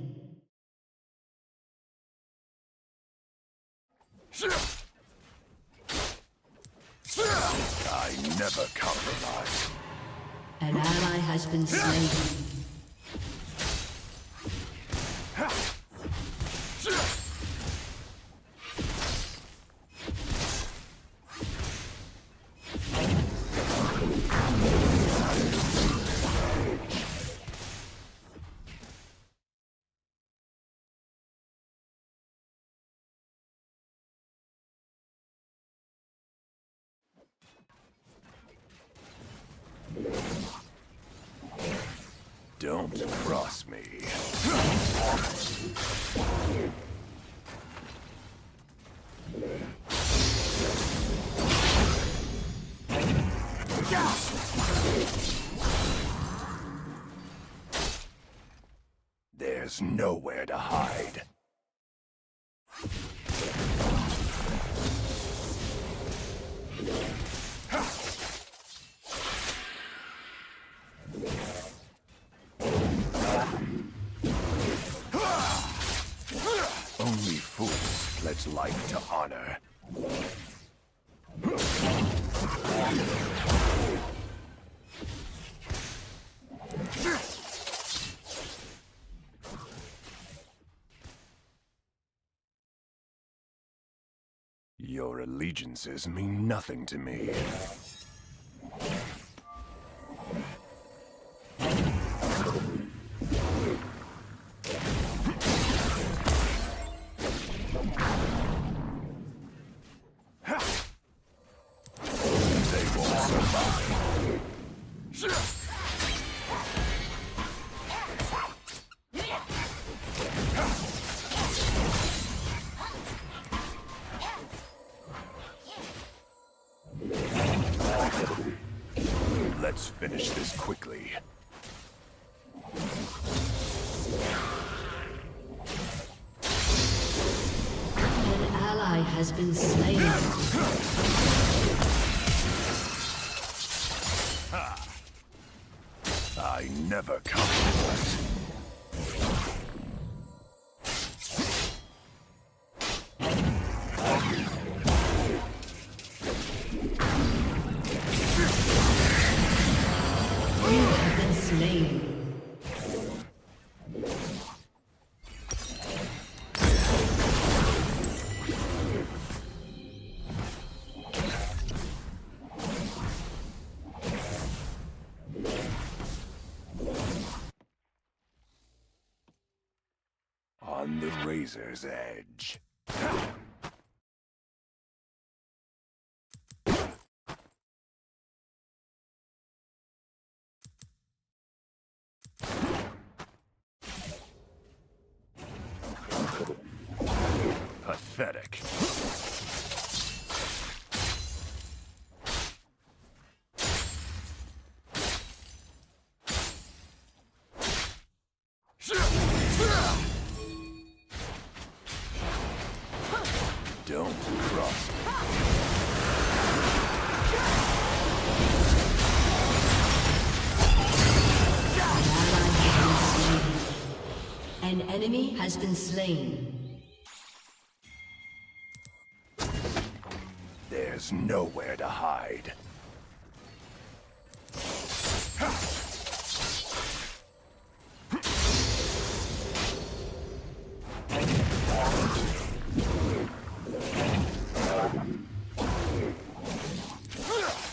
I never compromise. An ally has been slain. Don't cross me. There's nowhere to hide. Only fools pledge life to honor. Your allegiances mean nothing to me. They won't survive. Let's finish this quickly. An ally has been slain. I never compromise. You have been slain. On the razor's edge. Pathetic. Don't cross me. An enemy has been slain. There's nowhere to hide.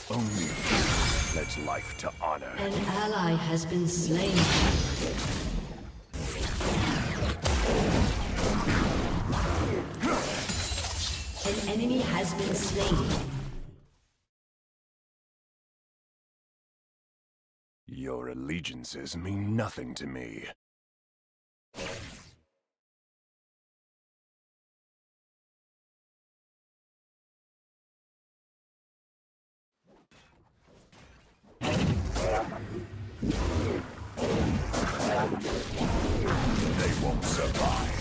Only pledge life to honor. An ally has been slain. An enemy has been slain. Your allegiances mean nothing to me. They won't survive.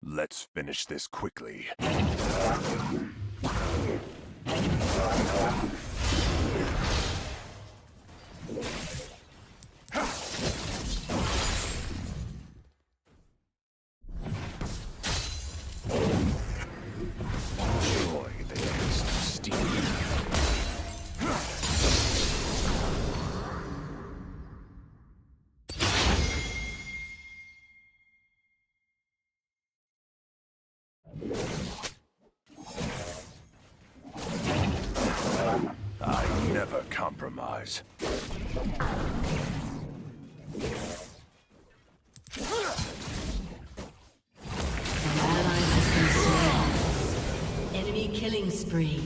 Let's finish this quickly. Enjoy the taste of steel. I never compromise. An ally has been slain. Enemy killing spree.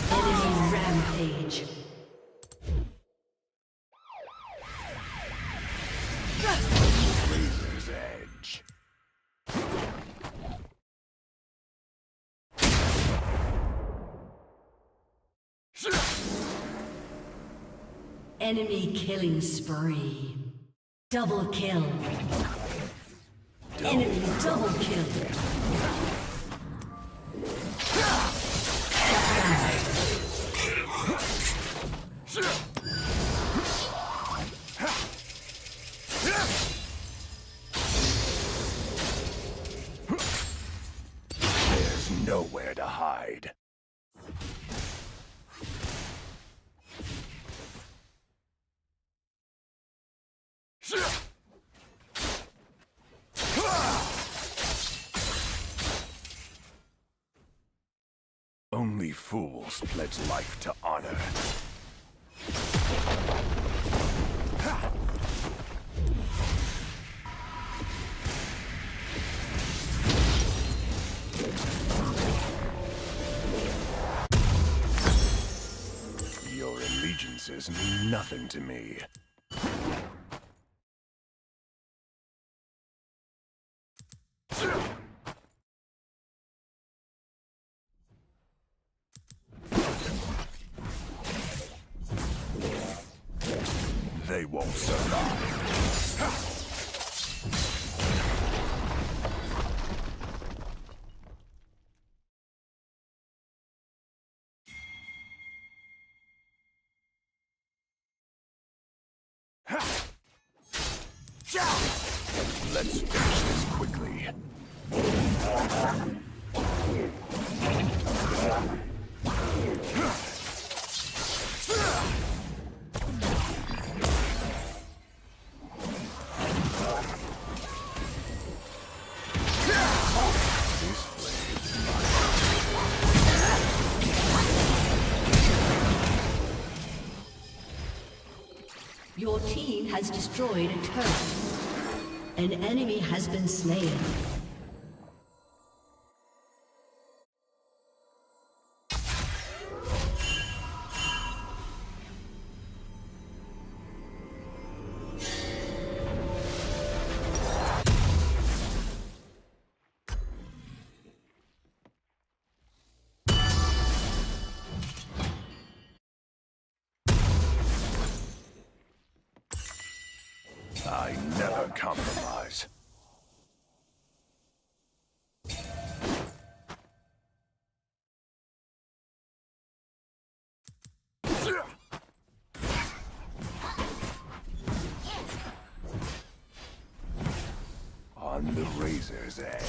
Enemy rampage. Razor's edge. Enemy killing spree. Double kill. Enemy double kill. There's nowhere to hide. Only fools pledge life to honor. Your allegiances mean nothing to me. They won't survive. Let's finish this quickly. Your team has destroyed a turret. An enemy has been slain. I never compromise. On the razor's edge.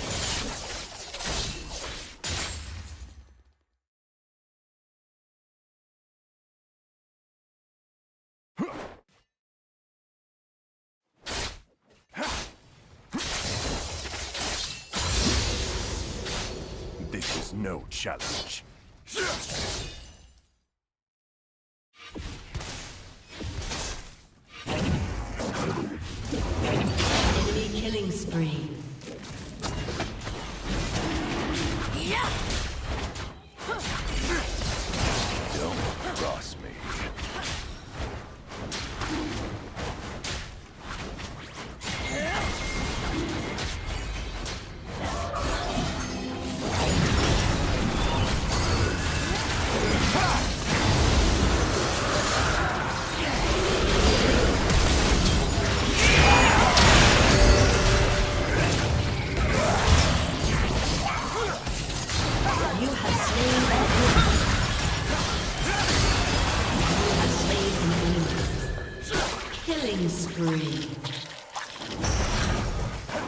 This is no challenge. Enemy killing spree. Don't cross me. You have slain an enemy. Killing spree.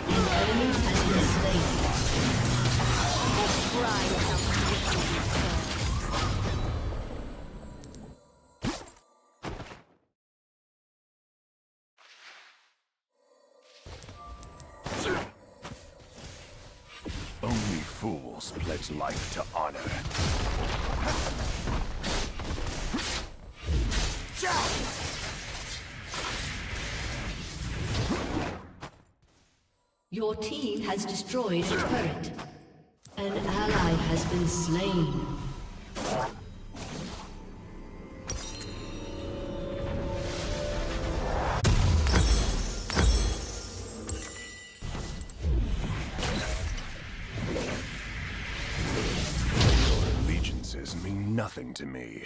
An enemy has been slain. Only fools pledge life to honor. Your team has destroyed a turret. An ally has been slain. Your allegiances mean nothing to me.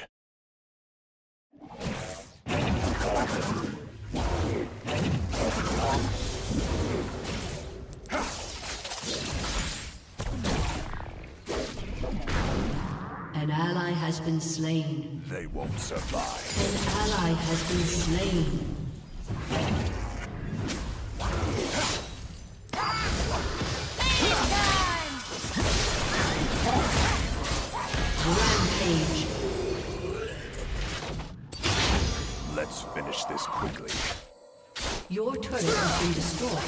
An ally has been slain. They won't survive. An ally has been slain. Rampage. Let's finish this quickly. Your turret has been destroyed.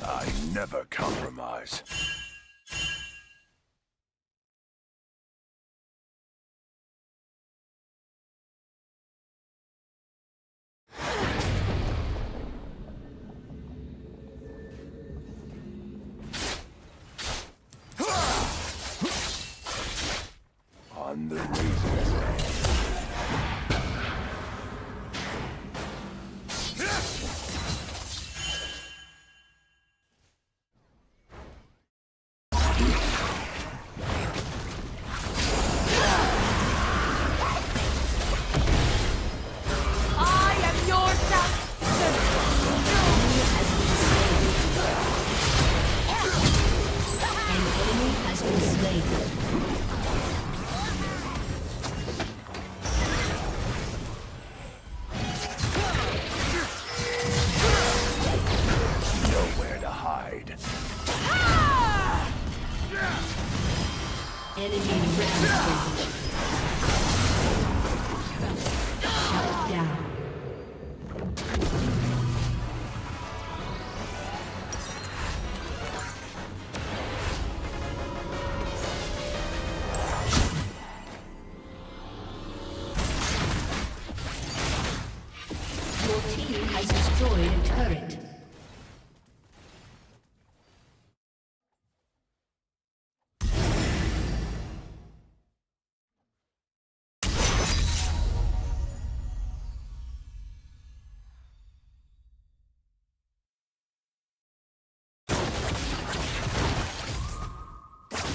I never compromise. On the razor's edge. I am your An enemy has been slain. Nowhere to hide. Enemy rampage. Shut down. Your team has destroyed a turret.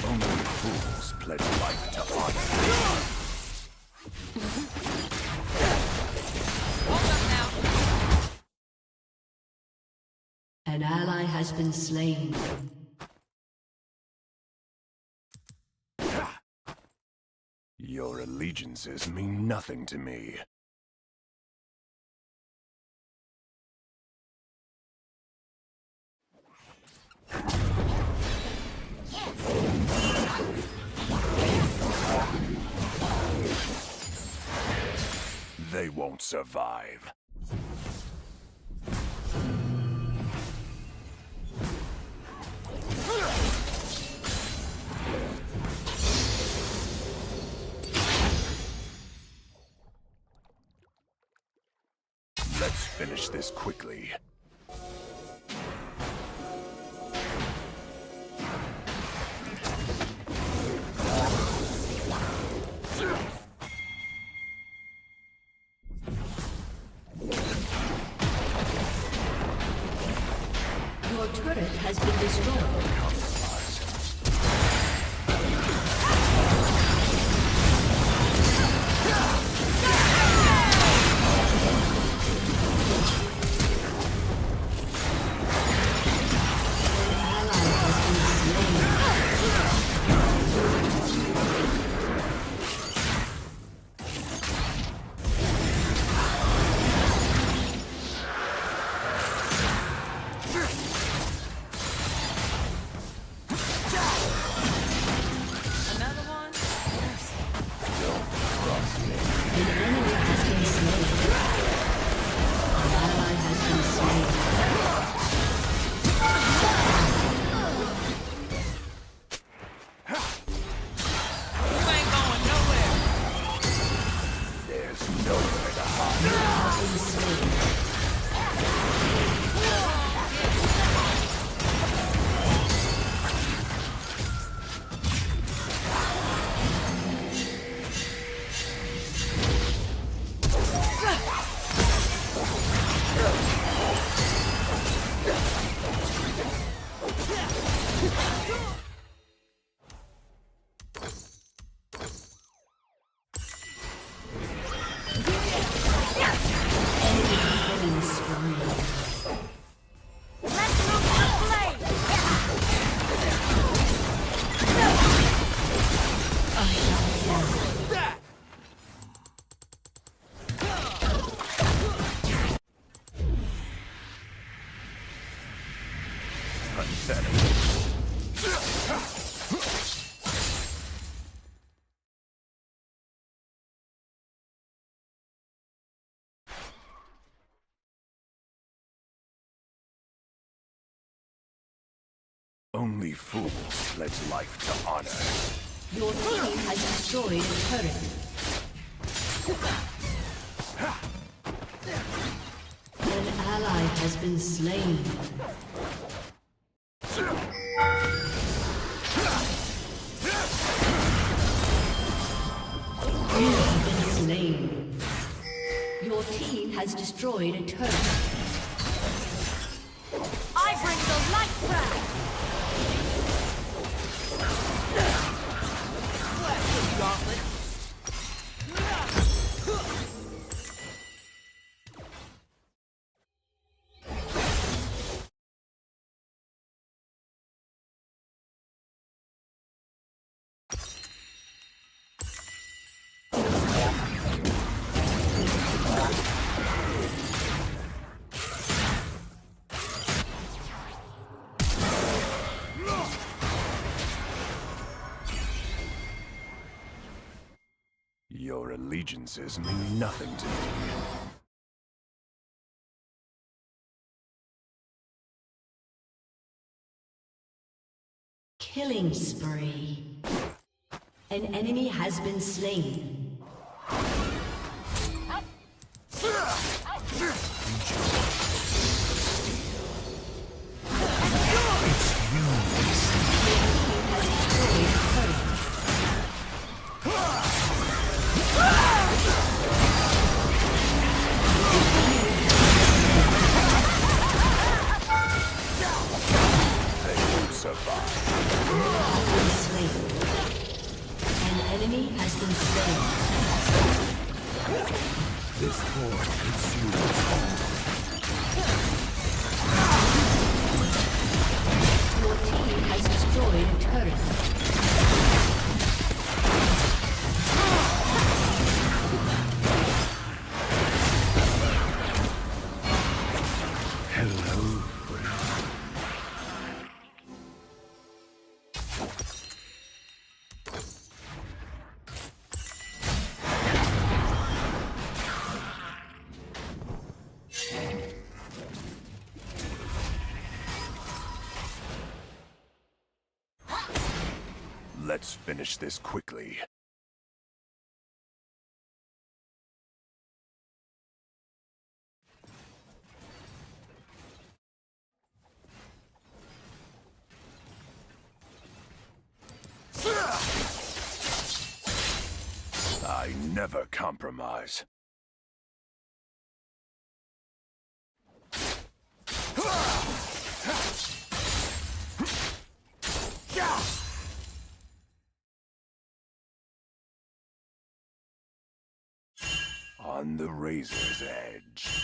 Only fools pledge life to honor. An ally has been slain. Your allegiances mean nothing to me. They won't survive. Let's finish this quickly. Your turret has been destroyed. unsettling. Only fools pledge life to honor. Your team has destroyed a turret. An ally has been slain. You have been slain. Your team has destroyed a turret. I bring the light back! Bless you, gauntlet! Your allegiances mean nothing to me. Killing spree. An enemy has been slain. An enemy has been slain. This horde consumes all. Your team has destroyed a turret. Hello. Let's finish this quickly. I never compromise. On the razor's edge.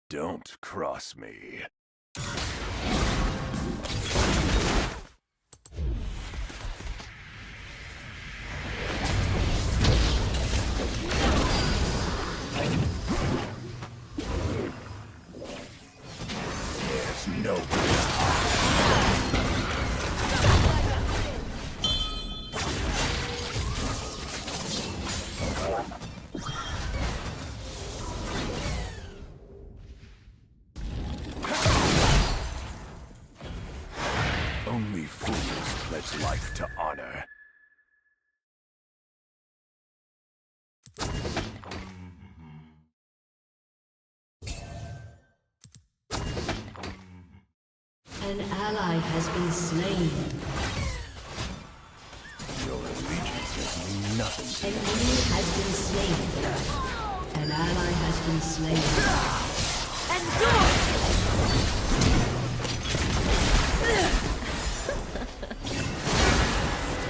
Don't cross me. There's no fools pledge life to honor. An ally has been slain. Your allegiances mean nothing An to me. enemy has been slain. An ally has been slain.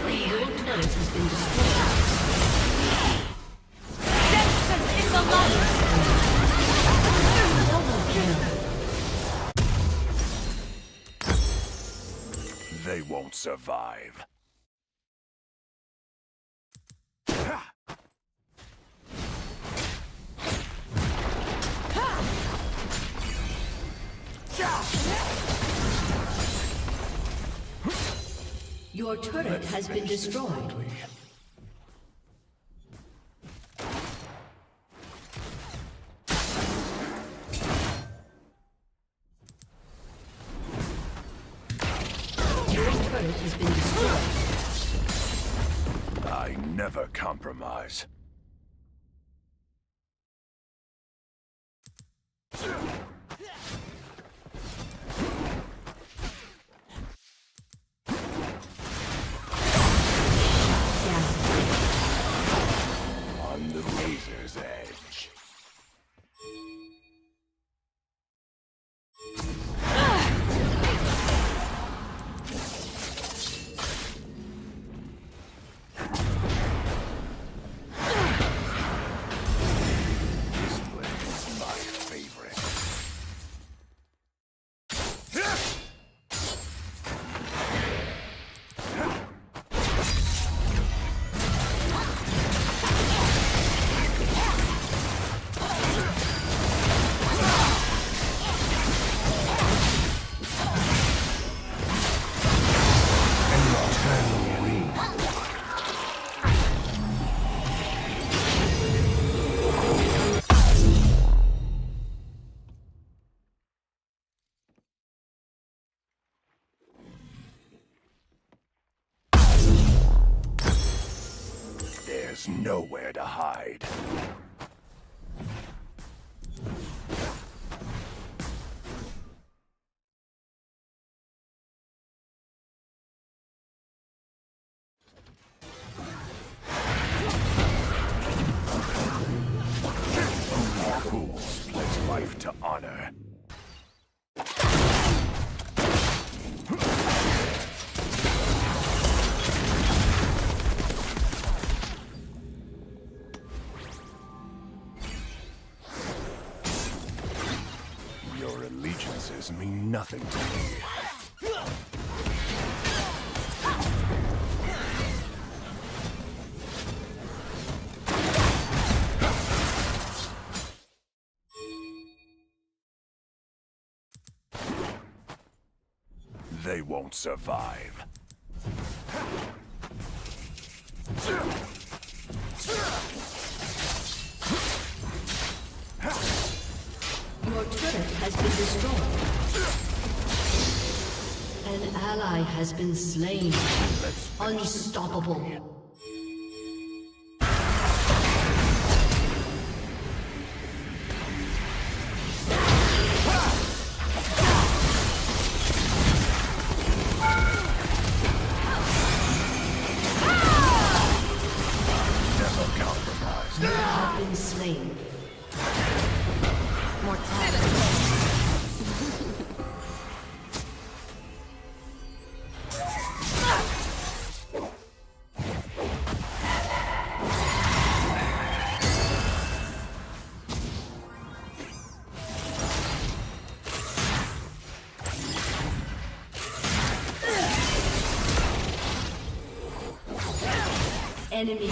Your turret has been destroyed. Dexter in the light! Double kill. They won't survive. Your turret has been destroyed. Your turret has been destroyed. I never compromise. On the razor's edge. This blade is my favorite. There's nowhere to hide. Fools pledge life to honor. Your allegiances mean nothing to me. They won't survive. Your turret has been destroyed. An ally has been slain. Unstoppable. Never compromise. You have been slain. Enemy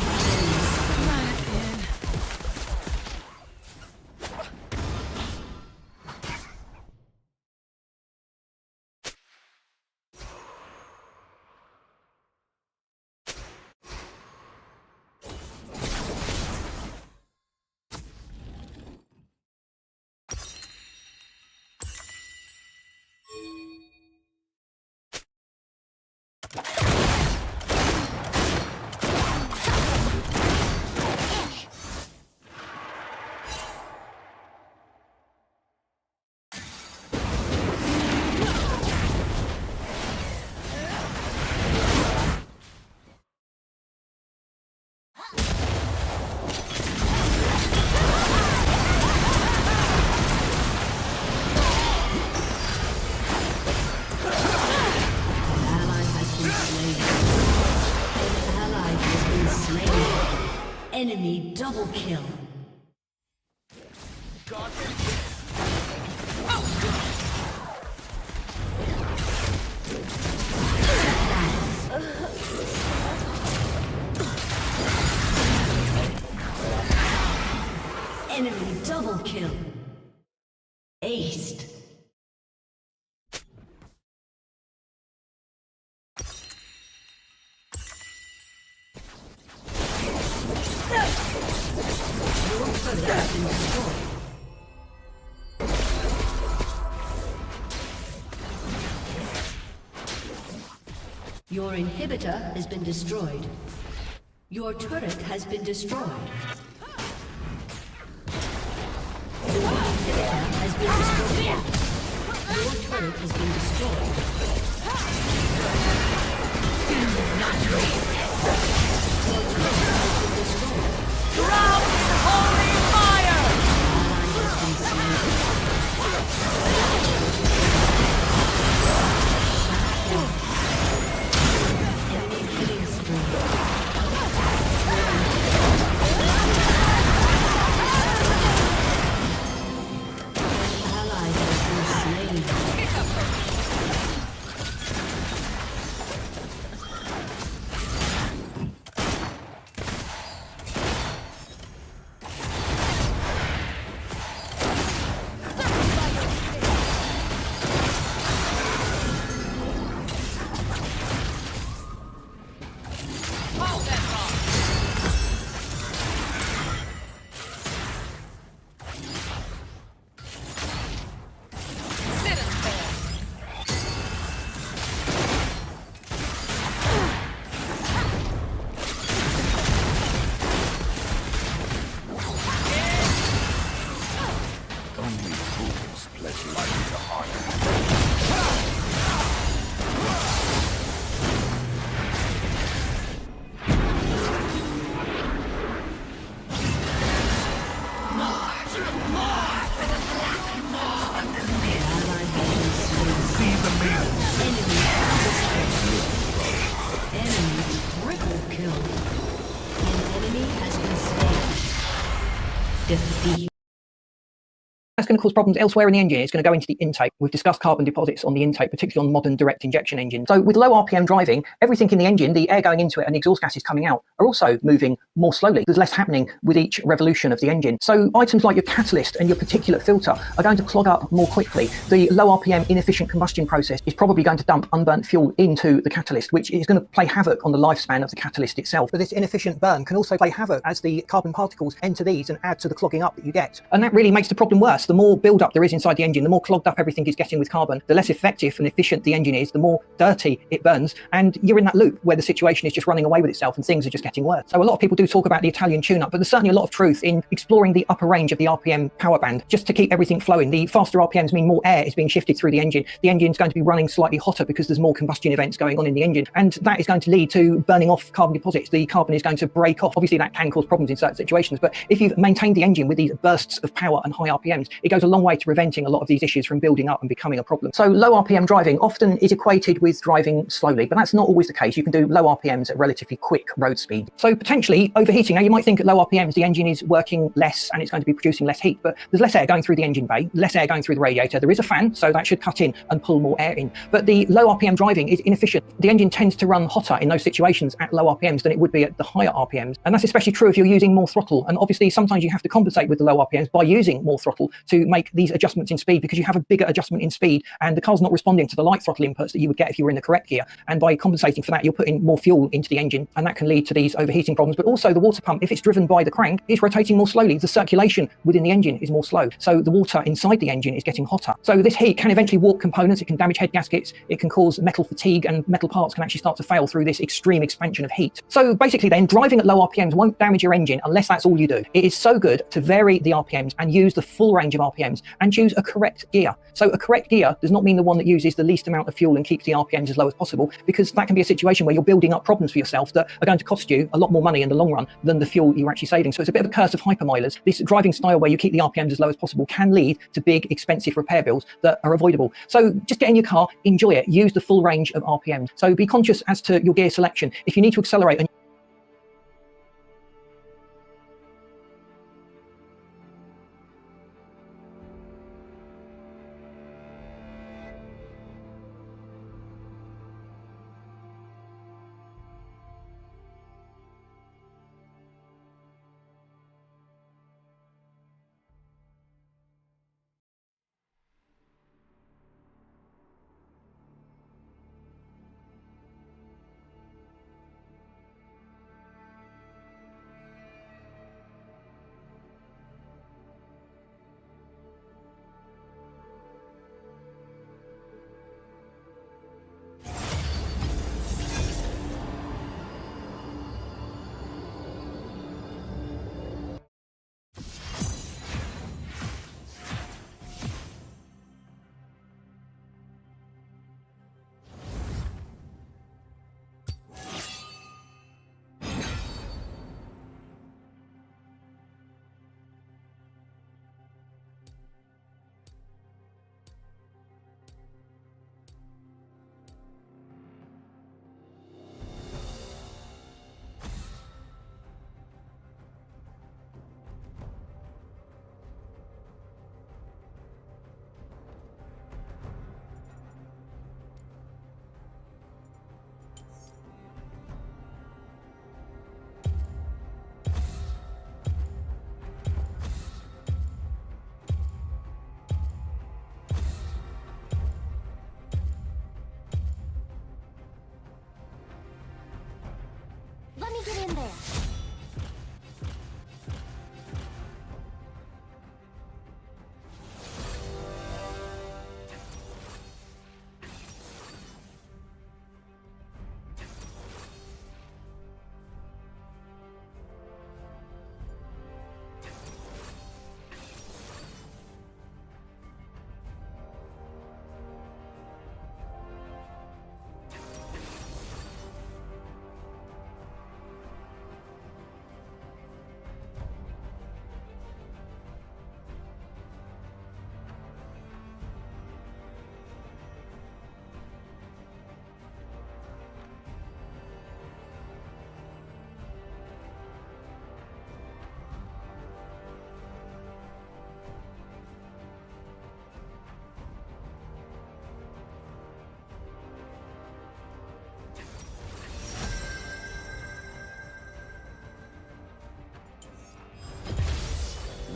double kill. Enemy double kill. Aced. Your turret has been destroyed. Your inhibitor has been destroyed. Your turret has been destroyed. Your inhibitor has been destroyed. Your turret has been destroyed. Do not resist. Your turret has been destroyed. Drown in holy fire! Ally has been slain. Enemy killing spree. Ally has been slain. Defeat. That's going to cause problems elsewhere in the engine. It's going to go into the intake. We've discussed carbon deposits on the intake, particularly on modern direct injection engines. So with low RPM driving, everything in the engine, the air going into it and the exhaust gases coming out, are also moving more slowly. There's less happening with each revolution of the engine. So items like your catalyst and your particulate filter are going to clog up more quickly. The low RPM inefficient combustion process is probably going to dump unburnt fuel into the catalyst, which is going to play havoc on the lifespan of the catalyst itself. But this inefficient burn can also play havoc as the carbon particles enter these and add to the clogging up that you get. And that really makes the problem worse. The more build-up there is inside the engine, the more clogged up everything is getting with carbon, the less effective and efficient the engine is, the more dirty it burns, and you're in that loop where the situation is just running away with itself and things are just getting worse. So a lot of people do talk about the Italian tune-up, but there's certainly a lot of truth in exploring the upper range of the RPM power band just to keep everything flowing. The faster RPMs mean more air is being shifted through the engine. The engine's going to be running slightly hotter because there's more combustion events going on in the engine, and that is going to lead to burning off carbon deposits. The carbon is going to break off. Obviously that can cause problems in certain situations, but if you've maintained the engine with these bursts of power and high RPMs, it goes a long way to preventing a lot of these issues from building up and becoming a problem. So low RPM driving often is equated with driving slowly, but that's not always the case. You can do low RPMs at relatively quick road speed. So potentially overheating. Now you might think at low RPMs the engine is working less and it's going to be producing less heat, but there's less air going through the engine bay, less air going through the radiator. There is a fan, so that should cut in and pull more air in. But the low RPM driving is inefficient. The engine tends to run hotter in those situations at low RPMs than it would be at the higher RPMs. And that's especially true if you're using more throttle. And obviously sometimes you have to compensate with the low RPMs by using more throttle to make these adjustments in speed, because you have a bigger adjustment in speed and the car's not responding to the light throttle inputs that you would get if you were in the correct gear. And by compensating for that, you're putting more fuel into the engine, and that can lead to these overheating problems. But also the water pump, if it's driven by the crank, is rotating more slowly. The circulation within the engine is more slow. So the water inside the engine is getting hotter. So this heat can eventually warp components. It can damage head gaskets. It can cause metal fatigue, and metal parts can actually start to fail through this extreme expansion of heat. So basically then, driving at low RPMs won't damage your engine unless that's all you do. It is so good to vary the RPMs and use the full range of RPMs and choose a correct gear. So a correct gear does not mean the one that uses the least amount of fuel and keeps the RPMs as low as possible, because that can be a situation where you're building up problems for yourself that are going to cost you a lot more money in the long run than the fuel you're actually saving. So it's a bit of a curse of hypermilers. This driving style where you keep the RPMs as low as possible can lead to big, expensive repair bills that are avoidable. So just get in your car, enjoy it, use the full range of RPMs. So be conscious as to your gear selection. If you need to accelerate and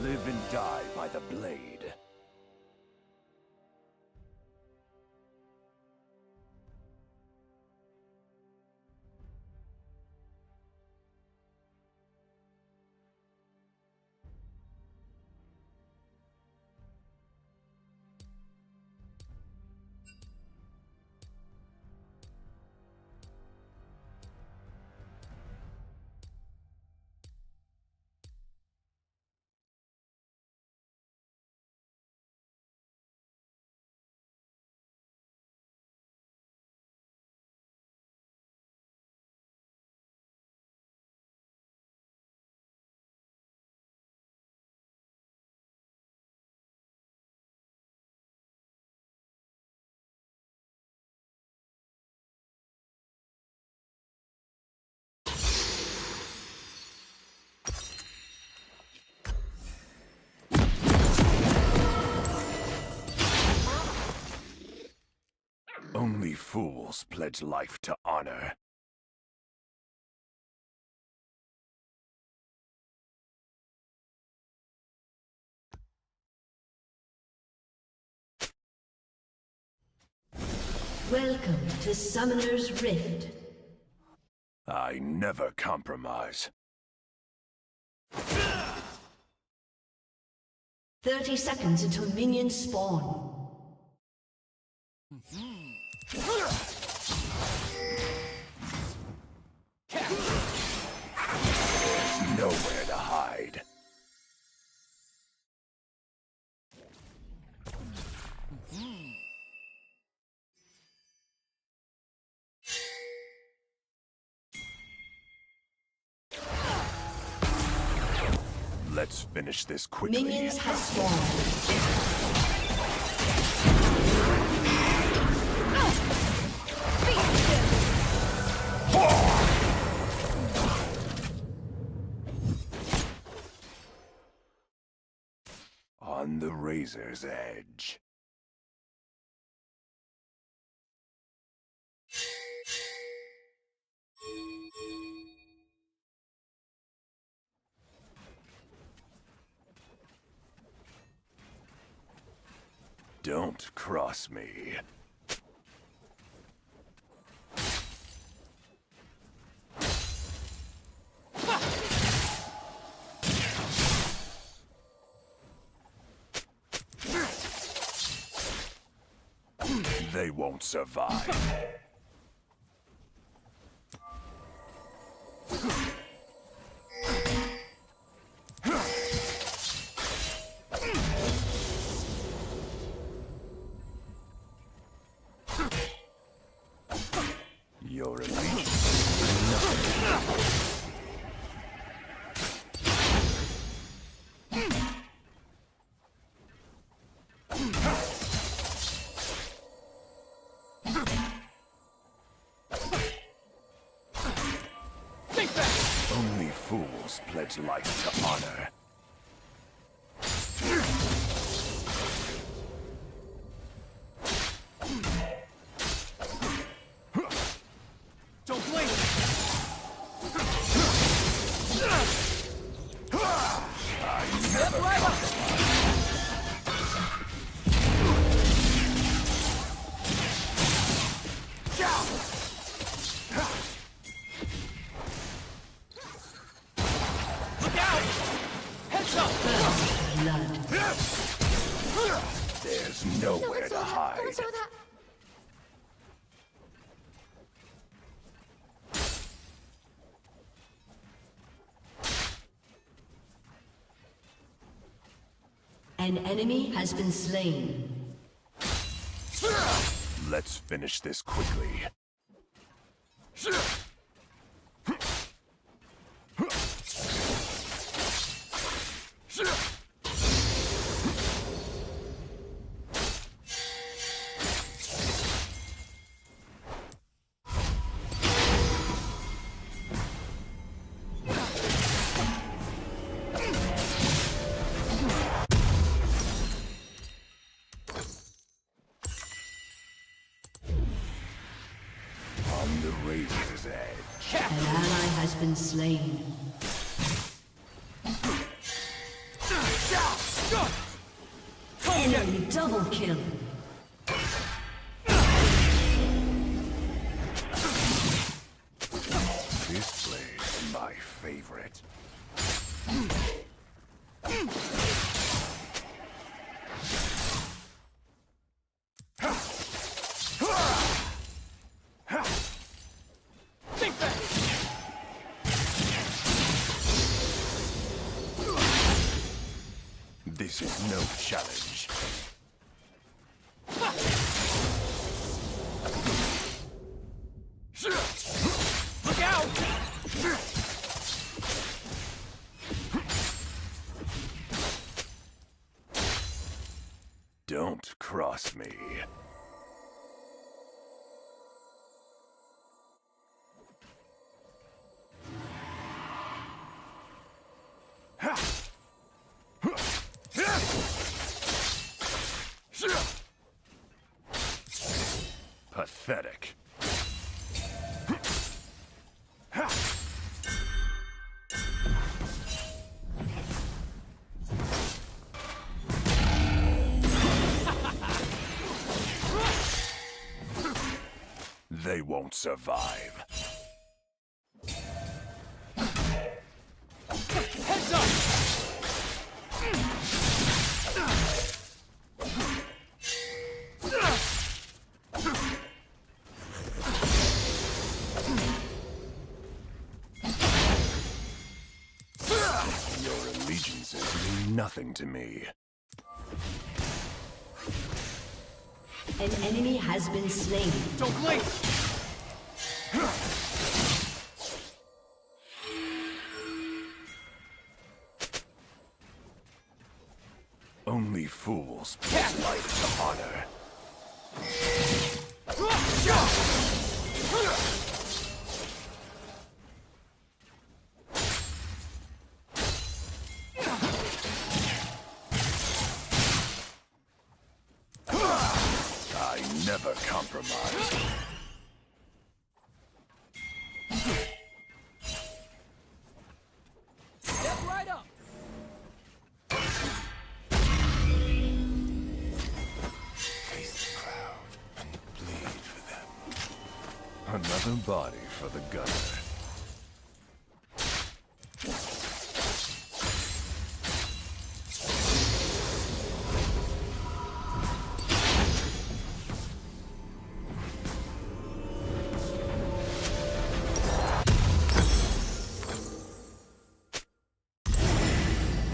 Live and die by the blade. Only fools pledge life to honor. Welcome to Summoner's Rift. I never compromise. 30 seconds until minions spawn. Nowhere to hide. Let's finish this quickly. Minions have spawned. On the razor's edge. Don't cross me. They won't survive. Your allegiance is nothing. Only fools pledge life to honor. Don't blink! An enemy has been slain. Let's finish this quickly. On the razor's edge. An ally has been slain. Enemy double kill. This blade is my favorite. This is no challenge. Look out! Don't cross me. Pathetic. They won't survive. Heads up! Your allegiances mean nothing to me. An enemy has been slain. Don't blink! Only fools put life to honor. I never compromise. Step right up! Face the crowd and bleed for them. Another body for the gunner.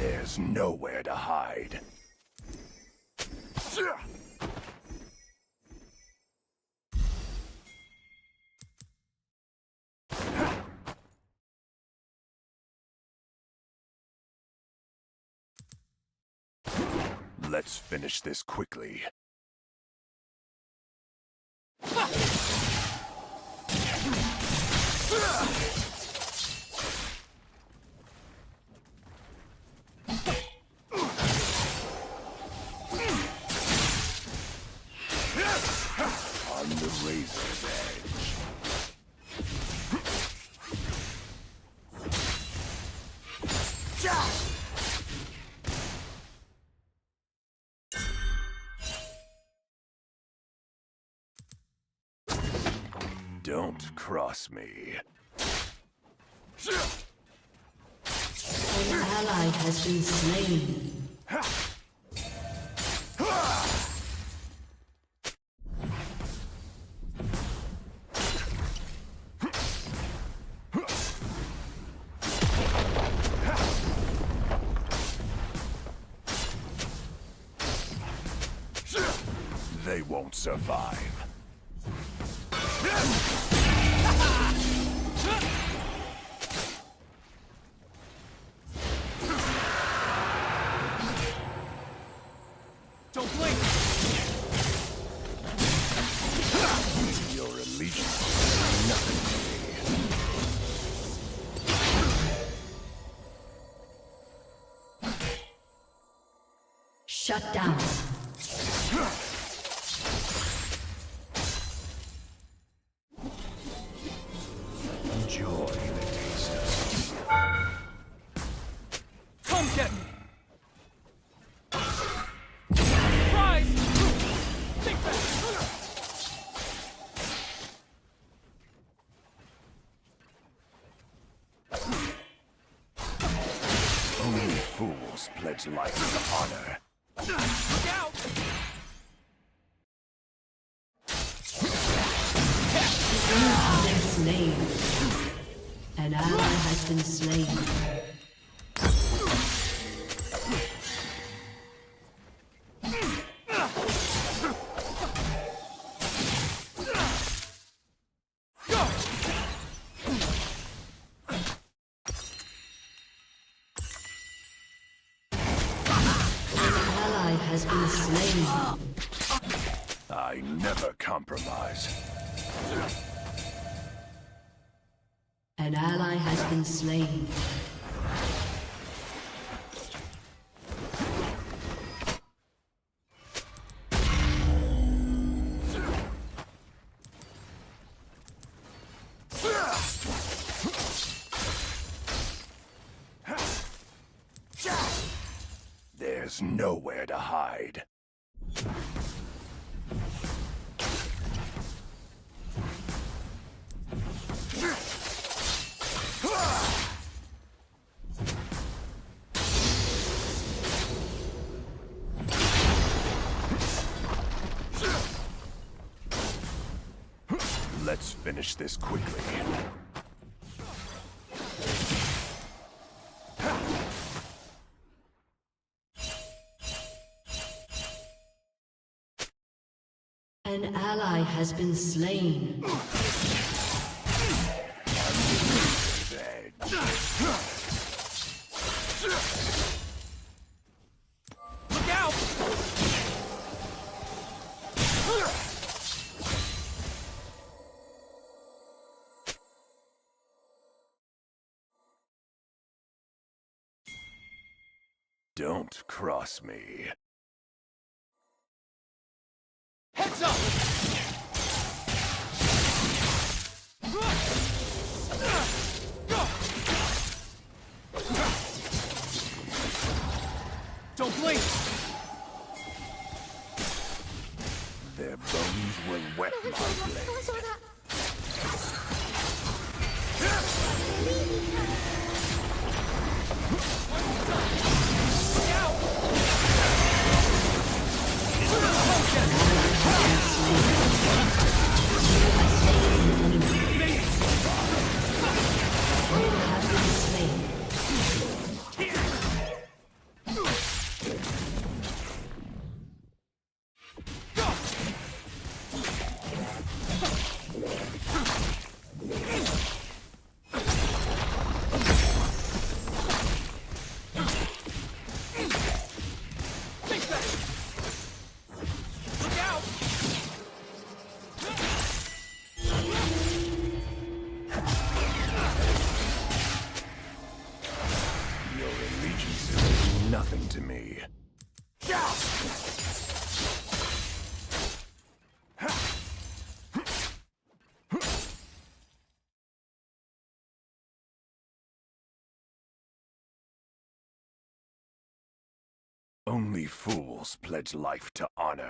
There's nowhere to hide. Let's finish this quickly. On the razor's edge. Don't cross me. An ally has been slain. survive. Don't blink. Your allegiance is nothing to me. Shut down. Enjoy the taste of Come get me. Rise. Think back. only fools pledge life to honor. Look out. Been slain. An ally has been slain. Has been slain. I never compromise. An ally has been slain. There's nowhere to hide. Let's finish this quickly. An ally has been slain. Look out. Don't cross me. Heads up. Don't blink. Their bones will wet my blade. Nothing to me. Only fools pledge life to honor.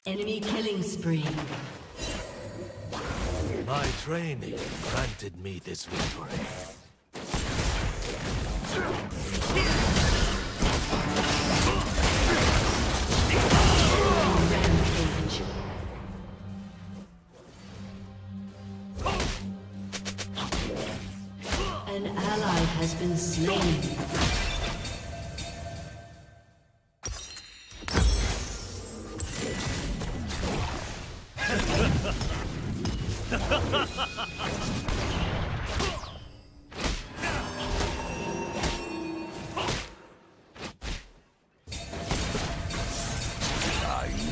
Enemy killing spree. My training granted me this victory. Rampage. An ally has been slain. I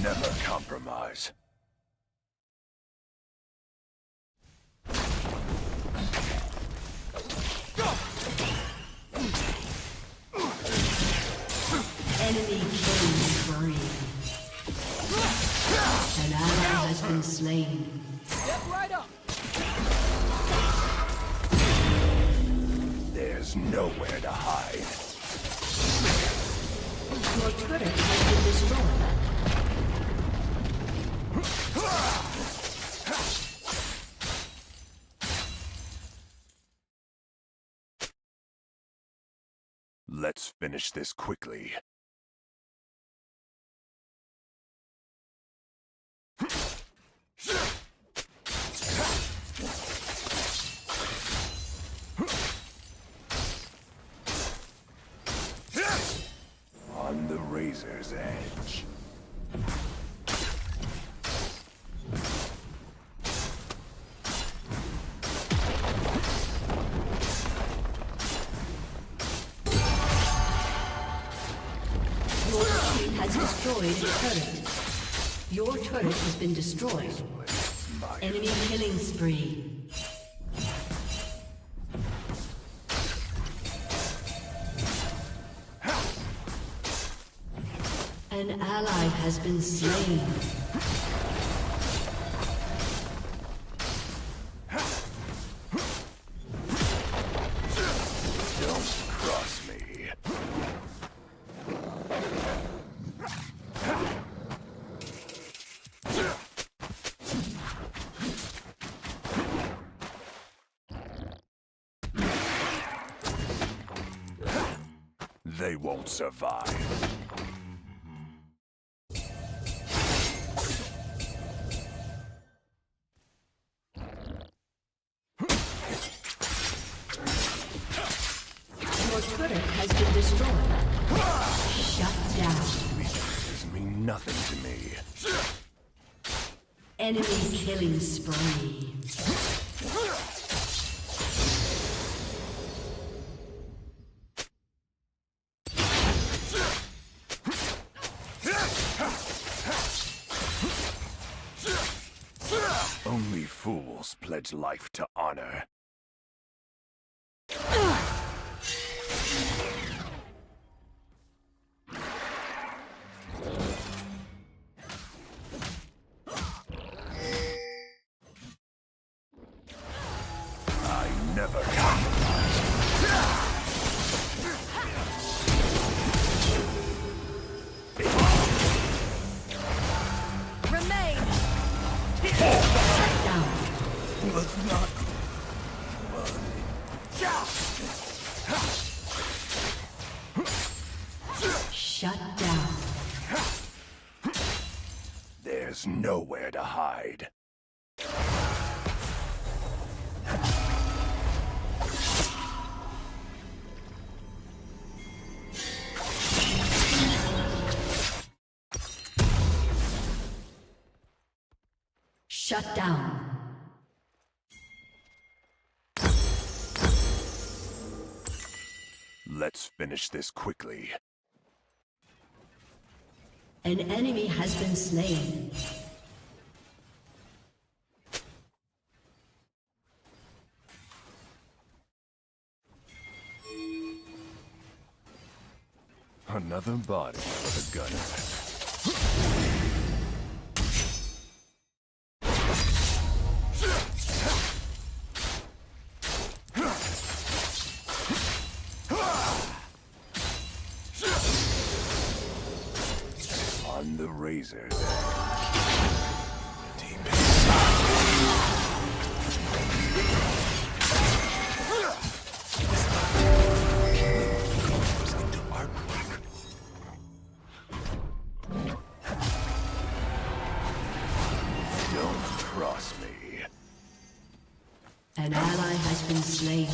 never compromise. Enemy killing spree. An ally has been slain. Step right up. There's nowhere to hide. Your turret has been destroyed. Let's finish this quickly. On the razor's edge. Your team has destroyed a turret. Your turret has been destroyed. Enemy killing spree. An ally has been slain. Don't cross me. They won't survive. Your turret has been destroyed. Shut down. Weaknesses mean nothing to me. Enemy killing spree. Only fools pledge life to honor. I never compromise. Remain. Shut down. Was not. Shut down. There's nowhere to hide. Shut down. Let's finish this quickly. An enemy has been slain. Another body for the gunner. On the razor's Don't cross me. An ally has been slain.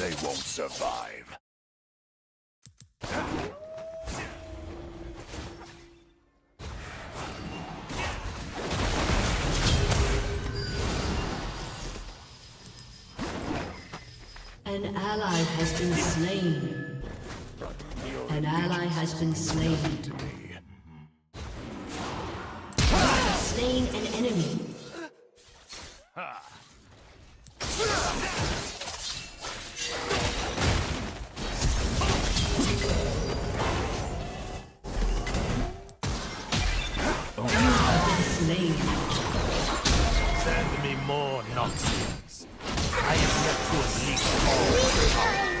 They won't survive. An ally has been slain. An ally has been slain. Slain an enemy. Slain. Send me more Noxians. I am yet to unleash all.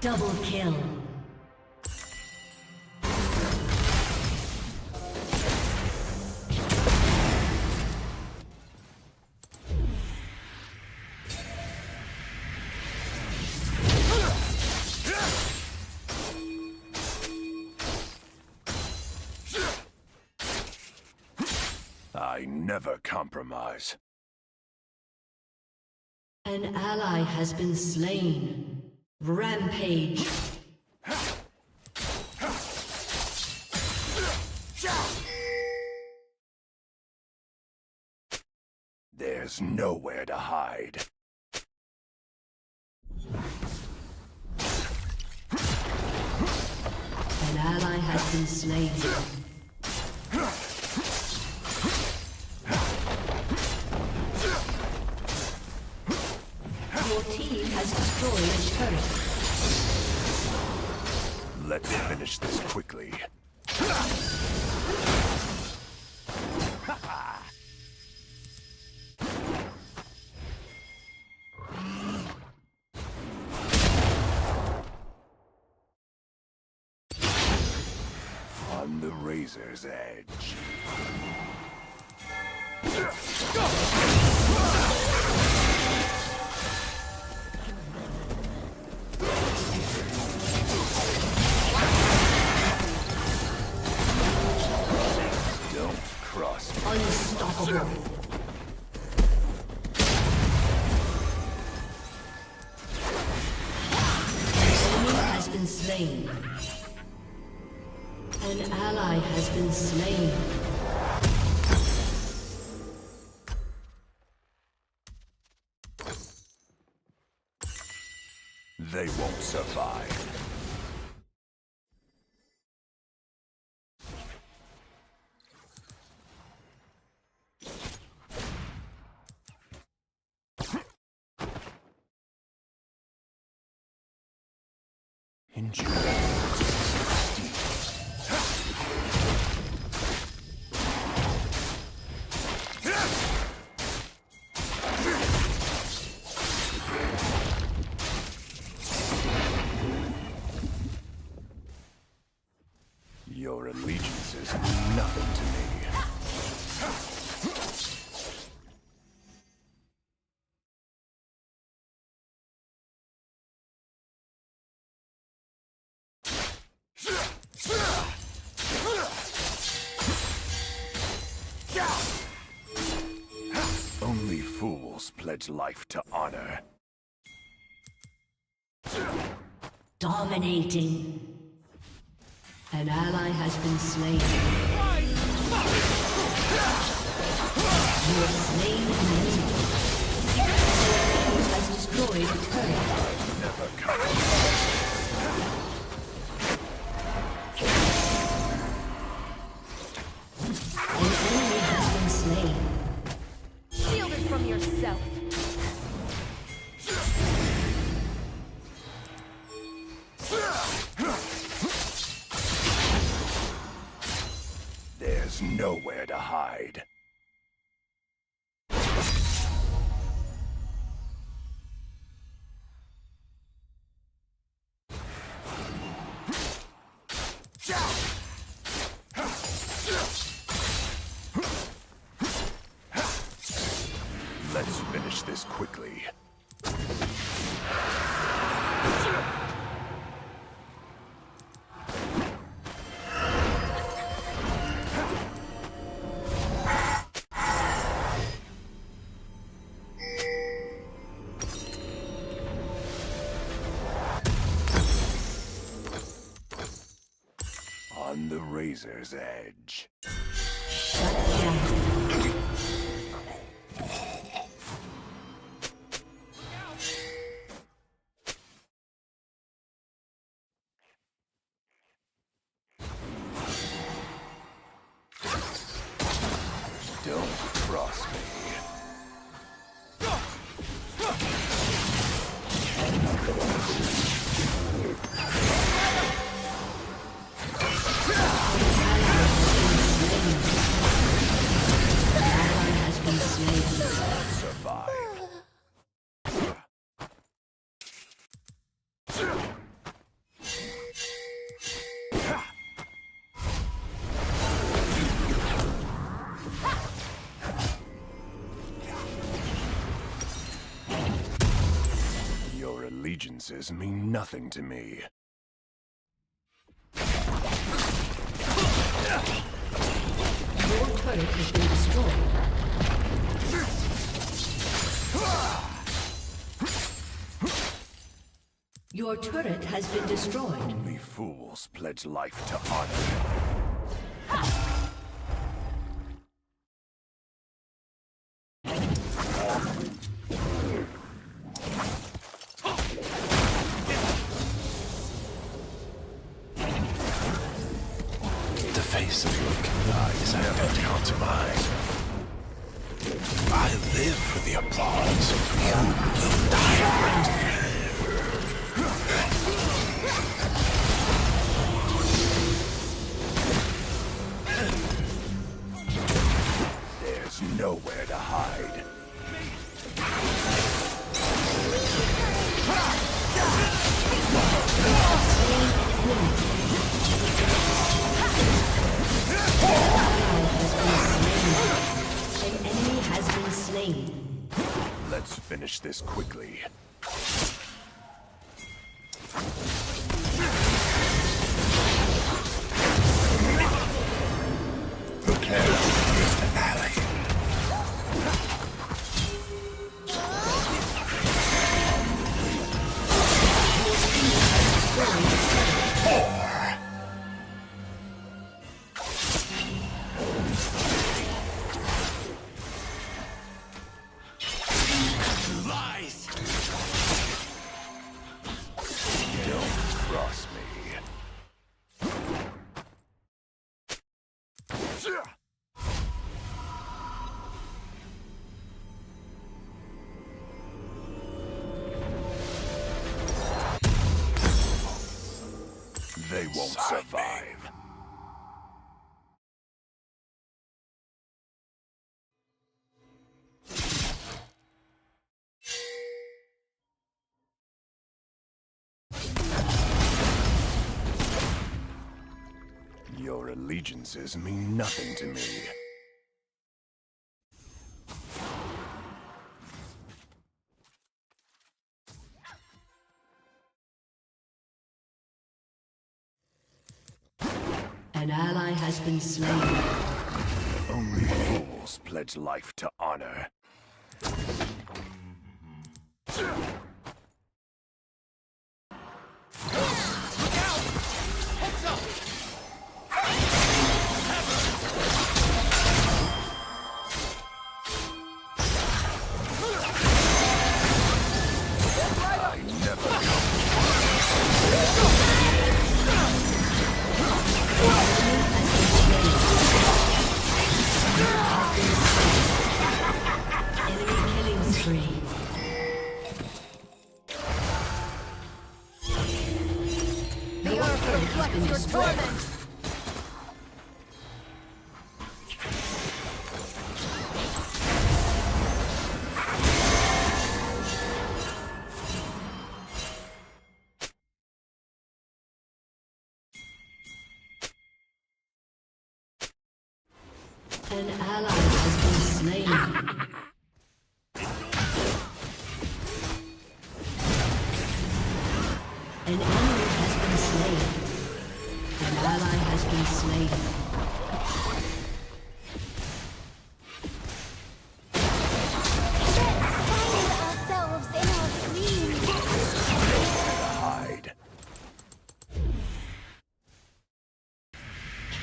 Double kill. I never compromise. An ally has been slain. Rampage. There's nowhere to hide. An ally has been slain. Your team has destroyed a turret. Let's finish this quickly. On the razor's edge. Don't cross me. Unstoppable. Enemy has been slain. An ally has been slain. They won't survive. Enjoy. Your allegiances mean nothing to me. Only fools pledge life to honor. Dominating. An ally has been slain. You have slain an enemy. Your team has destroyed a turret. Never come. An enemy has been slain. Shield it from yourself. There's nowhere to hide. finish this quickly. On the razor's edge. Don't cross me. Survive. Your allegiances mean nothing to me. Your turret has been destroyed. Your turret has been destroyed. Only fools pledge life to honor. The face of your king is identical to mine. I live for the applause. You will die for it. There's nowhere to hide. An enemy has been slain. Let's finish this quickly. Prepare an ally. Lies! Don't cross me. They won't survive. Your allegiances mean nothing to me. An ally has been slain. Only fools pledge life to honor. I never Enemy killing spree. The earth reflects your torment. An ally has been slain. been slain. Ourselves in our dreams. Hide.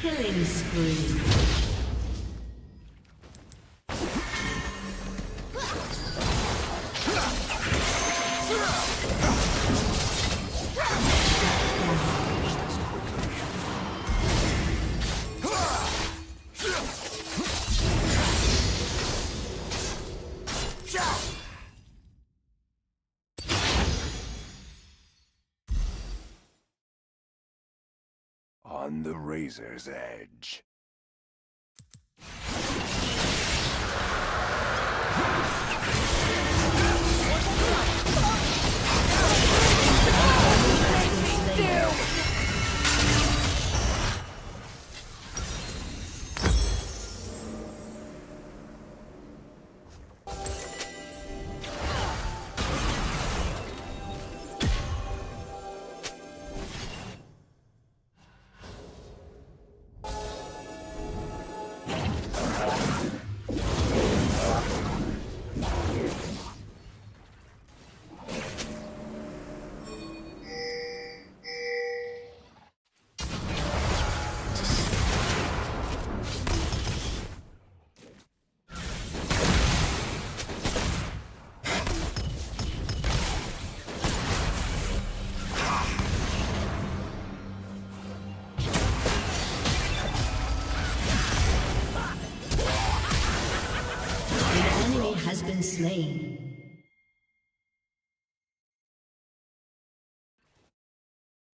Killing spree. On the razor's edge. Has been slain.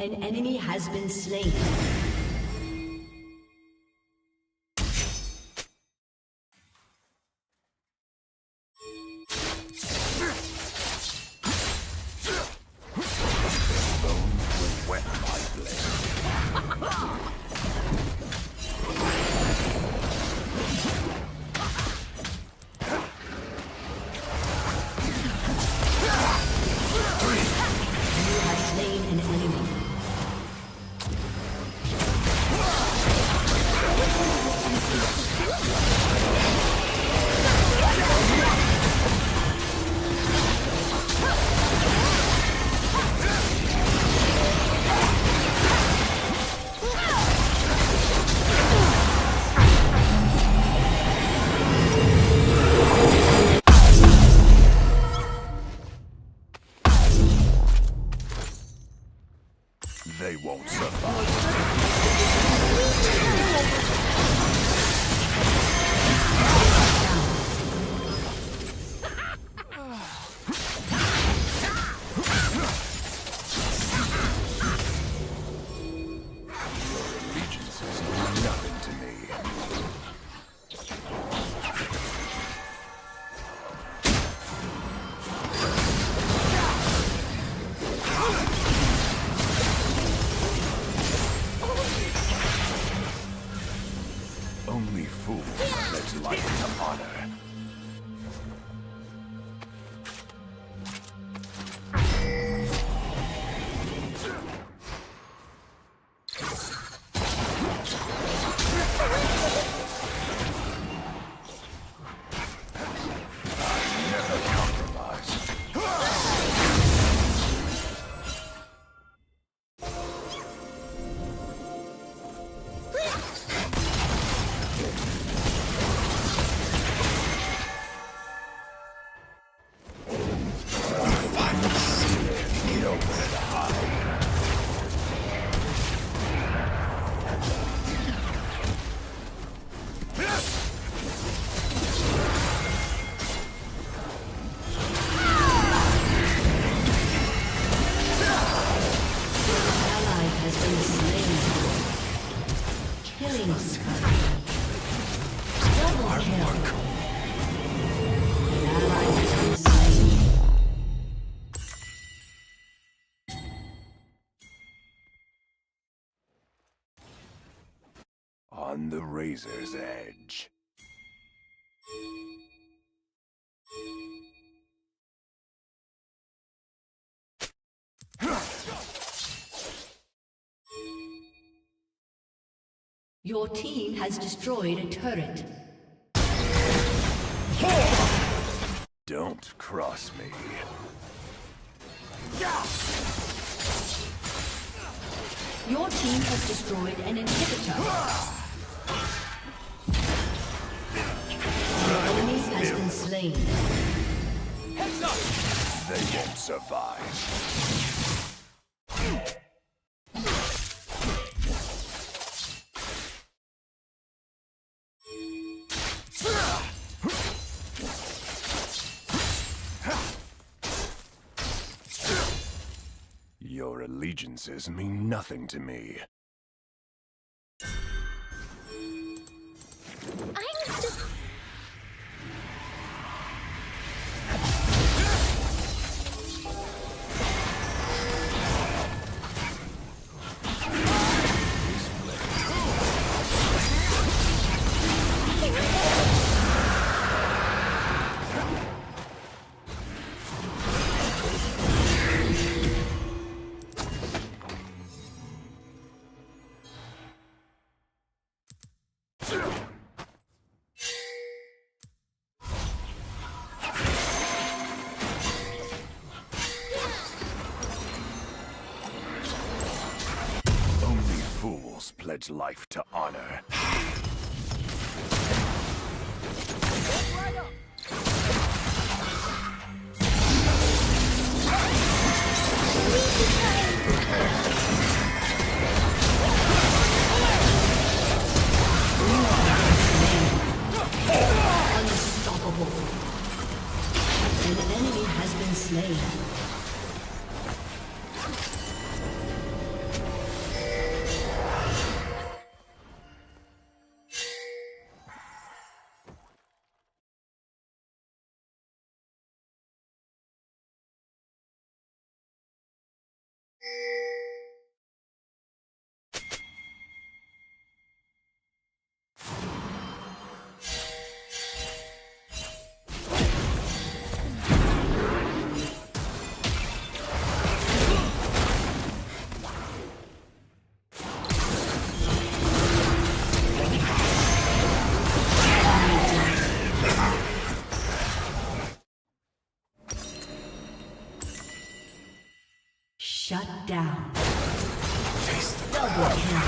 An enemy has been slain. They won't survive. Allegiances mean nothing to me. Only fools let light to honor. I never compromise. On the razor's edge. Your team has destroyed a turret. Don't cross me. Your team has destroyed an inhibitor. An enemy has been slain. Heads up! They won't survive. Your allegiances mean nothing to me. Fools pledge life to honor. Unstoppable. An enemy has been slain. Shut down. Double kill.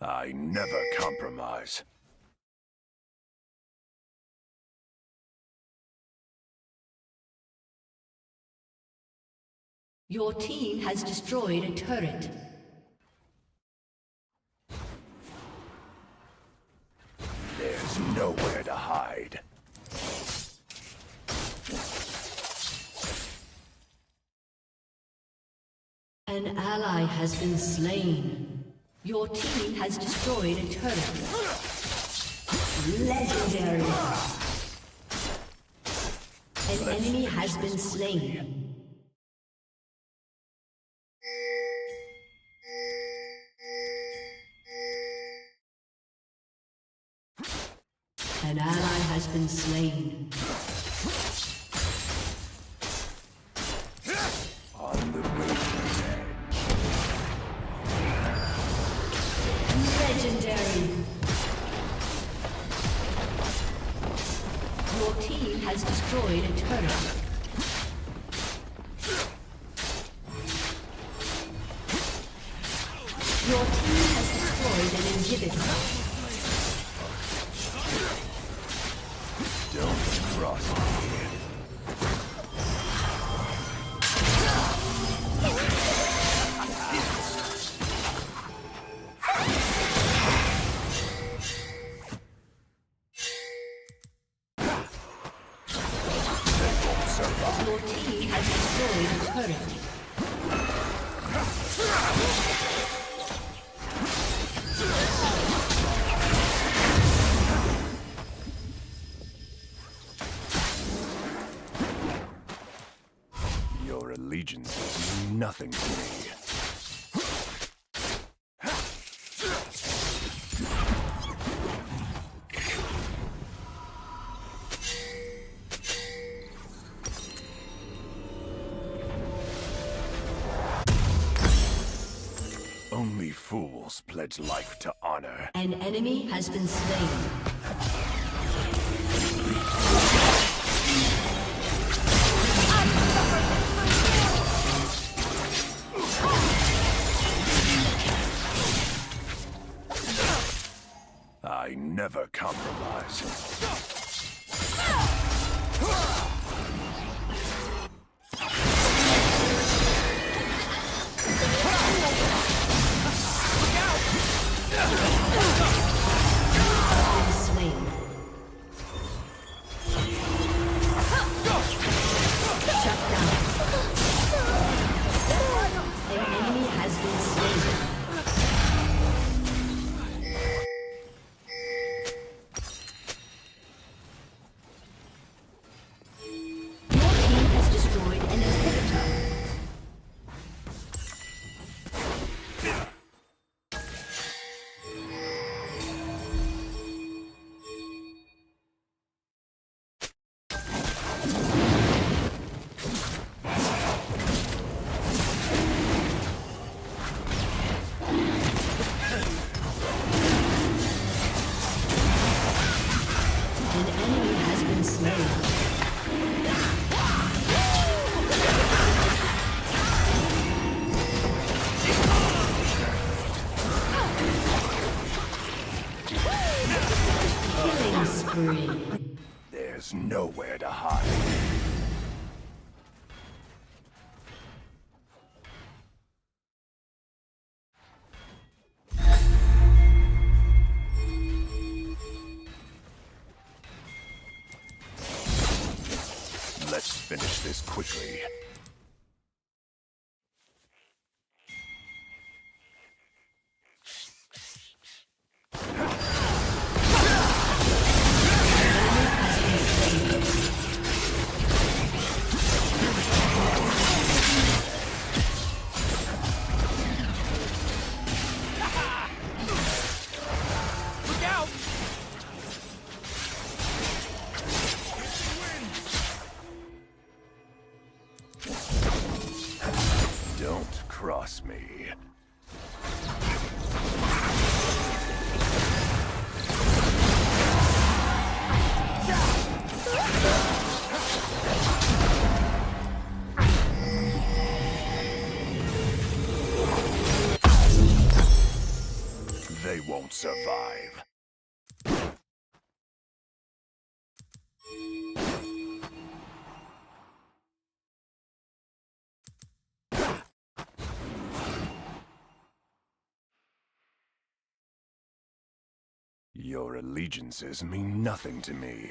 I never compromise. Your team has destroyed a turret. There's nowhere to hide. An ally has been slain. Your team has destroyed a turret. Legendary. An enemy has been slain. An ally has been slain. On the razor's edge. Legendary. Your team has destroyed a turret. Your team has destroyed an inhibitor. Don't cross me. Your team has destroyed a turret. Only fools pledge life to honor. An enemy has been slain. I never compromise. Slain. Shut down. An enemy has been slain. Your team has destroyed an inhibitor. An enemy has been slain. Killing spree. There's nowhere to hide. Let's finish this quickly. Look out! Don't cross me. They won't survive. Your allegiances mean nothing to me.